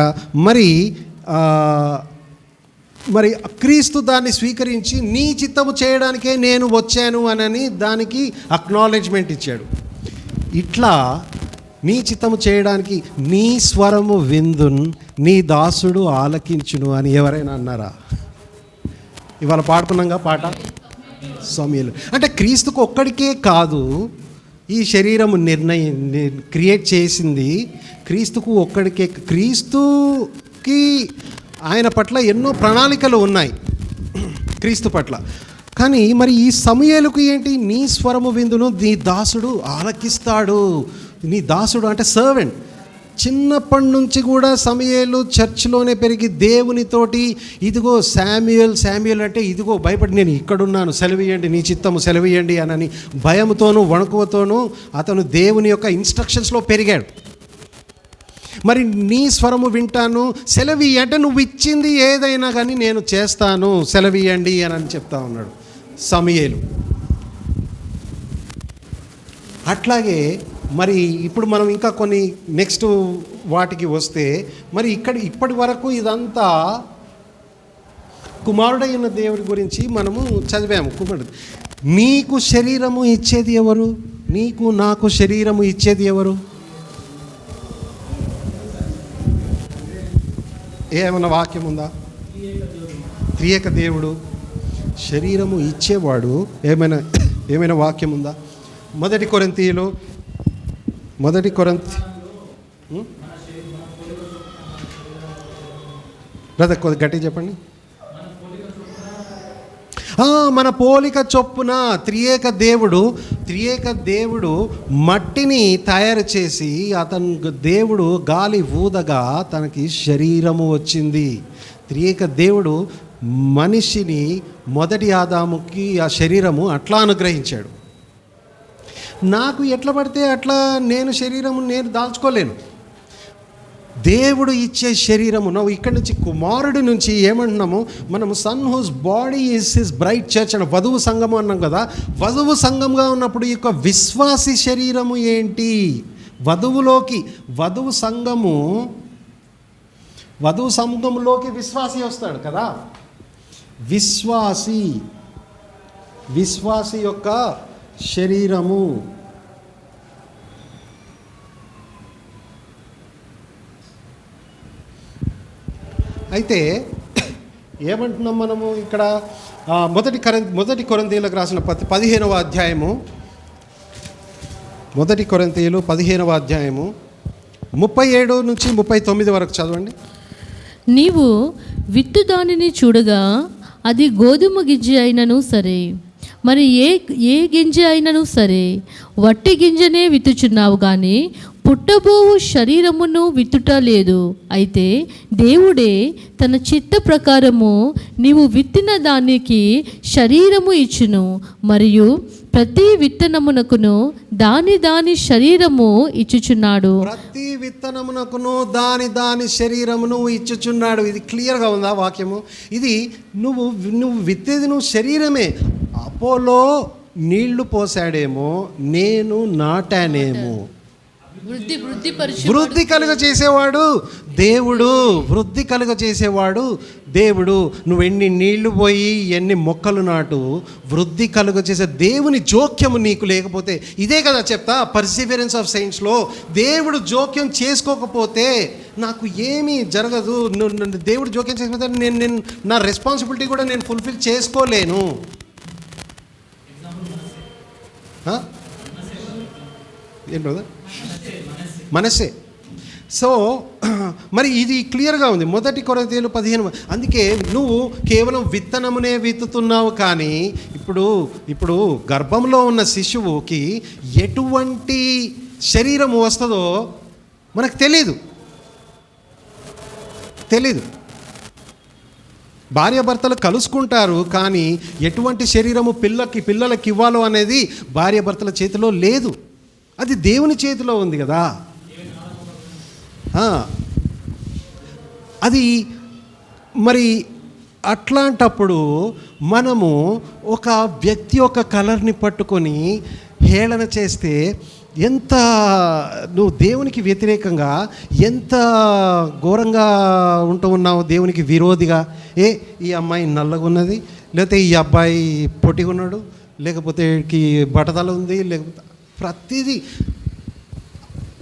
మరి క్రీస్తు దాన్ని స్వీకరించి నీ చిత్తము చేయడానికే నేను వచ్చాను అని దానికి అక్నాలెడ్జ్మెంట్ ఇచ్చాడు. ఇట్లా నీ చిత్తము చేయడానికి నీ స్వరము విందున్, నీ దాసుడు ఆలకించును అని ఎవరైనా అన్నారా? ఇవాళ పాడుకున్నాగా పాట సమయలు. అంటే క్రీస్తుకు ఒక్కడికే కాదు ఈ శరీరము క్రియేట్ చేసింది, క్రీస్తుకు ఒక్కడికే. క్రీస్తుకి ఆయన పట్ల ఎన్నో ప్రణాళికలు ఉన్నాయి క్రీస్తు పట్ల. కానీ మరి ఈ సమయలకు ఏంటి? నీ స్వరము విందును నీ దాసుడు ఆలకిస్తాడు. నీ దాసుడు అంటే సర్వెంట్. చిన్నప్పటి నుంచి కూడా సమయలు చర్చిలోనే పెరిగి దేవునితోటి ఇదిగో శామ్యుయల్ అంటే ఇదిగో భయపడి నేను ఇక్కడున్నాను, సెలవియండి, నీ చిత్తము సెలవియండి అని భయంతోనూ వణుకుతోనూ అతను దేవుని యొక్క ఇన్స్ట్రక్షన్స్లో పెరిగాడు. మరి నీ స్వరము వింటాను, సెలవి అంటే నువ్వు ఇచ్చింది ఏదైనా కానీ నేను చేస్తాను, సెలవియండి అని చెప్తా ఉన్నాడు సమయలు. అట్లాగే మరి ఇప్పుడు మనం ఇంకా కొన్ని నెక్స్ట్ వాటికి వస్తే మరి ఇప్పటి వరకు ఇదంతా కుమారుడైన దేవుడి గురించి మనము చదివాము. కుమారుడు నీకు శరీరము ఇచ్చేది ఎవరు? నీకు నాకు శరీరము ఇచ్చేది ఎవరు? ఏమన్నా వాక్యం ఉందా? త్రియేక దేవుడు శరీరము ఇచ్చేవాడు. ఏమైనా వాక్యం ఉందా? మొదటి కొరింథీ బ్రదర్ కొద్ది గట్టి చెప్పండి. మన పోలిక చొప్పున త్రియేక దేవుడు మట్టిని తయారు చేసి దేవుడు గాలి ఊదగా తనకి శరీరము వచ్చింది. త్రియేక దేవుడు మనిషిని మొదటి ఆదాముకి ఆ శరీరము అట్లా అనుగ్రహించాడు. నాకు ఎట్లా పడితే అట్లా నేను దాల్చుకోలేను. దేవుడు ఇచ్చే శరీరము. నువ్వు ఇక్కడి నుంచి కుమారుడి నుంచి ఏమంటున్నాము మనము? Son whose body is his bride church అని వధువు సంఘము అన్నాం కదా. వధువు సంఘంగా ఉన్నప్పుడు ఈ యొక్క విశ్వాసి శరీరము ఏంటి? వధువు సంఘములోకి విశ్వాసి వస్తాడు కదా. విశ్వాసి యొక్క శరీరము. అయితే ఏమంటున్నాం మనము ఇక్కడ? మొదటి కొరింథీయులకు రాసిన 15వ అధ్యాయము, మొదటి కొరింథీయులు 15వ అధ్యాయము 37 నుంచి 39 వరకు చదవండి. నీవు విత్తు దానిని చూడగా అది గోధుమ గింజ అయినను సరే, మరి ఏ గింజ అయినను సరే, వట్టి గింజనే విత్తుచున్నావు కానీ పుట్టబోవు శరీరమును విత్తుట లేదు. అయితే దేవుడే తన చిత్త ప్రకారము నీవు విత్తిన దానికి శరీరము ఇచ్చును, మరియు ప్రతి విత్తనమునకును దాని శరీరము ఇచ్చుచున్నాడు. ప్రతి విత్తనమునకును దాని శరీరమును ఇచ్చుచున్నాడు. ఇది క్లియర్గా ఉందా వాక్యము? ఇది నువ్వు విత్తేది నువ్వు శరీరమే. అపోలో నీళ్లు పోసాడేమో, నేను నాటానేమో. వృద్ధి కలుగ చేసేవాడు దేవుడు. వృద్ధి కలుగ చేసేవాడు దేవుడు. నువ్వు ఎన్ని నీళ్లు పోయి ఎన్ని మొక్కలు నాటు, వృద్ధి కలుగ చేసే దేవుని జోక్యము నీకు లేకపోతే, ఇదే కదా చెప్తా పర్సివియరెన్స్ ఆఫ్ సైన్స్లో. దేవుడు జోక్యం చేసుకోకపోతే నాకు ఏమీ జరగదు. దేవుడు జోక్యం చేసుకోకపోతే నేను నా రెస్పాన్సిబిలిటీ కూడా నేను ఫుల్ఫిల్ చేసుకోలేను. ఏం బ్రదర్? మనస్సే. సో మరి ఇది క్లియర్గా ఉంది 1 కొరింథీయులు 15. అందుకే నువ్వు కేవలం విత్తనమునే విత్తుతున్నావు, కానీ ఇప్పుడు గర్భంలో ఉన్న శిశువుకి ఎటువంటి శరీరం వస్తుందో మనకు తెలీదు. భార్యాభర్తలు కలుసుకుంటారు, కానీ ఎటువంటి శరీరము పిల్లలకి ఇవ్వాలో అనేది భార్యాభర్తల చేతిలో లేదు. అది దేవుని చేతిలో ఉంది కదా. అది మరి అట్లాంటప్పుడు మనము ఒక వ్యక్తి యొక్క కలర్ని పట్టుకొని హేళన చేస్తే ఎంత నువ్వు దేవునికి వ్యతిరేకంగా ఎంత ఘోరంగా ఉంటూ ఉన్నావు, దేవునికి విరోధిగా. ఈ అమ్మాయి నల్లగా ఉన్నది, లేకపోతే ఈ అబ్బాయి పొట్టిగా ఉన్నాడు, లేకపోతే బట్టతల ఉంది, లేకపోతే ప్రతిదీ.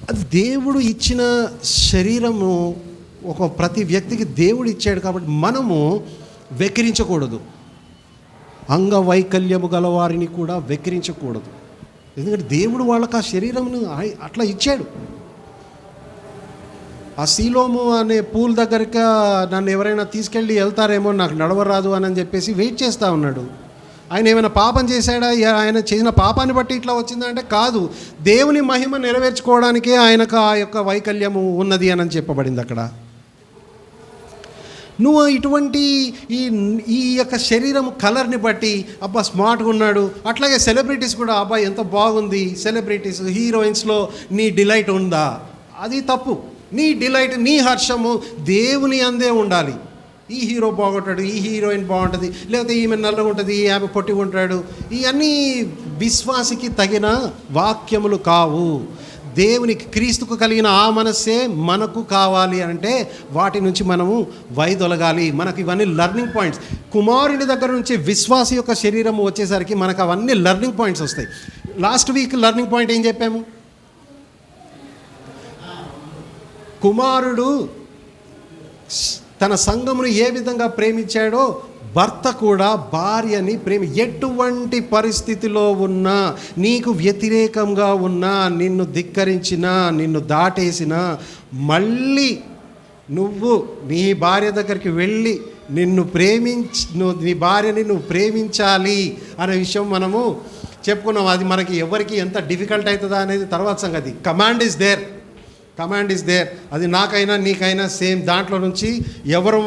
అది దేవుడు ఇచ్చిన శరీరము ప్రతి వ్యక్తికి దేవుడు ఇచ్చాడు కాబట్టి మనము వెక్కిరించకూడదు. అంగవైకల్యము గల వారిని కూడా వెక్కిరించకూడదు. ఎందుకంటే దేవుడు వాళ్ళకి ఆ శరీరమును అట్లా ఇచ్చాడు. ఆ సీలోము అనే పూల్ దగ్గరికి నన్ను ఎవరైనా తీసుకెళ్ళి వెళ్తారేమో, నాకు నడవరాదు అని చెప్పేసి వెయిట్ చేస్తూ ఉన్నాడు. ఆయన ఏమైనా పాపం చేశాడా? ఆయన చేసిన పాపాన్ని బట్టి ఇట్లా వచ్చిందంటే కాదు, దేవుని మహిమ నెరవేర్చుకోవడానికే ఆయనకు ఆ యొక్క వైకల్యము ఉన్నది అని చెప్పబడింది అక్కడ. నువ్వు ఇటువంటి ఈ యొక్క శరీరం కలర్ని బట్టి అబ్బా స్మార్ట్గా ఉన్నాడు. అట్లాగే సెలబ్రిటీస్ కూడా అబ్బా ఎంత బాగుంది. సెలబ్రిటీస్ హీరోయిన్స్లో నీ డిలైట్ ఉందా? అది తప్పు. నీ డిలైట్, నీ హర్షము దేవుని అందే ఉండాలి. ఈ హీరో బాగుంటాడు, ఈ హీరోయిన్ బాగుంటుంది, లేకపోతే ఈమె నల్లగా ఉంటుంది, ఆమె పొట్టిగా ఉంటాడు. ఇవన్నీ విశ్వాసికి తగిన వాక్యములు కావు. దేవునికి క్రీస్తుకు కలిగిన ఆ మనస్సే మనకు కావాలి అంటే వాటి నుంచి మనము వైదొలగాలి. మనకు ఇవన్నీ లర్నింగ్ పాయింట్స్. కుమారుని దగ్గర నుంచి విశ్వాసి యొక్క శరీరం వచ్చేసరికి మనకు అవన్నీ లర్నింగ్ పాయింట్స్ వస్తాయి. లాస్ట్ వీక్ లర్నింగ్ పాయింట్ ఏం చెప్పాము? కుమారుడు తన సంఘమును ఏ విధంగా ప్రేమించాడో భర్త కూడా భార్యని ఎటువంటి పరిస్థితిలో ఉన్నా, నీకు వ్యతిరేకంగా ఉన్నా, నిన్ను ధిక్కరించినా, నిన్ను దాటేసినా, మళ్ళీ నువ్వు నీ భార్య దగ్గరికి వెళ్ళి నీ భార్యని నువ్వు ప్రేమించాలి అనే విషయం మనము చెప్పుకున్నాం. అది మనకి ఎవరికి ఎంత డిఫికల్ట్ అవుతుందా అనేది తర్వాత సంగతి. Command is there. అది నాకైనా నీకైనా సేమ్. దాంట్లో నుంచి ఎవరు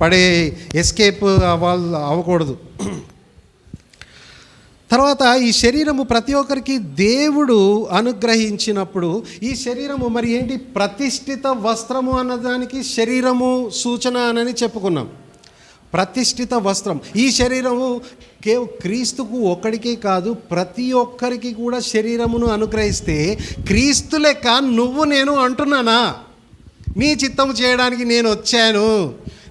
పడే ఎస్కేప్ అవ్వకూడదు. తర్వాత ఈ శరీరము ప్రతి ఒక్కరికి దేవుడు అనుగ్రహించినప్పుడు ఈ శరీరము మరి ఏంటి? ప్రతిష్ఠిత వస్త్రము అన్నదానికి శరీరము సూచన అని చెప్పుకున్నాం. ప్రతిష్ఠిత వస్త్రం. ఈ శరీరము క్రీస్తుకు ఒక్కడికే కాదు, ప్రతి ఒక్కరికి కూడా శరీరమును అనుగ్రహిస్తే, క్రీస్తు లెక్క నువ్వు నేను అంటున్నానా? నీ చిత్తము చేయడానికి నేను వచ్చాను,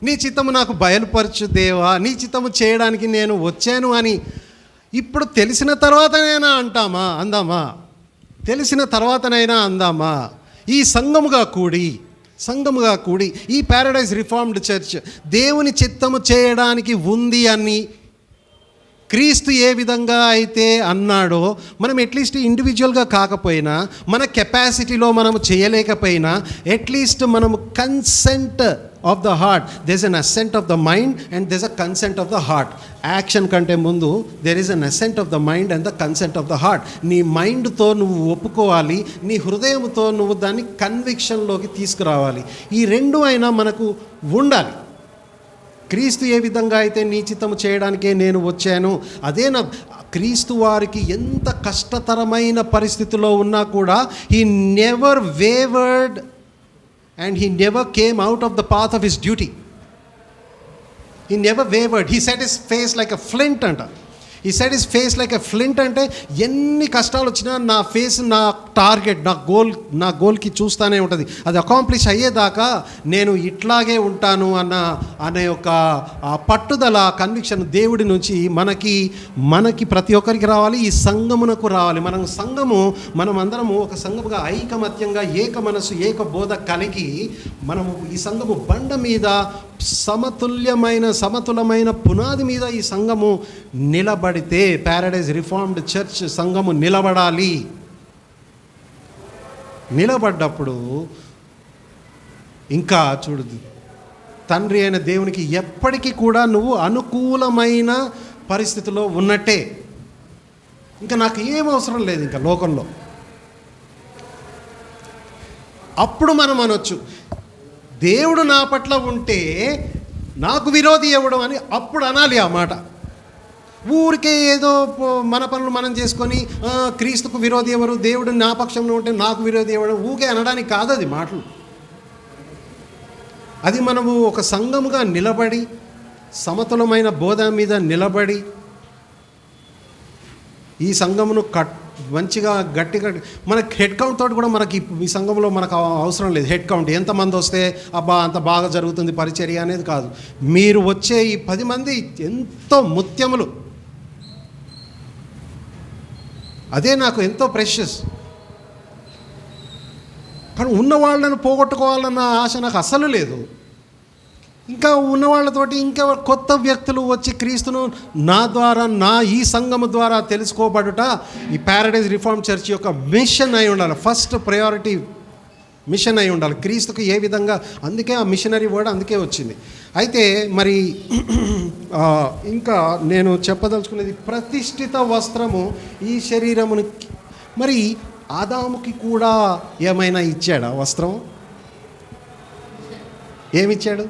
నీ చిత్తము నాకు బయలుపరచు దేవా, నీ చిత్తము చేయడానికి నేను వచ్చాను అని ఇప్పుడు తెలిసిన తర్వాతనైనా అందామా? తెలిసిన తర్వాతనైనా అందామా? ఈ సంఘముగా కూడి ఈ ప్యారడైజ్ రిఫార్మ్డ్ చర్చ్ దేవుని చిత్తము చేయడానికి ఉంది అని క్రీస్తు ఏ విధంగా అయితే అన్నాడో, మనం అట్లీస్ట్ ఇండివిజువల్గా కాకపోయినా, మన కెపాసిటీలో మనము చేయలేకపోయినా, అట్లీస్ట్ మనము consent of the heart, there is an assent of the mind and there is a consent of the heart. Action కంటే ముందు there is an assent of the mind and the consent of the heart. నీ మైండ్తో నువ్వు ఒప్పుకోవాలి, నీ హృదయంతో నువ్వు దాన్ని కన్విక్షన్లోకి తీసుకురావాలి. ఈ రెండు అయినా మనకు ఉండాలి. క్రీస్తు ఏ విధంగా అయితే నీ చిత్తము చేయడానికే నేను వచ్చాను, అదే నా క్రీస్తు వారికి ఎంత కష్టతరమైన పరిస్థితిలో ఉన్నా కూడా he never wavered and he never came out of the path of his duty. He never wavered. He set his face like a flint anta. He set his face like a flint అంటే ఎన్ని కష్టాలు వచ్చినా నా face నా target, నా గోల్కి చూస్తూనే ఉంటుంది. అది అకాంప్లిష్ అయ్యేదాకా నేను ఇట్లాగే ఉంటాను అనే ఒక పట్టుదల, కన్విక్షన్ దేవుడి నుంచి మనకి ప్రతి ఒక్కరికి రావాలి, ఈ సంఘమునకు రావాలి. మనం అందరము ఒక సంఘముగా ఐకమత్యంగా ఏక మనసు ఏక బోధ కలిగి మనము ఈ సంఘము బండ మీద సమతులమైన పునాది మీద ఈ సంఘము నిలబడితే, ప్యారడైజ్ రిఫార్మ్డ్ చర్చ్ సంఘము నిలబడాలి. నిలబడ్డప్పుడు ఇంకా చూడు, తండ్రి అయిన దేవునికి ఎప్పటికీ కూడా నువ్వు అనుకూలమైన పరిస్థితిలో ఉన్నట్టే. ఇంకా నాకు ఏం అవసరం లేదు ఇంకా లోకంలో. అప్పుడు మనం అనొచ్చు, దేవుడు నా పట్ల ఉంటే నాకు విరోధి ఎవడు అని అప్పుడు అనాలి ఆ మాట. ఊరికే ఏదో మన పనులు మనం చేసుకొని క్రీస్తుకు విరోధి ఎవరు, దేవుడు నా పక్షంలో ఉంటే నాకు విరోధి ఎవడు ఊకే అనడానికి కాదు అది మాటలు. అది మనము ఒక సంఘముగా నిలబడి సమతులమైన బోధ మీద నిలబడి ఈ సంఘమును మంచిగా గట్టిగా మనకి హెడ్ కౌంట్ తోటి కూడా మనకి ఈ సంఘంలో మనకు అవసరం లేదు. హెడ్ కౌంట్ ఎంతమంది వస్తే అబ్బా అంత బాగా జరుగుతుంది పరిచర్య అనేది కాదు. మీరు వచ్చే ఈ 10 మంది ఎంతో ముత్యములు, అదే నాకు ఎంతో ప్రెషస్. కానీ ఉన్న వాళ్ళను పోగొట్టుకోవాలన్న ఆశ నాకు అస్సలు లేదు. ఇంకా ఉన్న వాళ్ళతోటి ఇంకా కొత్త వ్యక్తులు వచ్చి క్రీస్తును నా ద్వారా, ఈ సంఘము ద్వారా తెలుసుకోబడుట ఈ ప్యారడైజ్ రిఫార్మ్ చర్చ్ యొక్క మిషన్ అయి ఉండాలి. ఫస్ట్ ప్రయారిటీ మిషన్ అయి ఉండాలి క్రీస్తుకు ఏ విధంగా. అందుకే ఆ మిషనరీ వర్డ్ అందుకే వచ్చింది. అయితే మరి ఇంకా నేను చెప్పదలుచుకునేది, ప్రతిష్ఠిత వస్త్రము ఈ శరీరమును. మరి ఆదాముకి కూడా ఏమైనా ఇచ్చాడా వస్త్రం? ఏమిచ్చాడు?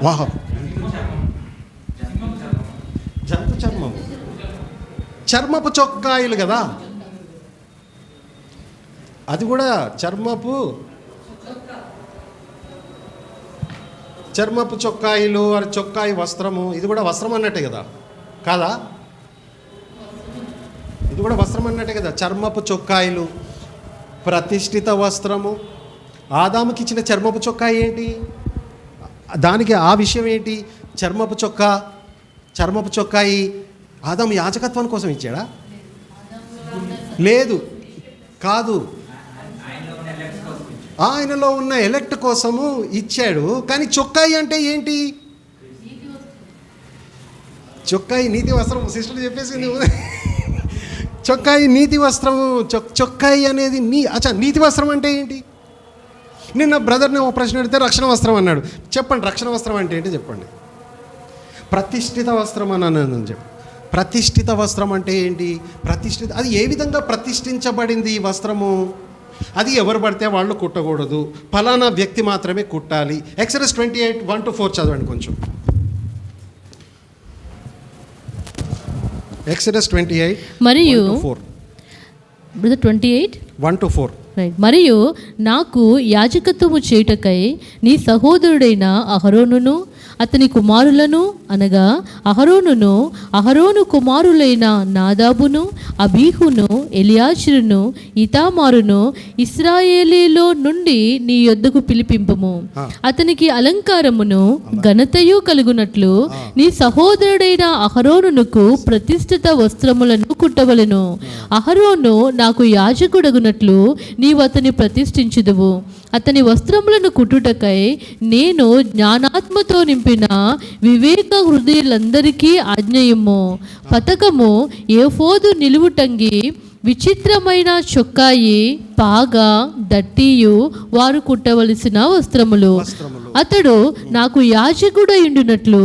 వాహ్, జంతు చర్మము, చర్మపు చొక్కాయిలు కదా. అది కూడా చర్మపు చొక్కాయిలు, అది చొక్కాయి వస్త్రము. ఇది కూడా వస్త్రం అన్నట్టే కదా, కాదా? ఇది కూడా వస్త్రం అన్నట్టే కదా. చర్మపు చొక్కాయిలు, ప్రతిష్ఠిత వస్త్రము. ఆదాముకి ఇచ్చిన చర్మపు చొక్కాయి ఏంటి? దానికి ఆ విషయం ఏంటి? చర్మపు చొక్కాయి ఆదాము యాజకత్వం కోసం ఇచ్చాడా? లేదు, కాదు. ఆయనలో ఉన్న ఎలెక్ట్ కోసము ఇచ్చాడు. కానీ చొక్కాయి అంటే ఏంటి? చొక్కాయి నీతి వస్త్రం. సిస్టర్ చెప్పేసింది చొక్కాయి నీతి వస్త్రము. చొక్కాయి అనేది నీతి వస్త్రం అంటే ఏంటి? నిన్న బ్రదర్ని ఒక ప్రశ్న అడిగితే రక్షణ వస్త్రం అన్నాడు. చెప్పండి, రక్షణ వస్త్రం అంటే ఏంటి చెప్పండి. ప్రతిష్ఠిత వస్త్రం అని చెప్పి. ప్రతిష్ఠిత వస్త్రం అంటే ఏంటి? అది ఏ విధంగా ప్రతిష్ఠించబడింది ఈ వస్త్రము? అది ఎవరు పడితే వాళ్ళు కుట్టకూడదు, ఫలానా వ్యక్తి మాత్రమే కుట్టాలి. ఎక్సోడస్ 28:1-4 చదవండి కొంచెం. ఎక్సోడస్ 28 మరియు 28 1-4. మరియు నాకు యాజకత్వము చేయుటకై నీ సహోదరుడైన అహరోనును అతని కుమారులను, అనగా అహరోను కుమారులైన నాదాబును, అబీహును, ఎలియాజరును, ఇతామారును ఇశ్రాయేలీలో నుండి నీ యొద్దకు పిలిపింపుము. అతనికి అలంకారమును ఘనతయు కలుగునట్లు నీ సహోదరుడైన అహరోనునకు ప్రతిష్ఠిత వస్త్రములను కుట్టవలెను. అహరోను నాకు యాజకుడగునట్లు నీవు అతని ప్రతిష్ఠించుదువు. అతని వస్త్రములను కుట్టుటకై నేను జ్ఞానాత్మతో నింపిన వివేక హృదయులందరికీ ఆజ్ఞయము. పతకము, ఏఫోదు, నిలువుటంగి, విచిత్రమైన చొక్కాయి, పాగా, దట్టియు వారు కుట్టవలసిన వస్త్రములు. అతడు నాకు యాజకుడయుండునట్లు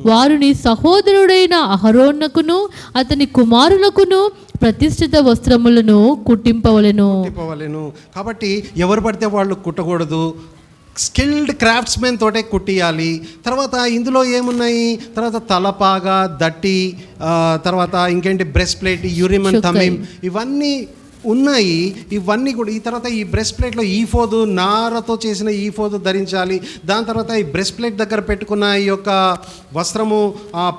వారు నీ సహోదరుడైన అహరోనుకును అతని కుమారులకును ప్రతిష్ఠిత వస్త్రములను కుట్టింపవలెను. కాబట్టి ఎవరు పడితే వాళ్ళు కుట్టకూడదు, స్కిల్డ్ క్రాఫ్ట్స్మెన్ తోటే కుట్టియాలి. తర్వాత ఇందులో ఏమున్నాయి, తర్వాత తలపాగా, దట్టి, తర్వాత ఇంకేంటి బ్రెస్ట్ ప్లేట్, యూరిమన్, తమీం, ఇవన్నీ ఉన్నాయి. ఇవన్నీ కూడా ఈ తర్వాత ఈ బ్రెస్ట్ ప్లేట్లో ఈఫోదు, నారతో చేసిన ఈఫోదు ధరించాలి. దాని తర్వాత ఈ బ్రెస్ట్ ప్లేట్ దగ్గర పెట్టుకున్న ఈ యొక్క వస్త్రము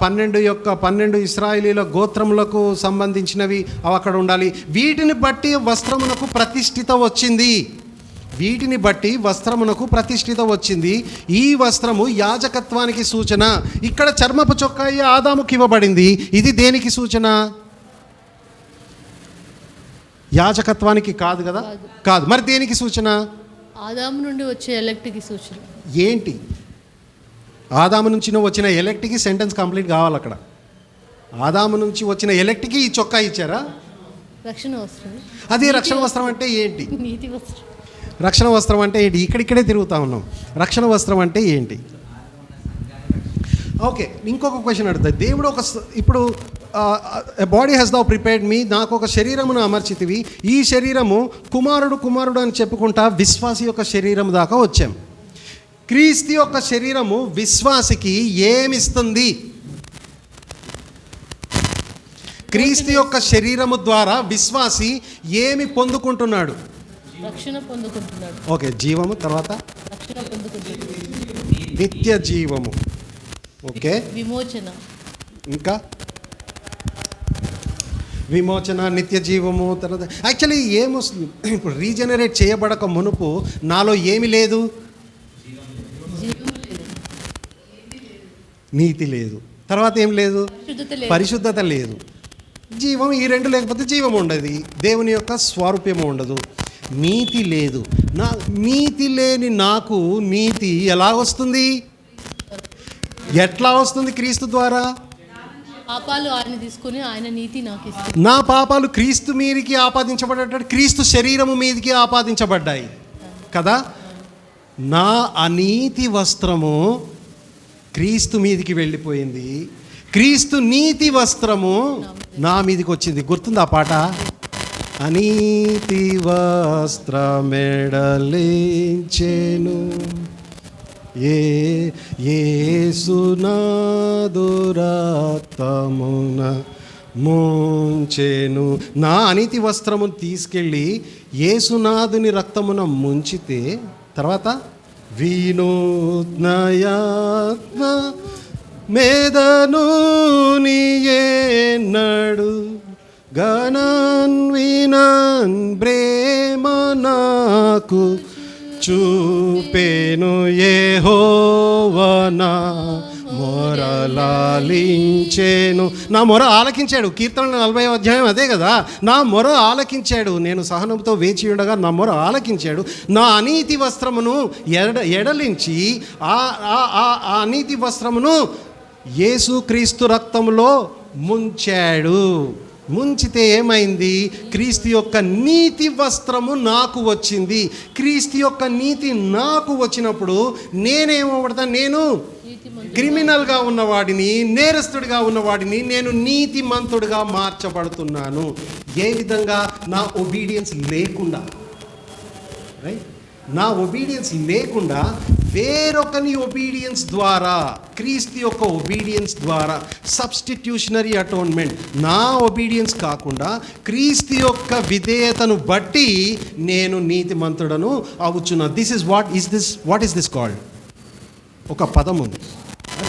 12 ఇశ్రాయేలీల గోత్రములకు సంబంధించినవి అవి అక్కడ ఉండాలి. వీటిని బట్టి వస్త్రమునకు ప్రతిష్ఠిత వచ్చింది. ఈ వస్త్రము యాజకత్వానికి సూచన. ఇక్కడ చర్మపు చొక్కాయి ఆదాముకి ఇవ్వబడింది. ఇది దేనికి సూచన? యాజకత్వానికి కాదు కదా, కాదు. మరి దేనికి సూచన? ఆదాము నుండి వచ్చే ఎలక్ట్కి సూచన. ఏంటి? ఆదాము నుంచి వచ్చిన ఎలక్ట్కి సెంటెన్స్ కంప్లీట్ కావాలి. అక్కడ ఆదాము నుంచి వచ్చిన ఎలక్ట్కి ఈ చొక్కా ఇచ్చారా? రక్షణ వస్త్రం. అదే రక్షణ వస్త్రం అంటే ఏంటి? నీతి వస్త్రం. రక్షణ వస్త్రం అంటే ఏంటి? ఇక్కడిక్కడే తిరుగుతూ ఉన్నాం. రక్షణ వస్త్రం అంటే ఏంటి? ఓకే, ఇంకొక క్వశ్చన్ అడుగుతుంది. దేవుడు ఇప్పుడు బాడీ హ్యాస్ దౌ ప్రిపేర్డ్ మీ, నాకు ఒక శరీరమును అమర్చితివి. ఈ శరీరము కుమారుడు అని చెప్పుకుంటా విశ్వాసి యొక్క శరీరం దాకా వచ్చాం. క్రీస్తు యొక్క శరీరము విశ్వాసికి ఏమిస్తుంది? క్రీస్తు యొక్క శరీరము ద్వారా విశ్వాసి ఏమి పొందుకుంటున్నాడు? రక్షణ పొందుకుంటున్నాడు. ఓకే, జీవము, తర్వాత రక్షణ పొందుకుంటున్నాడు, నిత్య జీవము, ఓకే, విమోచన, ఇంకా విమోచన, నిత్య జీవము. తర్వాత యాక్చువల్లీ ఏమొస్తుంది? ఇప్పుడు రీజనరేట్ చేయబడక మునుపు నాలో ఏమి లేదు? నీతి లేదు. తర్వాత ఏం లేదు? పరిశుద్ధత లేదు. జీవం, ఈ రెండు లేకపోతే జీవం ఉండదు, దేవుని యొక్క స్వరూప్యము ఉండదు. నీతి లేదు. నీతి లేని నాకు నీతి ఎలా వస్తుంది? ఎట్లా వస్తుంది? క్రీస్తు ద్వారా. పాపాలు ఆయన తీసుకొని ఆయన నీతి నాకు ఇస్తుంది. నా పాపాలు క్రీస్తు మీదికి ఆపాదించబడ్డాడు, క్రీస్తు శరీరము మీదికి ఆపాదించబడ్డాయి కదా. నా అనీతి వస్త్రము క్రీస్తు మీదికి వెళ్ళిపోయింది, క్రీస్తు నీతి వస్త్రము నా మీదికి వచ్చింది. గుర్తుంది ఆ పాట? అనీతి వస్త్రమెడలించెను యేసునాదు రక్తమున ముంచెను. నా అనీతి వస్త్రమును తీసుకెళ్ళి యేసునాదుని రక్తమున ముంచితే తర్వాత వినూత్నయాత్మ మేదను నీయేనడు గణన్వినన్ ప్రేమ నాకు చూపెను యెహోవా నా మొరలాలించెను. నా మొర ఆలకించాడు. కీర్తనల 40వ అధ్యాయం అదే కదా. నా మొర ఆలకించాడు. నేను సహనంతో వేచి ఉండగా నా మొర ఆలకించాడు. నా అనీతి వస్త్రమును ఎడలించి ఆ అనీతి వస్త్రమును యేసుక్రీస్తు రక్తములో ముంచాడు. ముంచితే ఏమైంది? క్రీస్తు యొక్క నీతి వస్త్రము నాకు వచ్చింది. క్రీస్తు యొక్క నీతి నాకు వచ్చినప్పుడు నేనేమవుతాను? నేను క్రిమినల్గా ఉన్నవాడిని, నేరస్తుడిగా ఉన్నవాడిని నేను నీతిమంతుడిగా మార్చబడుతున్నాను. ఏ విధంగా? నా ఒబీడియన్స్ లేకుండా, రైట్? నా ఒబీడియన్స్ లేకుండా వేరొకని ఒబీడియన్స్ ద్వారా, క్రీస్తు యొక్క ఒబీడియన్స్ ద్వారా, సబ్స్టిట్యూషనరీ అటోన్మెంట్. నా ఒబీడియన్స్ కాకుండా క్రీస్తు యొక్క విధేయతను బట్టి నేను నీతిమంతుడను అవుచున్నా. What is this called? ఒక పదం ఉంది,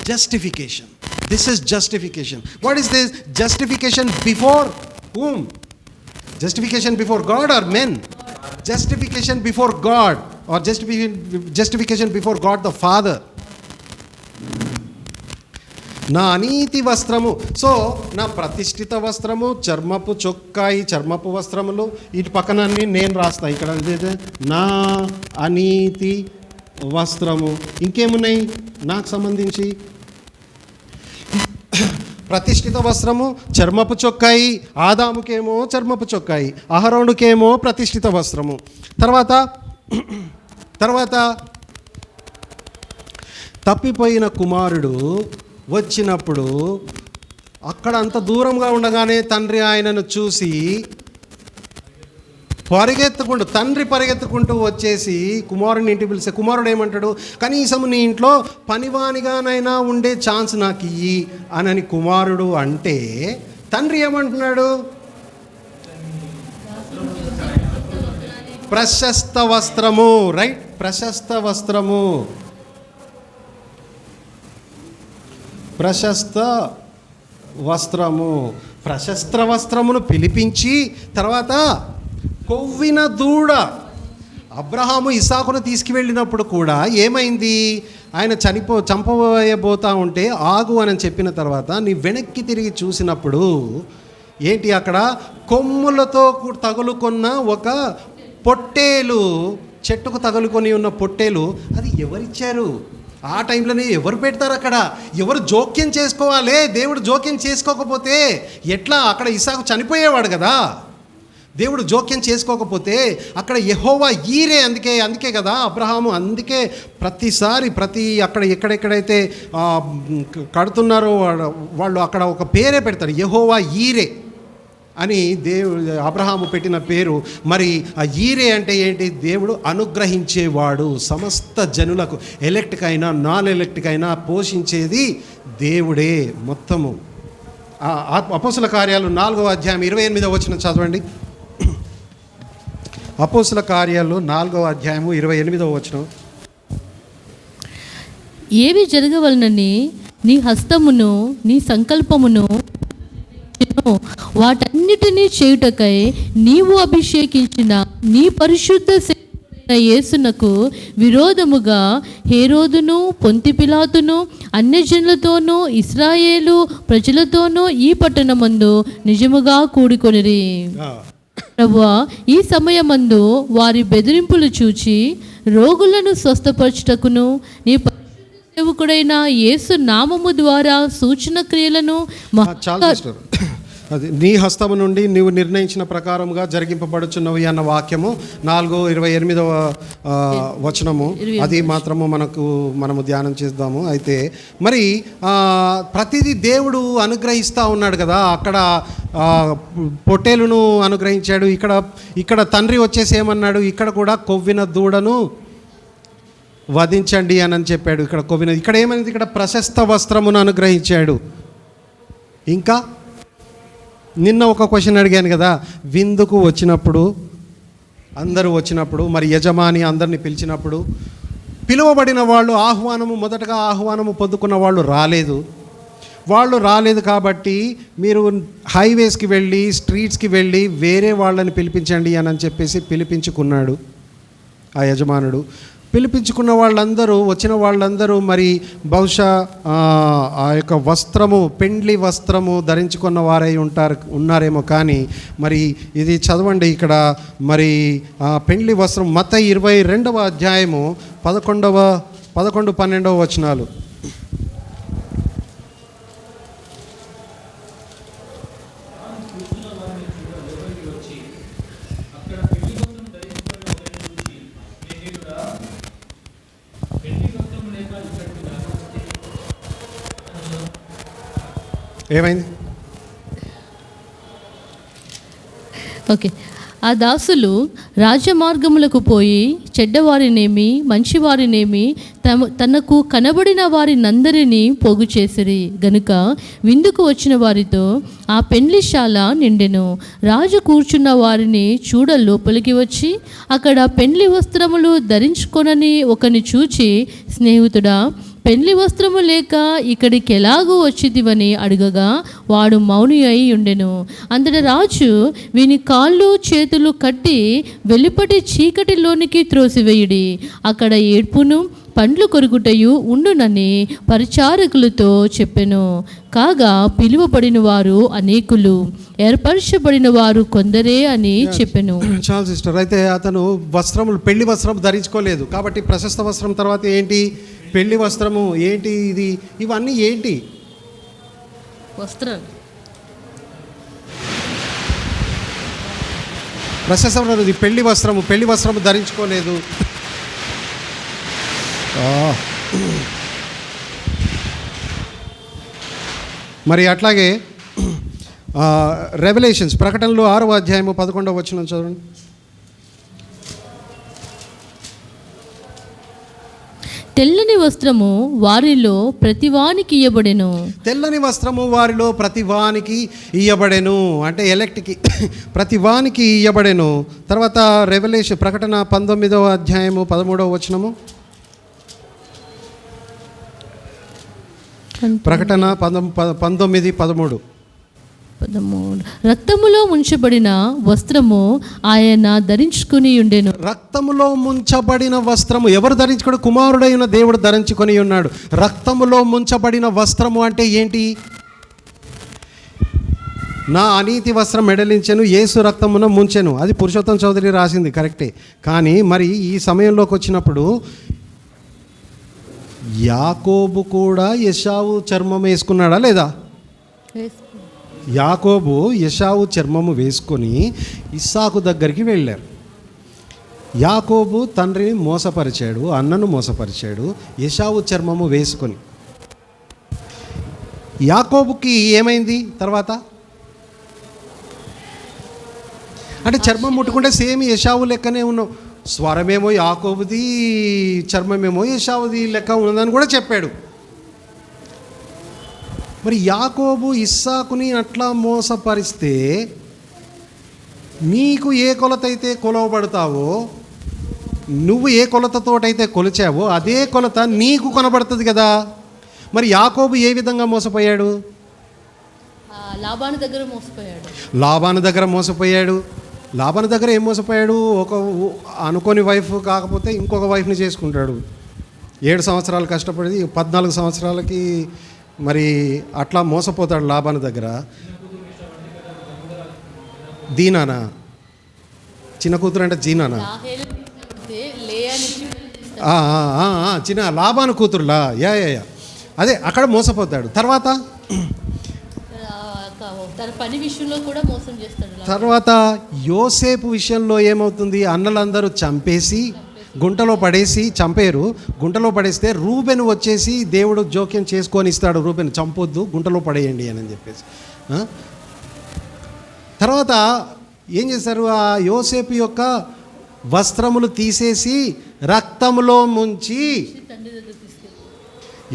justification. This is justification. What is this? Justification before whom? Justification before God or men? Justification before God, or justification before God the Father. నా అనీతి వస్త్రము. సో నా ప్రతిష్ఠిత వస్త్రము, చర్మపు చొక్కాయి, చర్మపు వస్త్రములు, ఇటు పక్కన అన్ని నేను రాస్తా. ఇక్కడ నా అనీతి వస్త్రము. ఇంకేమున్నాయి నాకు సంబంధించి? ప్రతిష్ఠిత వస్త్రము చర్మపు చొక్కాయి, ఆదాముకేమో చర్మపు చొక్కాయి, అహరోనుకేమో ప్రతిష్ఠిత వస్త్రము. తర్వాత తప్పిపోయిన కుమారుడు వచ్చినప్పుడు అక్కడ అంత దూరంగా ఉండగానే తండ్రి ఆయనను చూసి తండ్రి పరిగెత్తుకుంటూ వచ్చేసి కుమారుడిని ఇంటికి పిలిస్తే కుమారుడు ఏమంటాడు, కనీసం నీ ఇంట్లో పనివానిగానైనా ఉండే ఛాన్స్ నాకు ఇయ్యి అని కుమారుడు అంటే తండ్రి ఏమంటున్నాడు, ప్రశస్త వస్త్రము, రైట్, ప్రశస్త వస్త్రము, ప్రశస్త వస్త్రమును పిలిపించి తర్వాత కొవ్విన దూడ. అబ్రహాము ఇస్సాకును తీసుకువెళ్ళినప్పుడు కూడా ఏమైంది, ఆయన చంపబోతా ఉంటే ఆగు అని చెప్పిన తర్వాత నీ వెనక్కి తిరిగి చూసినప్పుడు ఏంటి, అక్కడ కొమ్ములతో తగులుకున్న ఒక పొట్టేలు, చెట్టుకు తగులుకొని ఉన్న పొట్టేలు, అది ఎవరిచ్చారు? ఆ టైంలోనే ఎవరు పెడతారు? అక్కడ ఎవరు జోక్యం చేసుకోవాలి? దేవుడు జోక్యం చేసుకోకపోతే ఎట్లా? అక్కడ ఇస్సాకు చనిపోయేవాడు కదా. దేవుడు జోక్యం చేసుకోకపోతే అక్కడ యెహోవా ఈరే. అందుకే కదా అబ్రహాము, అందుకే ప్రతిసారి అక్కడ ఎక్కడెక్కడైతే కడుతున్నారో వాళ్ళు అక్కడ ఒక పేరే పెడతారు, యెహోవా ఈరే అని అబ్రహాము పెట్టిన పేరు. మరి ఆ ఈరే అంటే ఏంటి? దేవుడు అనుగ్రహించేవాడు, సమస్త జనులకు, ఎలెక్ట్కైనా నాన్ ఎలెక్ట్కైనా పోషించేది దేవుడే మొత్తము. అపోస్తుల కార్యాలు 4వ అధ్యాయం 28వ వచనం చదవండి. అపోస్తుల కార్యాలు 4వ అధ్యాయము 28వ వచనం. ఏవి జరగవలనని నీ హస్తమును నీ సంకల్పమును వాటన్నిటినీ చేయుటకై నీవు అభిషేకించిన నీ పరిశుద్ధ యేసునకు విరోధముగా హేరోదును పొంతి పిలాతును అన్యజనులతోనూ ఇశ్రాయేలు ప్రజలతోనూ ఈ పట్టణమందు నిజముగా కూడుకొనిరి. ప్రభువా, ఈ సమయమందు వారి బెదిరింపులు చూచి రోగులను స్వస్థపరచుటకును నీ సేవకుడైన యేసు నామము ద్వారా సూచన క్రియలను అది నీ హస్తము నుండి నీవు నిర్ణయించిన ప్రకారముగా జరిగింపబడుచున్నవి అన్న వాక్యము 4:28వ వచనము. అది మాత్రము మనము ధ్యానం చేద్దాము. అయితే మరి ప్రతిదీ దేవుడు అనుగ్రహిస్తూ ఉన్నాడు కదా. అక్కడ పొట్టేలును అనుగ్రహించాడు, ఇక్కడ తండ్రి వచ్చేసి ఏమన్నాడు, ఇక్కడ కూడా కొవ్విన దూడను వధించండి అని చెప్పాడు. ఇక్కడ ఏమైంది, ఇక్కడ ప్రశస్త వస్త్రమును అనుగ్రహించాడు. ఇంకా నిన్న ఒక క్వశ్చన్ అడిగాను కదా, విందుకు అందరూ వచ్చినప్పుడు మరి యజమాని అందరిని పిలిచినప్పుడు పిలువబడిన వాళ్ళు మొదటగా ఆహ్వానము పొందుకున్న వాళ్ళు రాలేదు కాబట్టి మీరు హైవేస్కి వెళ్ళి స్ట్రీట్స్కి వెళ్ళి వేరే వాళ్ళని పిలిపించండి అని చెప్పేసి పిలిపించుకున్నాడు ఆ యజమానుడు. పిలిపించుకున్న వాళ్ళందరూ, వచ్చిన వాళ్ళందరూ మరి బహుశా ఆ యొక్క పెండ్లి వస్త్రము ధరించుకున్న వారై ఉన్నారేమో. కానీ మరి ఇది చదవండి ఇక్కడ, మరి పెండ్లి వస్త్రం మత్తయి 22వ అధ్యాయము 11-12 వచనాలు. ఏమైంది? ఓకే. ఆ దాసులు రాజమార్గములకు పోయి చెడ్డవారినేమి మంచివారినేమి తనకు కనబడిన వారినందరినీ పోగు చేసిరి గనుక విందుకు వచ్చిన వారితో ఆ పెండ్లిశాల నిండెను. రాజు కూర్చున్న వారిని చూడ లోపలికి వచ్చి అక్కడ పెండ్లి వస్త్రములు ధరించుకొనని ఒకని చూచి, స్నేహితుడా, పెండ్లి వస్త్రము లేక ఇక్కడికి ఎలాగూ వచ్చిదివని అడగగా వాడు మౌని అయి ఉండెను. అంతటా రాజు వీని కాళ్ళు చేతులు కట్టి వెలుపటి చీకటిలోనికి త్రోసివేయుడి, అక్కడ ఏడ్పును పండ్లు కొరుకుటయు ఉండునని పరిచారకులతో చెప్పెను. కాగా పిలువబడిన వారు అనేకులు, ఏర్పరచబడిన వారు కొందరే అని చెప్పెను. చాలా సిస్టర్, అయితే అతను పెళ్లి వస్త్రం ధరించుకోలేదు కాబట్టి ప్రశస్త వస్త్రం తర్వాత ఏంటి, పెళ్లి వస్త్రము ఏంటి, ఇవన్నీ ఏంటి? వస్త్రాలు. ప్రశంస ఇది పెళ్లి వస్త్రము ధరించుకోలేదు. మరి అట్లాగే రెవల్యూషన్స్ ప్రకటనలు 6వ అధ్యాయము 11వ వచనం చదవండి. తెల్లని వస్త్రము వారిలో ప్రతివానికి ఇయ్యబడెను. తెల్లని వస్త్రము వారిలో ప్రతివానికి ఇయ్యబడెను అంటే ఎలెక్ట్కి ప్రతివానికి ఇయ్యబడెను. తర్వాత రెవల్యూషన్ ప్రకటన 19వ అధ్యాయము 13వ వచనము. ప్రకటన 19:13. రక్తములో ముంచబడిన వస్త్రము ఆయన ధరించుకుని ఉండెను. రక్తములో ముంచబడిన వస్త్రము ఎవరు ధరించుకోడు? కుమారుడైన దేవుడు ధరించుకొని ఉన్నాడు. రక్తములో ముంచబడిన వస్త్రము అంటే ఏంటి? నా అనీతి వస్త్రం మెడలించెను, యేసు రక్తమున ముంచెను. అది పురుషోత్తం చౌదరి రాసింది, కరెక్టే. కానీ మరి ఈ సమయంలోకి వచ్చినప్పుడు యాకోబు కూడా యెషావు చర్మం వేసుకున్నాడా లేదా? యాకోబు యెషావు చర్మము వేసుకొని ఇస్సాకు దగ్గరికి వెళ్ళారు. యాకోబు తండ్రిని మోసపరిచాడు, అన్నను మోసపరిచాడు యెషావు చర్మము వేసుకొని. యాకోబుకి ఏమైంది తర్వాత? అంటే చర్మం ముట్టుకుంటే సేమ్ యెషావు లెక్కనే ఉన్నావు. స్వరమేమో యాకోబుది, చర్మమేమో యెషావుది లెక్క ఉన్నదని కూడా చెప్పాడు. మరి యాకోబు ఇస్సాకుని అట్లా మోసపరిస్తే నీకు ఏ కొలత అయితే కొలవబడతావో, నువ్వు ఏ కొలతతోటైతే కొలిచావో అదే కొలత నీకు కొనబడుతుంది కదా. మరి యాకోబు ఏ విధంగా మోసపోయాడు? లాబాను దగ్గర మోసపోయాడు. లాబాను దగ్గర ఏం మోసపోయాడు? ఒక అనుకోని వైఫ్ కాకపోతే ఇంకొక వైఫ్ని చేసుకుంటాడు. 7 సంవత్సరాలు కష్టపడి 14 సంవత్సరాలకి మరి అట్లా మోసపోతాడు లాబాను దగ్గర. దీనానా? చిన్న కూతురు అంటే జీనానా? చిన్న లాబాను కూతురులా? యా అదే అక్కడ మోసపోతాడు. తర్వాత తన పని విషయంలో కూడా మోసం చేస్తాడు. తర్వాత యోసేపు విషయంలో ఏమవుతుంది? అన్నలందరూ చంపేసి గుంటలో పడేసి చంపేరు. గుంటలో పడేస్తే రూబెను వచ్చేసి దేవుడు జోక్యం చేసుకొని ఇస్తాడు, రూబెను చంపొద్దు, గుంటలో పడేయండి అని చెప్పేసి. తర్వాత ఏం చేశారు? ఆ యోసేపు యొక్క వస్త్రములు తీసేసి రక్తములో ముంచి,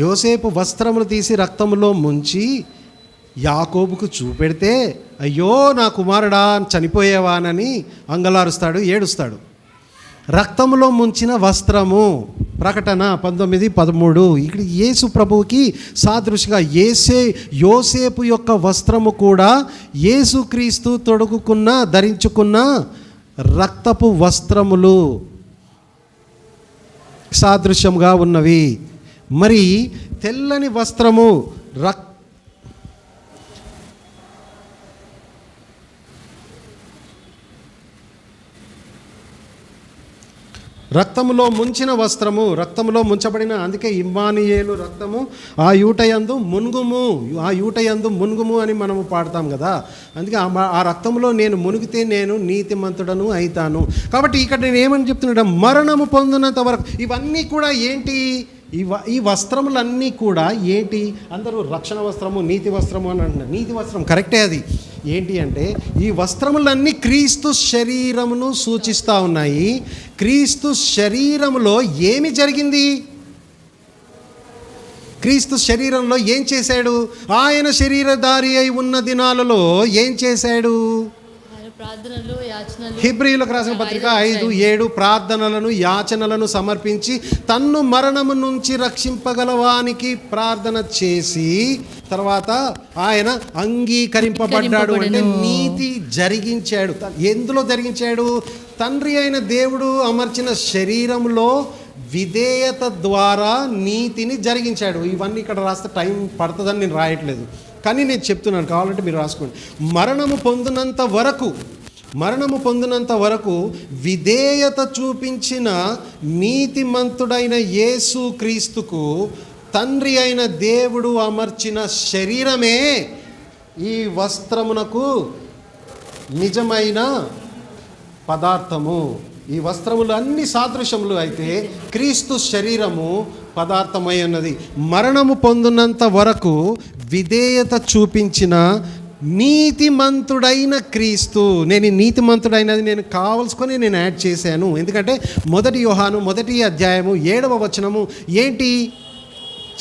యోసేపు వస్త్రములు తీసి రక్తములో ముంచి యాకోబుకు చూపెడితే, అయ్యో నా కుమారుడా చనిపోయేవానని అంగలారుస్తాడు, ఏడుస్తాడు. రక్తములో ముంచిన వస్త్రము ప్రకటన 19:13. ఇక్కడ యేసు ప్రభువుకి సాదృశంగా యోసేపు యొక్క వస్త్రము కూడా యేసుక్రీస్తు తొడుగుకున్న ధరించుకున్న రక్తపు వస్త్రములు సాదృశ్యంగా ఉన్నవి. మరి తెల్లని వస్త్రము రక్తములో ముంచిన వస్త్రము, రక్తములో ముంచబడిన, అందుకే ఇమ్మానుయేలు రక్తము ఆ యూటయందు మునుగుము అని మనము పాడతాం కదా. అందుకే ఆ రక్తములో నేను మునిగితే నేను నీతిమంతుడను అయితాను. కాబట్టి ఇక్కడ నేను ఏమని చెప్తున్నాడు? మరణము పొందినంత వరకు ఇవన్నీ కూడా ఏంటి? ఈ వస్త్రములన్నీ కూడా ఏంటి? అందరూ రక్షణ వస్త్రము, నీతి వస్త్రము అని అంటున్నారు. నీతి వస్త్రం కరెక్టే. అది ఏంటి అంటే ఈ వస్త్రములన్నీ క్రీస్తు శరీరమును సూచిస్తూ ఉన్నాయి. క్రీస్తు శరీరములో ఏమి జరిగింది? క్రీస్తు శరీరంలో ఏం చేశాడు? ఆయన శరీరధారి అయి ఉన్న దినాలలో ఏం చేశాడు? హెబ్రీయులకు రాసిన పత్రిక 5:7 ప్రార్థనలను యాచనలను సమర్పించి తన్ను మరణము నుంచి రక్షింపగలవానికి ప్రార్థన చేసి తర్వాత ఆయన అంగీకరింపబడ్డాడు. అంటే నీతి జరిగించాడు. ఎందులో జరిగించాడు? తండ్రి అయిన దేవుడు అమర్చిన శరీరంలో విధేయత ద్వారా నీతిని జరిగించాడు. ఇవన్నీ ఇక్కడ రాస్తే టైం పడుతుందని నేను రాయట్లేదు, కానీ నేను చెప్తున్నాను, కావాలంటే మీరు రాసుకోండి. మరణము పొందినంత వరకు విధేయత చూపించిన నీతిమంతుడైన యేసు క్రీస్తుకు తండ్రి అయిన దేవుడు అమర్చిన శరీరమే ఈ వస్త్రమునకు నిజమైన పదార్థము. ఈ వస్త్రములు అన్ని సాదృశ్యములు అయితే క్రీస్తు శరీరము పదార్థమై ఉన్నది. మరణము పొందినంత వరకు విధేయత చూపించిన నీతిమంతుడైన క్రీస్తు. నేను నీతిమంతుడైనది నేను కావలసుకొని నేను యాడ్ చేశాను. ఎందుకంటే 1 యోహాను 1వ అధ్యాయము 7వ వచనము ఏంటి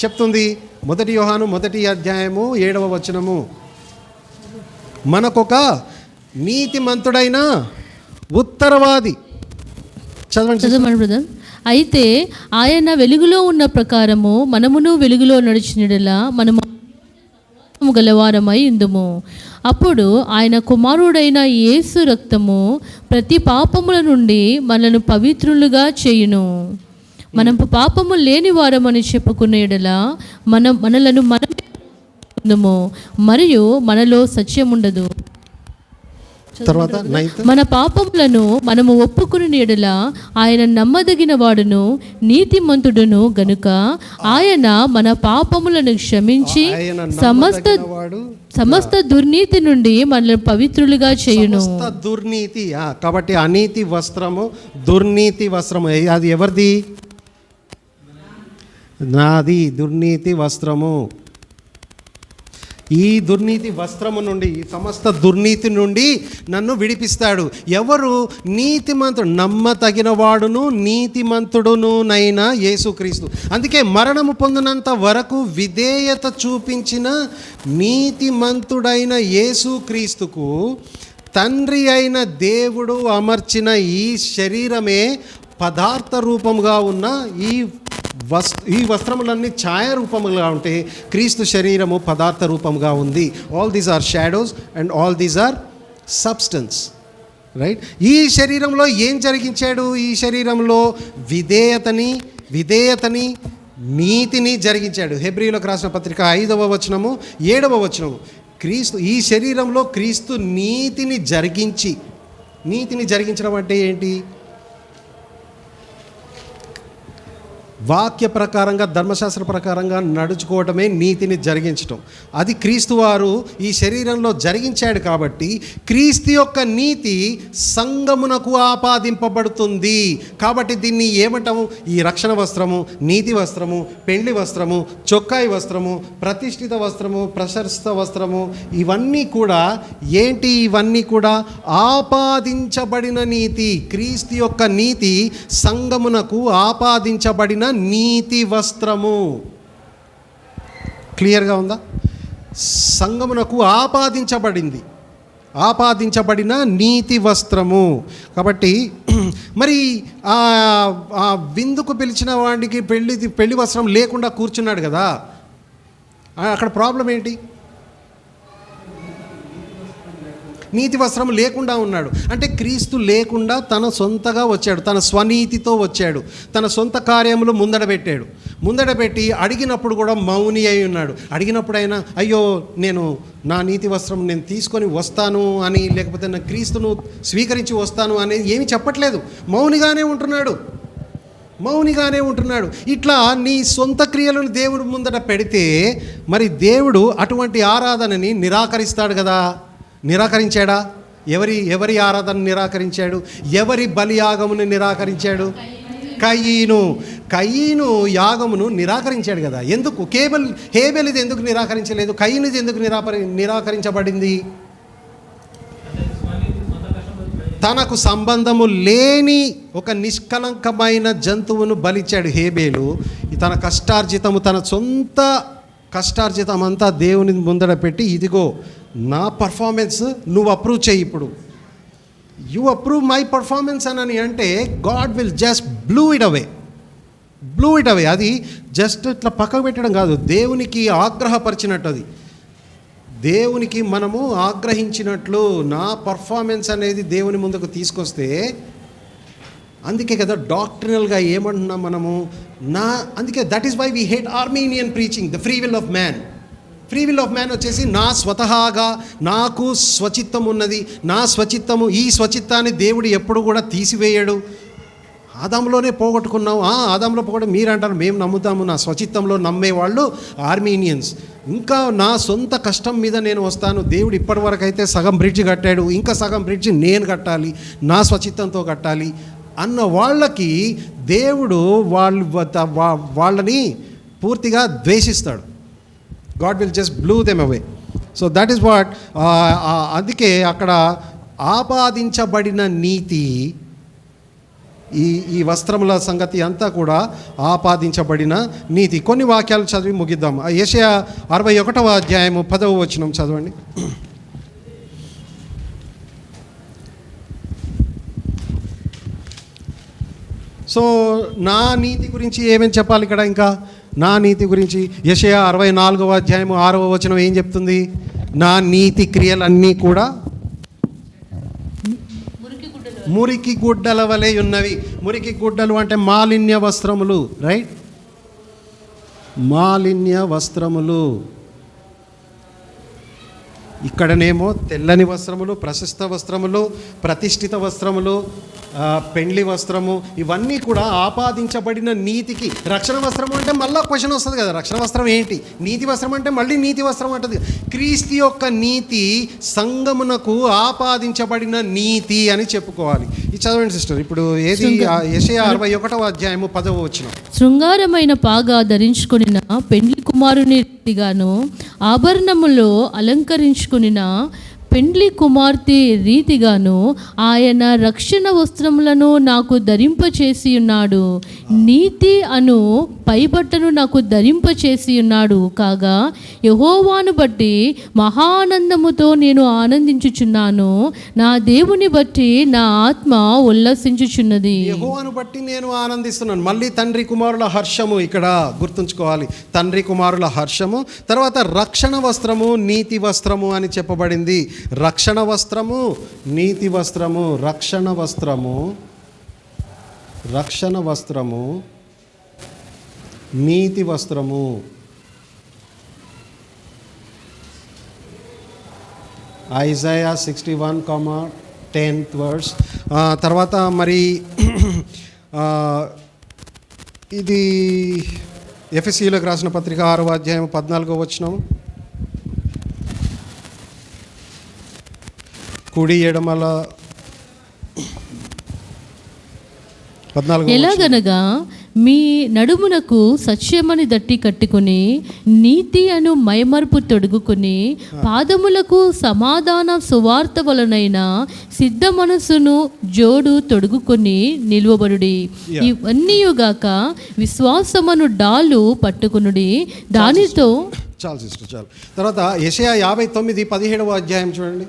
చెప్తుంది? 1 యోహాను 1వ అధ్యాయము 7వ వచనము, మనకొక నీతిమంతుడైన ఉత్తరవాది. చదవండి బ్రదర్. అయితే ఆయన వెలుగులో ఉన్న ప్రకారము మనమును వెలుగులో నడిచినడలా మనము గలవారమై ఉందుము. అప్పుడు ఆయన కుమారుడైన యేసు రక్తము ప్రతి పాపముల నుండి మనలను పవిత్రులుగా చేయును. మనం పాపము లేని వారమని చెప్పుకునే యెడల మనలను మనమే ఉందుము, మరియు మనలో సత్యం ఉండదు. తర్వాత మన పాపములను మనము ఒప్పుకుని యెడల ఆయన నమ్మదగిన వాడును నీతిమంతుడును గనుక ఆయన మన పాపములను క్షమించి సమస్త దుర్నీతి నుండి మనల్ని పవిత్రులుగా చేయును. దుర్నీతి కాబట్టి అనీతి వస్త్రము, దుర్నీతి వస్త్రము అది ఎవరిది? నాది దుర్నీతి వస్త్రము. ఈ దుర్నీతి వస్త్రము నుండి, సమస్త దుర్నీతి నుండి నన్ను విడిపిస్తాడు. ఎవరు? నీతిమంతుడు, నమ్మతగిన వాడును నీతిమంతుడునైనా యేసుక్రీస్తు. అందుకే మరణము పొందినంత వరకు విధేయత చూపించిన నీతిమంతుడైన యేసుక్రీస్తుకు తండ్రి అయిన దేవుడు అమర్చిన ఈ శరీరమే పదార్థ రూపముగా ఉన్న ఈ వస్త్రములన్నీ ఛాయ రూపముగా ఉంటే క్రీస్తు శరీరము పదార్థ రూపముగా ఉంది. All these are shadows and all these are substance, right? ఈ శరీరంలో ఏం జరిగించాడు? ఈ శరీరంలో విధేయతని నీతిని జరిగించాడు. హెబ్రీయులకు రాసిన పత్రిక 5వ వచనము 7వ వచనము, క్రీస్తు ఈ శరీరంలో క్రీస్తు నీతిని జరిగించడం అంటే ఏంటి? వాక్య ప్రకారంగా, ధర్మశాస్త్ర ప్రకారంగా నడుచుకోవటమే నీతిని జరిగించటం. అది క్రీస్తు వారు ఈ శరీరంలో జరిగించాడు. కాబట్టి క్రీస్తు యొక్క నీతి సంఘమునకు ఆపాదింపబడుతుంది. కాబట్టి దీన్ని ఏమంటాము? ఈ రక్షణ వస్త్రము, నీతి వస్త్రము, పెండ్లి వస్త్రము, చొక్కాయి వస్త్రము, ప్రతిష్ఠిత వస్త్రము, ప్రశస్త వస్త్రము, ఇవన్నీ కూడా ఏంటి? ఇవన్నీ కూడా ఆపాదించబడిన నీతి. క్రీస్తు యొక్క నీతి సంఘమునకు ఆపాదించబడిన నీతి వస్త్రము. క్లియర్గా ఉందా? సంఘమునకు ఆపాదించబడిన నీతి వస్త్రము. కాబట్టి మరి ఆ విందుకు పిలిచిన వాడికి పెళ్లి వస్త్రం లేకుండా కూర్చున్నాడు కదా, అక్కడ ప్రాబ్లం ఏంటి? నీతి వస్త్రం లేకుండా ఉన్నాడు అంటే క్రీస్తు లేకుండా తన సొంతగా వచ్చాడు, తన స్వనీతితో వచ్చాడు, తన సొంత కార్యములు ముందడబెట్టి అడిగినప్పుడు కూడా మౌని అయి ఉన్నాడు. అడిగినప్పుడైనా అయ్యో నేను నా నీతి వస్త్రం నేను తీసుకొని వస్తాను అని, లేకపోతే నా క్రీస్తును స్వీకరించి వస్తాను అనేది ఏమీ చెప్పట్లేదు. మౌనిగానే ఉంటున్నాడు. ఇట్లా నీ సొంత క్రియలను దేవుడి ముందట పెడితే మరి దేవుడు అటువంటి ఆరాధనని నిరాకరిస్తాడు కదా. నిరాకరించాడా? ఎవరి ఆరాధన నిరాకరించాడు? ఎవరి బలియాగమును నిరాకరించాడు? కయీను యాగమును నిరాకరించాడు కదా. ఎందుకు? హేబెలుది ఎందుకు నిరాకరించలేదు? కయీనుది ఎందుకు నిరాకరించబడింది? తనకు సంబంధము లేని ఒక నిష్కలంకమైన జంతువును బలిచ్చాడు హేబేలు. తన కష్టార్జితము, తన సొంత కష్టార్జితం అంతా దేవుని ముందర పెట్టి, ఇదిగో నా పర్ఫార్మెన్స్ నువ్వు అప్రూవ్ చేయి, ఇప్పుడు యు అప్రూవ్ మై పర్ఫార్మెన్స్ అని అంటే God will just blue it away. అది జస్ట్ ఇట్లా పక్కకు పెట్టడం కాదు, దేవునికి ఆగ్రహపరిచినట్టు. అది దేవునికి మనము ఆగ్రహించినట్లు నా పర్ఫార్మెన్స్ అనేది దేవుని ముందుకు తీసుకొస్తే, అందుకే కదా డాక్ట్రినల్గా ఏమంటున్నాం మనము, అందుకే that is why we hate Arminian preaching the free will of man. Free will of man వచ్చేసి నా స్వతహాగా నాకు స్వచిత్తం ఉన్నది, ఈ స్వచిత్తాన్ని దేవుడు ఎప్పుడు కూడా తీసివేయడు. ఆదాంలోనే పోగొట్టుకున్నాం. ఆదాంలో పోగొట్టు మీరు అంటారు, మేము నమ్ముతాము, నా స్వచిత్తంలో నమ్మేవాళ్ళు ఆర్మీనియన్స్. ఇంకా నా సొంత కష్టం మీద నేను వస్తాను, దేవుడు ఇప్పటివరకు అయితే సగం బ్రిడ్జ్ కట్టాడు, ఇంకా సగం బ్రిడ్జ్ నేను కట్టాలి, నా స్వచిత్తంతో కట్టాలి అన్న వాళ్ళకి దేవుడు వాళ్ళని పూర్తిగా ద్వేషిస్తాడు. God will just blow them away. So that is what. అందుకే అక్కడ ఆపాదించబడిన నీతి, ఈ వస్త్రముల సంగతి అంతా కూడా ఆపాదించబడిన నీతి. కొన్ని వాక్యాలు చదివి ముగిద్దాం. యెషయా 61వ అధ్యాయము 10వ వచనం చదవండి. సో నా నీతి గురించి ఏమేమి చెప్పాలి ఇక్కడ? ఇంకా నా నీతి గురించి యెషయా 64వ అధ్యాయము 6వ వచనం ఏం చెప్తుంది? నా నీతి క్రియలన్నీ కూడా మురికి గుడ్డల వలె ఉన్నవి. మురికి గుడ్డలు అంటే మాలిన్య వస్త్రములు, రైట్? మాలిన్య వస్త్రములు. ఇక్కడనేమో తెల్లని వస్త్రములు, ప్రశస్త వస్త్రములు, ప్రతిష్ఠిత వస్త్రములు, పెండ్లి వస్త్రము, ఇవన్నీ కూడా ఆపాదించబడిన నీతికి. రక్షణ వస్త్రం అంటే మళ్ళీ క్వశ్చన్ వస్తుంది కదా, రక్షణ వస్త్రం ఏంటి? నీతి వస్త్రం అంటే మళ్ళీ నీతి వస్త్రం అంటుంది. క్రీస్తు యొక్క నీతి సంఘమునకు ఆపాదించబడిన నీతి అని చెప్పుకోవాలి. ఇది చదవండి సిస్టర్. ఇప్పుడు ఏది? యెషయా 61వ అధ్యాయము 10వ వచనం. శృంగారమైన పాగా ధరించుకొనిన పెండ్లి కుమారుని రీతిగాను, ఆభరణములో అలంకరించుకొనిన పెండ్లి కుమార్తె రీతిగాను ఆయన రక్షణ వస్త్రములను నాకు ధరింపచేసి ఉన్నాడు. నీతి అను పైబట్టను నాకు ధరింపచేసి ఉన్నాడు. కాగా యెహోవాను బట్టి మహానందముతో నేను ఆనందించుచున్నాను. నా దేవుని బట్టి నా ఆత్మ ఉల్లసించుచున్నది. యెహోవాను బట్టి నేను ఆనందిస్తున్నాను. మళ్ళీ తండ్రి కుమారుల హర్షము ఇక్కడ గుర్తుంచుకోవాలి. తండ్రి కుమారుల హర్షము, తర్వాత రక్షణ వస్త్రము, నీతి వస్త్రము అని చెప్పబడింది. రక్షణ వస్త్రము, నీతి వస్త్రము. రక్షణ వస్త్రము, రక్షణ వస్త్రము, నీతి వస్త్రము. Isaiah 61:10 verse. తర్వాత మరి ఇది ఎఫెసీయులకు రాసిన పత్రిక 6వ అధ్యాయం 14వ వచనం. కుడి ఎడమల 14. ఎలాగనగా మీ నడుమునకు సత్యమని దట్టి కట్టుకుని, నీతి అను మైమర్పు తొడుగుకుని, పాదములకు సమాధాన సువార్త వలనైన సిద్ధ మనసును జోడు తొడుగుకొని నిలువబడుడి. ఇవన్నీయుగాక విశ్వాసమును డాలు పట్టుకునుడి. దానితో చాలు సిస్టర్, చాలు. తర్వాత యెషయా 59:17వ అధ్యాయం చూడండి.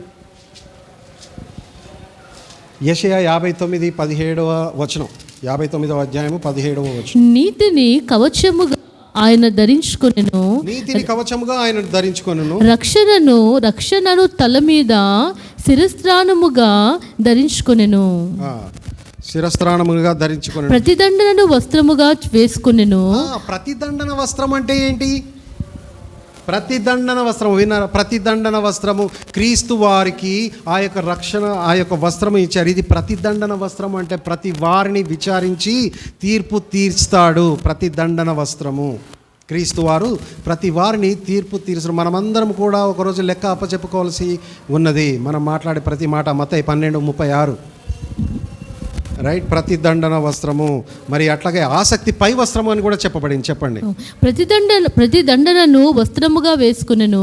యెషయా 59:17వ వచనం. 59వ అధ్యాయము 17వ వచనం. నీతిని కవచముగా ఆయన ధరించుకొనెను. నీతిని కవచముగా ఆయన ధరించుకొనెను. రక్షణను తల మీద శిరస్త్రాణముగా ధరించుకొనెను. శిరస్త్రాణముగా ధరించుకొనెను. ప్రతిదండనను వస్త్రముగా వేసుకొనెను. ప్రతిదండన వస్త్రం అంటే ఏంటి? ప్రతిదండన వస్త్రము విన్నారా? ప్రతిదండన వస్త్రము క్రీస్తు వారికి ఆ యొక్క రక్షణ, ఆ యొక్క వస్త్రము ఇచ్చారు. ఇది ప్రతిదండన వస్త్రం అంటే ప్రతి వారిని విచారించి తీర్పు తీర్స్తాడు. ప్రతిదండన వస్త్రము క్రీస్తు వారు ప్రతి వారిని తీర్పు తీర్చరు. మనమందరం కూడా ఒకరోజు లెక్క అప్పచెప్పుకోవాల్సి ఉన్నది. మనం మాట్లాడే ప్రతి మాట. మత్తయి 12:36, రైట్? ప్రతిదండన వస్త్రము. మరి అట్లాగే ఆసక్తి పై వస్త్రము అని కూడా చెప్పబడింది. చెప్పండి. ప్రతిదండనను వస్త్రముగా వేసుకునెను,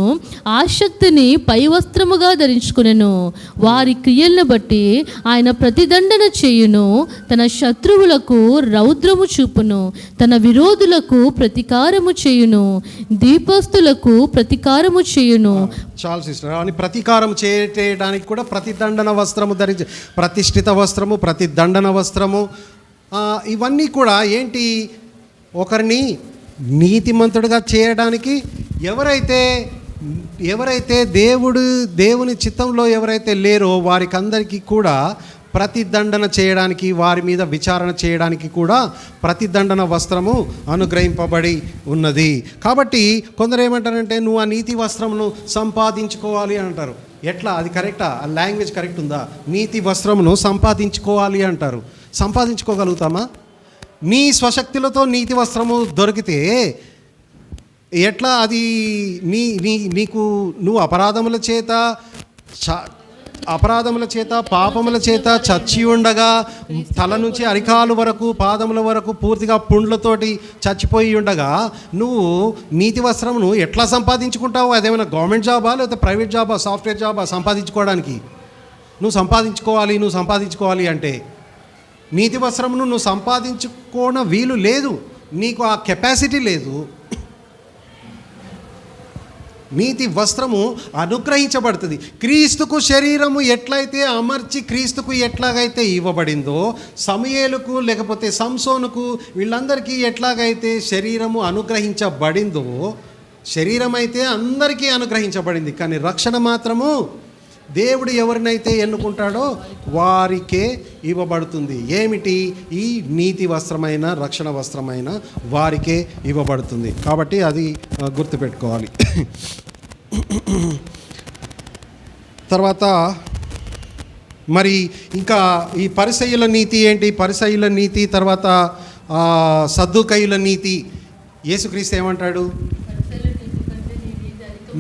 ఆసక్తిని పై వస్త్రముగా ధరించుకునెను. వారి క్రియలను బట్టి ఆయన ప్రతిదండన చేయును. తన శత్రువులకు రౌద్రము చూపును, తన విరోధులకు ప్రతీకారము చేయును, దీపస్తులకు ప్రతీకారము చేయును. చాలు సిస్టర్. అని ప్రతీకారం చేయడానికి కూడా ప్రతిదండన వస్త్రము ధరించి, ప్రతిష్ఠిత వస్త్రము, ప్రతిదండన వస్త్రము, ఇవన్నీ కూడా ఏంటి? ఒకరిని నీతిమంతుడిగా చేయడానికి, ఎవరైతే దేవుని చిత్తంలో ఎవరైతే లేరో వారికి అందరికీ కూడా ప్రతిదండన చేయడానికి, వారి మీద విచారణ చేయడానికి కూడా ప్రతిదండన వస్త్రము అనుగ్రహింపబడి ఉన్నది. కాబట్టి కొందరు ఏమంటారంటే, నువ్వు ఆ నీతి వస్త్రమును సంపాదించుకోవాలి అంటారు. ఎట్లా అది కరెక్టా? ఆ లాంగ్వేజ్ కరెక్ట్ ఉందా? నీతి వస్త్రమును సంపాదించుకోవాలి అంటారు. సంపాదించుకోగలుగుతామా? నీ స్వశక్తులతో నీతి వస్త్రము దొరికితే ఎట్లా అది నీకు నువ్వు అపరాధముల చేత పాపముల చేత చచ్చి ఉండగా తల నుంచి అరికాలు వరకు పాదముల వరకు పూర్తిగా పుండ్లతోటి చచ్చిపోయి ఉండగా నువ్వు నీతి వస్త్రమును ఎట్లా సంపాదించుకుంటావు? అదేమైనా గవర్నమెంట్ జాబా లేకపోతే ప్రైవేట్ జాబా, సాఫ్ట్వేర్ జాబా సంపాదించుకోవడానికి? నువ్వు సంపాదించుకోవాలి అంటే నీతి వస్త్రమును నువ్వు సంపాదించుకోవడం వీలు లేదు. నీకు ఆ కెపాసిటీ లేదు. నీతి వస్త్రము అనుగ్రహించబడుతుంది. క్రీస్తుకు శరీరము ఎట్లయితే అమర్చి క్రీస్తుకు ఎట్లాగైతే ఇవ్వబడిందో, సమూయేలుకు లేకపోతే సంసోనుకు వీళ్ళందరికీ ఎట్లాగైతే శరీరము అనుగ్రహించబడిందో, శరీరం అయితే అందరికీ అనుగ్రహించబడింది. కానీ రక్షణ మాత్రము దేవుడు ఎవరినైతే ఎన్నుకుంటాడో వారికే ఇవ్వబడుతుంది. ఏమిటి? ఈ నీతి వస్త్రమైన రక్షణ వస్త్రమైన వారికే ఇవ్వబడుతుంది. కాబట్టి అది గుర్తుపెట్టుకోవాలి. తర్వాత మరి ఇంకా ఈ పరిసయ్యుల నీతి ఏంటి? పరిసయ్యుల నీతి తర్వాత సద్దూకయ్యుల నీతి. యేసుక్రీస్తు ఏమంటాడు?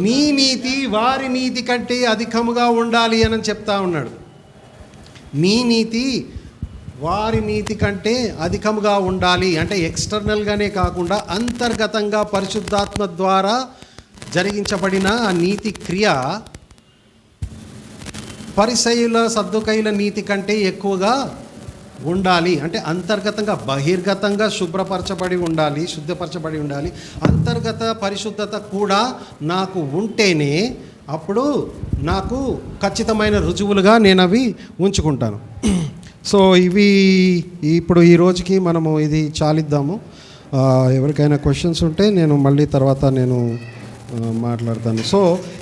నీ నీతి వారి నీతి కంటే అధికముగా ఉండాలి అని చెప్తా ఉన్నాడు. నీ నీతి వారి నీతి కంటే అధికముగా ఉండాలి అంటే ఎక్స్టర్నల్గానే కాకుండా అంతర్గతంగా పరిశుద్ధాత్మ ద్వారా జరిగించబడిన ఆ నీతి క్రియ పరిసయ్యుల సద్దూకయ్యుల నీతి కంటే ఎక్కువగా ఉండాలి. అంటే అంతర్గతంగా బహిర్గతంగా శుభ్రపరచబడి ఉండాలి, శుద్ధపరచబడి ఉండాలి. అంతర్గత పరిశుద్ధత కూడా నాకు ఉంటేనే అప్పుడు నాకు ఖచ్చితమైన రుజువులుగా నేను అవి ఉంచుకుంటాను. సో ఇవి ఇప్పుడు ఈ రోజుకి మనము ఇది చాలిద్దాము. ఎవరికైనా క్వశ్చన్స్ ఉంటే నేను మళ్ళీ తర్వాత నేను మాట్లాడతాను. సో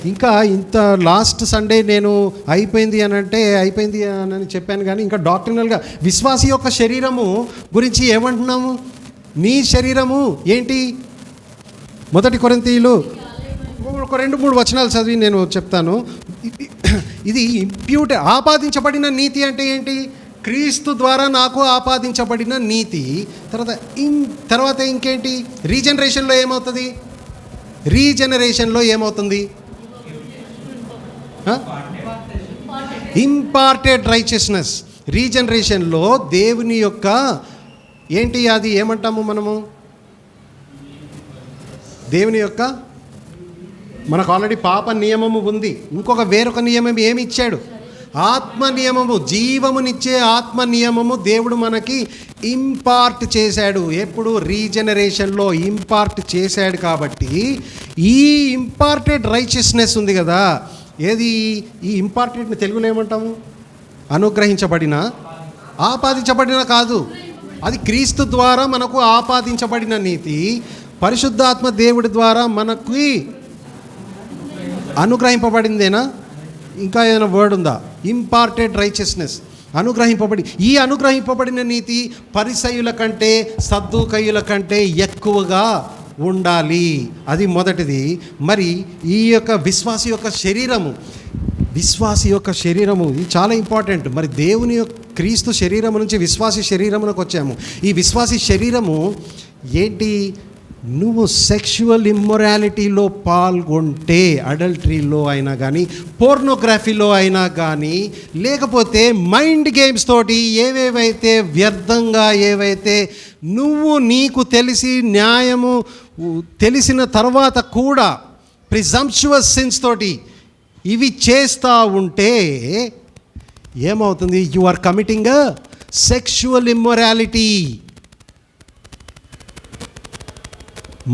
ఇంకా ఇంత లాస్ట్ సండే నేను అయిపోయింది అని చెప్పాను. కానీ ఇంకా డాక్టర్నల్గా విశ్వాసి యొక్క శరీరము గురించి ఏమంటున్నాము? నీ శరీరము ఏంటి? 1 కొరింథీయులు ఒక 2-3 వచనాలు చదివి నేను చెప్తాను. ఇది ఆపాదించబడిన నీతి అంటే ఏంటి? క్రీస్తు ద్వారా నాకు ఆపాదించబడిన నీతి. తర్వాత ఇంకేంటి? రీజనరేషన్లో ఏమవుతుంది? Imparted righteousness. రీజనరేషన్లో దేవుని యొక్క ఏంటి అది ఏమంటాము మనము? దేవుని యొక్క మనకు ఆల్రెడీ పాప నియమము ఉంది. వేరొక నియమం ఏమి ఇచ్చాడు? ఆత్మ నియమము, జీవమునిచ్చే ఆత్మ నియమము దేవుడు మనకి ఇంపార్ట్ చేశాడు. ఎప్పుడు? రీజనరేషన్లో ఇంపార్ట్ చేశాడు. కాబట్టి ఈ ఇంపార్టెడ్ రైచియస్నెస్ ఉంది కదా, ఏది ఈ ఇంపార్టెడ్ని తెలుగులో ఏమంటాము? అనుగ్రహించబడిన, ఆపాదించబడిన కాదు. అది క్రీస్తు ద్వారా మనకు ఆపాదించబడిన నీతి. పరిశుద్ధాత్మ దేవుడి ద్వారా మనకి అనుగ్రహింపబడిందేనా? ఇంకా ఏదైనా వర్డ్ ఉందా? ఇంపార్టెడ్ రైచియస్నెస్, అనుగ్రహింపబడిన నీతి పరిసయ్యుల కంటే సద్దూకయ్యుల కంటే ఎక్కువగా ఉండాలి. అది మొదటిది. మరి ఈ యొక్క విశ్వాసి యొక్క శరీరము ఇది చాలా ఇంపార్టెంట్. మరి దేవుని యొక్క క్రీస్తు శరీరము నుంచి విశ్వాసి శరీరమునకు వచ్చాము. ఈ విశ్వాసి శరీరము ఏంటి? నువ్వు సెక్షువల్ ఇమ్మొరాలిటీలో పాల్గొంటే, అడల్టరీలో అయినా కానీ, పోర్నోగ్రఫీలో అయినా కానీ, లేకపోతే మైండ్ గేమ్స్ తోటి ఏవేవైతే వ్యర్థంగా ఏవైతే నీకు న్యాయము తెలిసిన తర్వాత కూడా ప్రిజంప్చువస్ సిన్స్ తోటి ఇవి చేస్తూ ఉంటే ఏమవుతుంది? You are committing a sexual immorality.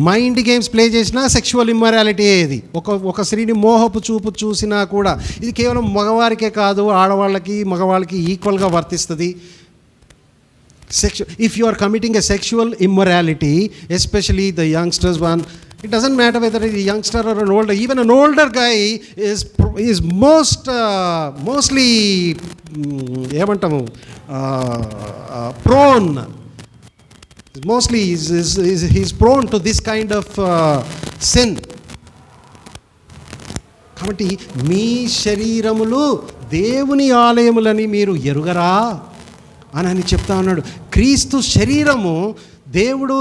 Mind games play చేసినా సెక్షువల్ ఇమ్మొరాలిటీ. ఇది ఒక స్త్రీని మోహపు చూపు చూసినా కూడా ఇది కేవలం మగవారికే కాదు, ఆడవాళ్ళకి మగవాళ్ళకి ఈక్వల్గా వర్తిస్తుంది. If you are committing a sexual immorality, especially the youngsters one, it doesn't matter whether it's a youngster or an older, even an older guy is mostly ఏమంటాము prone. Mostly he's prone to this kind of sin. కాబట్టి మీ శరీరములు దేవుని ఆలయములని మీరు ఎరుగరా అని చెప్తా ఉన్నాడు. క్రీస్తు శరీరము దేవుడు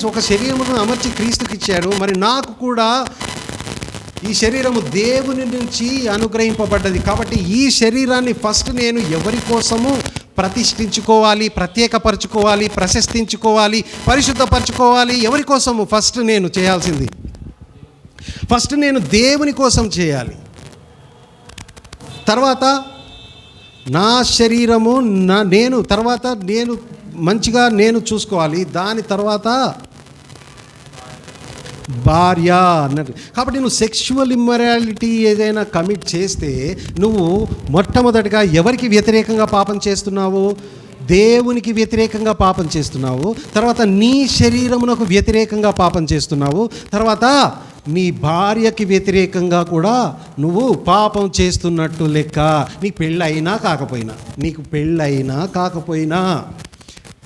ఒక శరీరమును అమర్చి క్రీస్తుకి ఇచ్చాడు. మరి నాకు కూడా ఈ శరీరము దేవుని నుంచి అనుగ్రహింపబడ్డది. కాబట్టి ఈ శరీరాన్ని ఫస్ట్ నేను ఎవరి కోసము ప్రతిష్ఠించుకోవాలి, ప్రత్యేకపరచుకోవాలి, ప్రశస్తించుకోవాలి, పరిశుద్ధపరచుకోవాలి. ఎవరి కోసము ఫస్ట్ నేను చేయాల్సింది? ఫస్ట్ నేను దేవుని కోసం చేయాలి. తర్వాత నా శరీరము నేను మంచిగా నేను చూసుకోవాలి. దాని తర్వాత భార్య అన్నట్టు. కాబట్టి నువ్వు సెక్షువల్ ఇమ్మొరాలిటీ ఏదైనా కమిట్ చేస్తే నువ్వు మొట్టమొదటిగా ఎవరికి వ్యతిరేకంగా పాపం చేస్తున్నావు? దేవునికి వ్యతిరేకంగా పాపం చేస్తున్నావు. తర్వాత నీ శరీరమునకు వ్యతిరేకంగా పాపం చేస్తున్నావు. తర్వాత నీ భార్యకి వ్యతిరేకంగా కూడా నువ్వు పాపం చేస్తున్నట్టు లెక్క. నీకు పెళ్ళైనా కాకపోయినా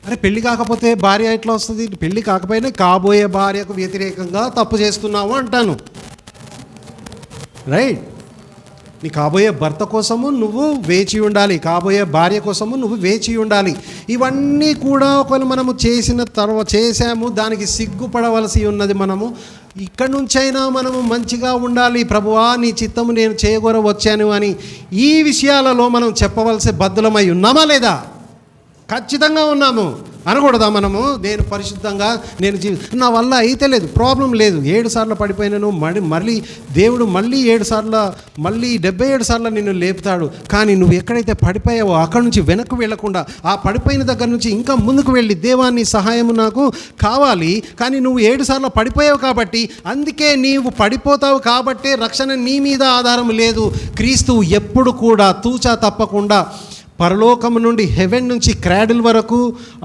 అరే పెళ్ళి కాకపోతే భార్య ఎట్లా వస్తుంది? పెళ్ళి కాకపోయినా కాబోయే భార్యకు వ్యతిరేకంగా తప్పు చేస్తున్నావు అంటాను. రైట్? నీ కాబోయే భర్త కోసము నువ్వు వేచి ఉండాలి, కాబోయే భార్య కోసము నువ్వు వేచి ఉండాలి. ఇవన్నీ కూడా ఒకవేళ మనము చేసాము, దానికి సిగ్గుపడవలసి ఉన్నది. మనము ఇక్కడి నుంచైనా మనము మంచిగా ఉండాలి. ప్రభువా నీ చిత్తము నేను చేయగోర వచ్చాను అని ఈ విషయాలలో మనం చెప్పవలసి బద్దులమై ఉన్నామా లేదా? ఖచ్చితంగా ఉన్నాము. అనకూడదా మనము? నేను పరిశుద్ధంగా నా వల్ల అయితే లేదు, ప్రాబ్లం లేదు. 7 సార్లు పడిపోయినాను, మళ్ళీ దేవుడు మళ్ళీ 77 సార్లు నిన్ను లేపుతాడు. కానీ నువ్వు ఎక్కడైతే పడిపోయావో అక్కడి నుంచి వెనక్కి వెళ్ళకుండా ఆ పడిపోయిన దగ్గర నుంచి ఇంకా ముందుకు వెళ్ళి దేవాన్ని సహాయము నాకు కావాలి. కానీ నువ్వు 7 సార్లు పడిపోయావు కాబట్టి, అందుకే నీవు పడిపోతావు కాబట్టి రక్షణ నీ మీద ఆధారం లేదు. క్రీస్తు ఎప్పుడు కూడా తూచా తప్పకుండా పరలోకము నుండి హెవెన్ నుంచి క్రాడిల్ వరకు,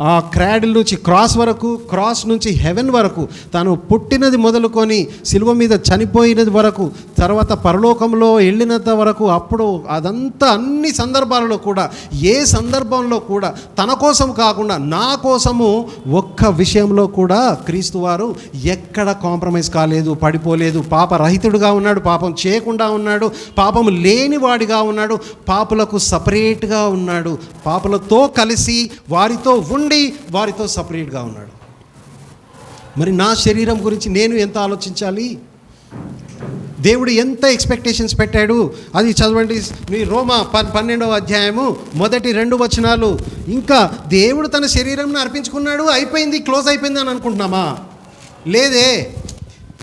ఆ క్రాడిల్ నుంచి క్రాస్ వరకు, క్రాస్ నుంచి హెవెన్ వరకు, తాను పుట్టినది మొదలుకొని సిలువ మీద చనిపోయినది వరకు, తర్వాత పరలోకంలో వెళ్ళినంత వరకు, అప్పుడు అదంతా అన్ని సందర్భాలలో కూడా, ఏ సందర్భంలో కూడా తన కోసం కాకుండా నా కోసము ఒక్క విషయంలో కూడా క్రీస్తు వారు ఎక్కడ కాంప్రమైజ్ కాలేదు, పడిపోలేదు. పాపరహితుడుగా ఉన్నాడు, పాపం చేయకుండా ఉన్నాడు, పాపము లేనివాడిగా ఉన్నాడు, పాపులకు సపరేట్గా ఉన్నాడు, పాపులతో కలిసి వారితో ఉండి వారితో సపరేట్గా ఉన్నాడు. మరి నా శరీరం గురించి నేను ఎంత ఆలోచించాలి? దేవుడు ఎంత ఎక్స్పెక్టేషన్స్ పెట్టాడు అది చదవండి. మీ రోమా 12వ అధ్యాయము మొదటి 2 వచనాలు. ఇంకా దేవుడు తన శరీరంను అర్పించుకున్నాడు, అయిపోయింది, క్లోజ్ అయిపోయింది అని అనుకుంటున్నామా? లేదే.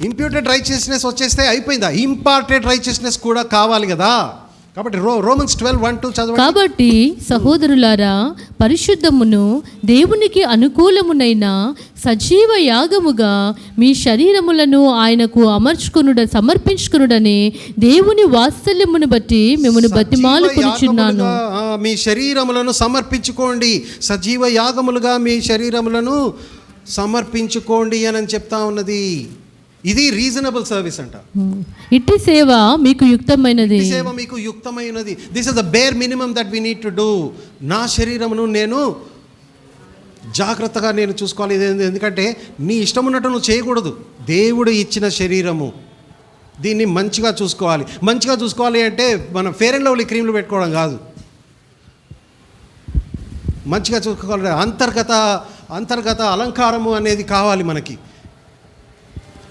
ఇంప్యూటెడ్ రైచియస్నెస్ వచ్చేస్తే అయిపోయిందా? ఇంపార్టెడ్ రైచియస్నెస్ కూడా కావాలి కదా. కాబట్టి రోమన్స్ 12:1-2 చదవండి. కాబట్టి సహోదరులారా, పరిశుద్ధమును దేవునికి అనుకూలమునైన సజీవ యాగముగా మీ శరీరములను ఆయనకు సమర్పించుకొనుడని దేవుని వాత్సల్యమును బట్టి మిమ్మల్ని బతిమాలుకొనుచున్నాను. మీ శరీరములను సమర్పించుకోండి, సజీవ యాగములుగా మీ శరీరములను సమర్పించుకోండి అని చెప్తా ఉన్నది. ఇది రీజనబుల్ సర్వీస్ అంట. ఇట్టి సేవ మీకు యుక్తమైనది. This is the bare minimum that we need to do. నా శరీరమును నేను జాగ్రత్తగా నేను చూసుకోవాలి. ఎందుకంటే నీ ఇష్టం ఉన్నట్టు నువ్వు చేయకూడదు. దేవుడు ఇచ్చిన శరీరము, దీన్ని మంచిగా చూసుకోవాలి. మంచిగా చూసుకోవాలి అంటే మనం ఫెయిర్ అండ్ లవ్లీ క్రీమ్లు పెట్టుకోవడం కాదు. మంచిగా చూసుకోవాలి. అంతర్గత అలంకారము అనేది కావాలి మనకి.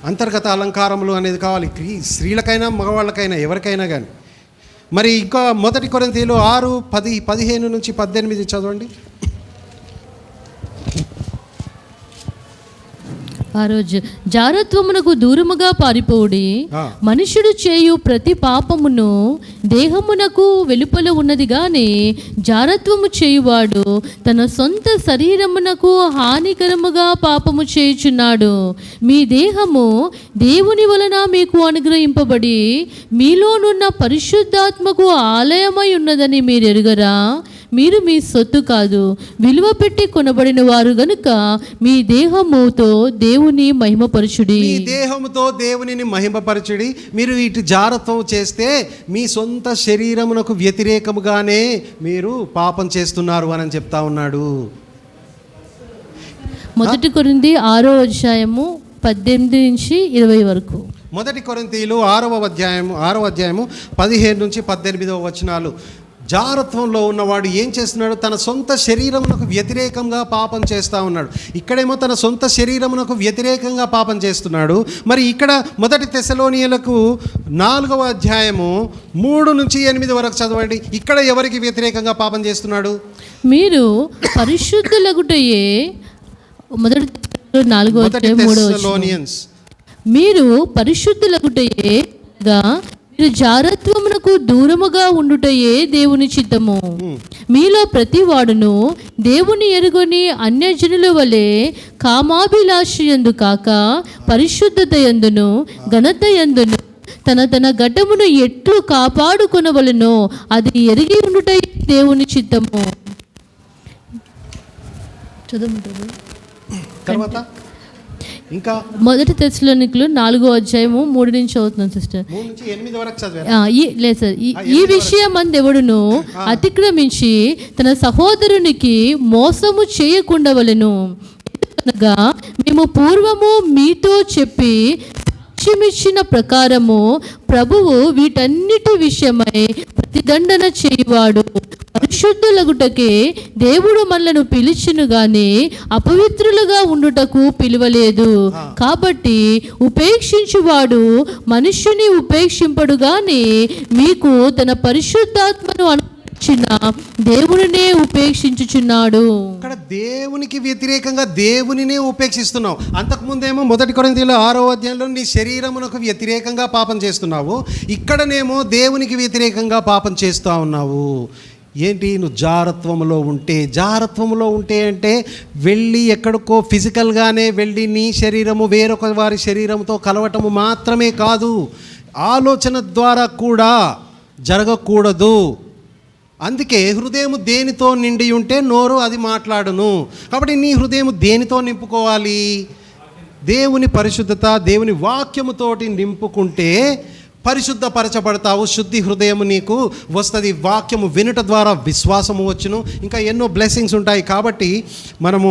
అంతర్గత అలంకారములు అనేది కావాలి, స్త్రీలకైనా మగవాళ్ళకైనా ఎవరికైనా కానీ. మరి ఇంకా 1 కొరింథీయులు 6:15-18 చదవండి. ఆ రోజు జారత్వమునకు దూరముగా పారిపోవుడి. మనుషుడు చేయు ప్రతి పాపమును దేహమునకు వెలుపల ఉన్నది గాని జారత్వము చేయువాడు తన సొంత శరీరమునకు హానికరముగా పాపము చేయుచున్నాడు. మీ దేహము దేవుని వలన మీకు అనుగ్రహింపబడి మీలోనున్న పరిశుద్ధాత్మకు ఆలయమై ఉన్నదని మీరు ఎరుగరా? మీరు మీ సొత్తు కాదు, విలువ పెట్టి కొనబడిన వారు గనుక మీ దేహముతో దేవుని మహిమపరచుడి. మీ దేహముతో దేవునిని మహిమపరచుడి. మీరు ఇటు జారత్వం చేస్తే మీ సొంత శరీరమునకు వ్యతిరేకముగానే మీరు పాపం చేస్తున్నారు అని చెప్తా ఉన్నాడు. 1 కొరింథీ 6వ అధ్యాయము 18-20 వరకు. మొదటి కొరింథీయులు 6వ అధ్యాయము 15 నుంచి 18 వచనాలు. జారత్వంలో ఉన్నవాడు ఏం చేస్తున్నాడు? తన సొంత శరీరమునకు వ్యతిరేకంగా పాపం చేస్తూ ఉన్నాడు. ఇక్కడేమో తన సొంత శరీరమునకు వ్యతిరేకంగా పాపం చేస్తున్నాడు. మరి ఇక్కడ మొదటి తెస్సలోనియులకు 4వ అధ్యాయము 3 నుంచి 8 వరకు చదవండి. ఇక్కడ ఎవరికి వ్యతిరేకంగా పాపం చేస్తున్నాడు? మీరు పరిశుద్ధులగుటయే, మొదటి తెస్సలోనియన్స్, మీరు పరిశుద్ధులగుటయే, మీరు జారత్వమునకు దూరముగా ఉండుటయే దేవుని చిత్తము. మీలో ప్రతి వాడును దేవుని ఎరుగని అన్యజనుల వలె కామాభిలాషయందు కాక పరిశుద్ధత యందును ఘనత యందును తన గడ్డమును ఎట్లు కాపాడుకొనవలెనో అది ఎరిగి ఉండుటయే దేవుని చిత్తము. చదవమంటారు తర్వాత ఇంకా మొదటి తెస్సలోనికులు 4వ అధ్యాయము 3 నుంచి అవుతున్నాను సిస్టర్. 3 నుంచి 8 వరకు చదివారు. లేదు సార్. ఈ విషయం అందెవడును అతిక్రమించి తన సహోదరునికి మోసము చేయకుండవలెను. ఎందుకనగా మేము పూర్వము మీతో చెప్పి సాక్ష్యమిచ్చిన ప్రకారము ప్రభువు వీటన్నిటి విషయమై ప్రతిదండన చేయువాడు. పరిశుద్ధులగుటకే దేవుడు మనలను పిలిచిను గాని అపవిత్రులుగా ఉండుటకు పిలువలేదు. కాబట్టి ఉపేక్షించువాడు మనుష్యుని ఉపేక్షింపడు గాని మీకు తన పరిశుద్ధాత్మను అనుగ్రహించిన దేవునినే ఉపేక్షించుచున్నాడు. ఇక్కడ దేవునికి వ్యతిరేకంగా దేవునినే ఉపేక్షిస్తున్నావు. అంతకుముందేమో మొదటి కొరింథీయుల 6వ అధ్యాయంలో నీ శరీరమునకు వ్యతిరేకంగా పాపం చేస్తున్నావు. ఇక్కడనేమో దేవునికి వ్యతిరేకంగా పాపం చేస్తూ ఉన్నావు. ఏంటి? నువ్వు జారత్వంలో ఉంటే అంటే వెళ్ళి ఎక్కడికో ఫిజికల్గానే వెళ్ళి నీ శరీరము వేరొక వారి శరీరంతో కలవటము మాత్రమే కాదు, ఆలోచన ద్వారా కూడా జరగకూడదు. అందుకే హృదయం దేనితో నిండి ఉంటే నోరు అది మాట్లాడును. కాబట్టి నీ హృదయం దేనితో నింపుకోవాలి? దేవుని పరిశుద్ధత, దేవుని వాక్యముతోటి నింపుకుంటే పరిశుద్ధపరచబడతావు. శుద్ధి హృదయము నీకు వస్తుంది. వాక్యము వినుట ద్వారా విశ్వాసము వచ్చును. ఇంకా ఎన్నో బ్లెస్సింగ్స్ ఉంటాయి. కాబట్టి మనము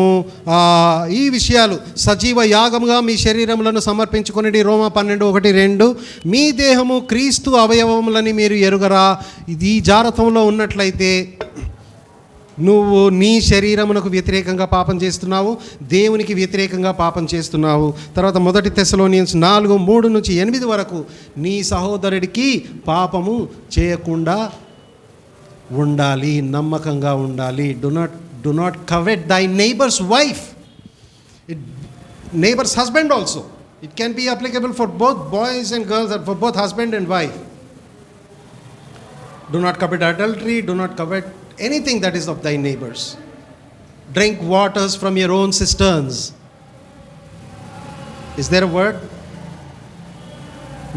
ఈ విషయాలు సజీవ యాగముగా మీ శరీరములను సమర్పించుకొనిడి. రోమా 12:1-2. మీ దేహము క్రీస్తు అవయవములని మీరు ఎరుగరా? ఇది జారత్వంలో ఉన్నట్లయితే నువ్వు నీ శరీరమునకు వ్యతిరేకంగా పాపం చేస్తున్నావు, దేవునికి వ్యతిరేకంగా పాపం చేస్తున్నావు. తర్వాత మొదటి తెస్సలోనియన్స్ 4:3 నుంచి 8 వరకు నీ సహోదరుడికి పాపము చేయకుండా ఉండాలి, నమ్మకంగా ఉండాలి. డు నాట్ కవెట్ దై neighbours wife, neighbor's husband also. It can be applicable for both boys and girls, or for both husband and wife. Do not covet adultery, do not covet anything that is of thy neighbors. Drink waters from your own cisterns. Is there a word?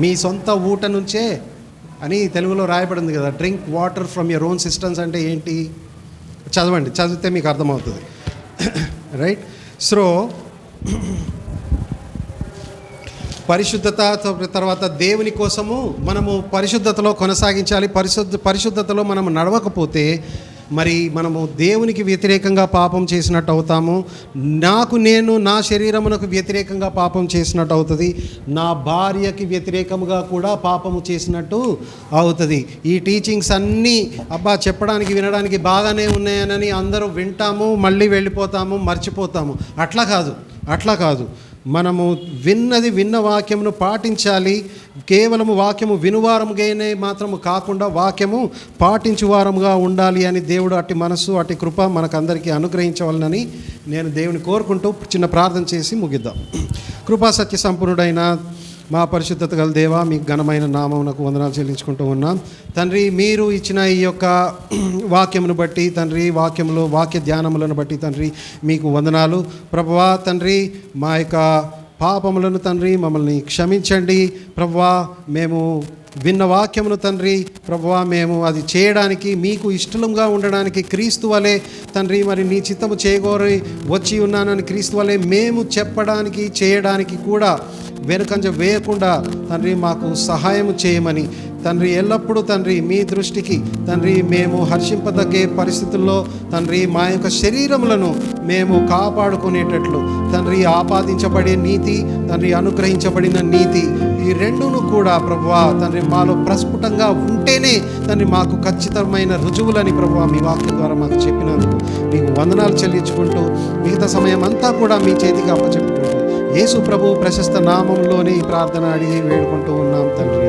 మీ సొంత ఊట నుంచే అని తెలుగులో రాయబడింది కదా. Drink water from your own systems అంటే ఏంటి? చదవండి, చదివితే మీకు అర్థమవుతుంది. రైట్. సో పరిశుద్ధత తర్వాత దేవుని కోసము మనము పరిశుద్ధతలో కొనసాగించాలి. పరిశుద్ధతలో మనం నడవకపోతే మరి మనము దేవునికి వ్యతిరేకంగా పాపం చేసినట్టు అవుతాము. నేను నా శరీరమునకు వ్యతిరేకంగా పాపం చేసినట్టు అవుతుంది. నా భార్యకి వ్యతిరేకంగా కూడా పాపము చేసినట్టు అవుతుంది. ఈ టీచింగ్స్ అన్నీ చెప్పడానికి వినడానికి బాగానే ఉన్నాయని అందరూ వింటాము, మళ్ళీ వెళ్ళిపోతాము, మర్చిపోతాము. అట్లా కాదు. మనము విన్న వాక్యమును పాటించాలి. కేవలము వాక్యము వినువారముగానే మాత్రము కాకుండా వాక్యము పాటించువారముగా ఉండాలి అని దేవుడు అట్టి మనస్సు, అట్టి కృప మనకందరికీ అనుగ్రహించవాలని నేను దేవుని కోరుకుంటూ చిన్న ప్రార్థన చేసి ముగిద్దాం. కృపా సత్య సంపూర్ణుడైన మా పరిశుద్ధత గల దేవా, మీకు ఘనమైన నామమునకు వందనాలు చెల్లించుకుంటూ ఉన్నాం. తండ్రి, మీరు ఇచ్చిన ఈ యొక్క వాక్యమును బట్టి తండ్రి, వాక్య ధ్యానములను బట్టి తండ్రి మీకు వందనాలు. ప్రభువా తండ్రి, మా యొక్క పాపములను తండ్రి మమ్మల్ని క్షమించండి. ప్రభువా, మేము విన్న వాక్యమును తండ్రి ప్రభువా మేము అది చేయడానికి, మీకు ఇష్టంగా ఉండడానికి క్రీస్తు వలె తండ్రి మరి నీ చిత్తము చేయగోరి వచ్చి ఉన్నానని క్రీస్తు వలె మేము చెప్పడానికి చేయడానికి కూడా వెనుకంజ వేయకుండా తండ్రి మాకు సహాయం చేయమని తండ్రి ఎల్లప్పుడూ తండ్రి మీ దృష్టికి తండ్రి మేము హర్షింపదగ్గే పరిస్థితుల్లో తండ్రి మా యొక్క శరీరములను మేము కాపాడుకునేటట్లు తండ్రి ఆపాదించబడే నీతి తండ్రి అనుగ్రహించబడిన నీతి ఈ రెండును కూడా ప్రభువా తండ్రి మాలో ప్రస్ఫుటంగా ఉంటేనే తండ్రి మాకు ఖచ్చితమైన రుజువులని ప్రభువా మీ వాక్యం ద్వారా మాకు చెప్పినందుకు మీకు వందనాలు చెల్లించుకుంటూ మిగతా సమయం అంతా కూడా మీ చేతికి అప్పచెప్పుకుంటూ యేసు ప్రభు ప్రశస్త నామంలోనే ఈ ప్రార్థన అడిగి వేడుకుంటూ ఉన్నాం తండ్రి.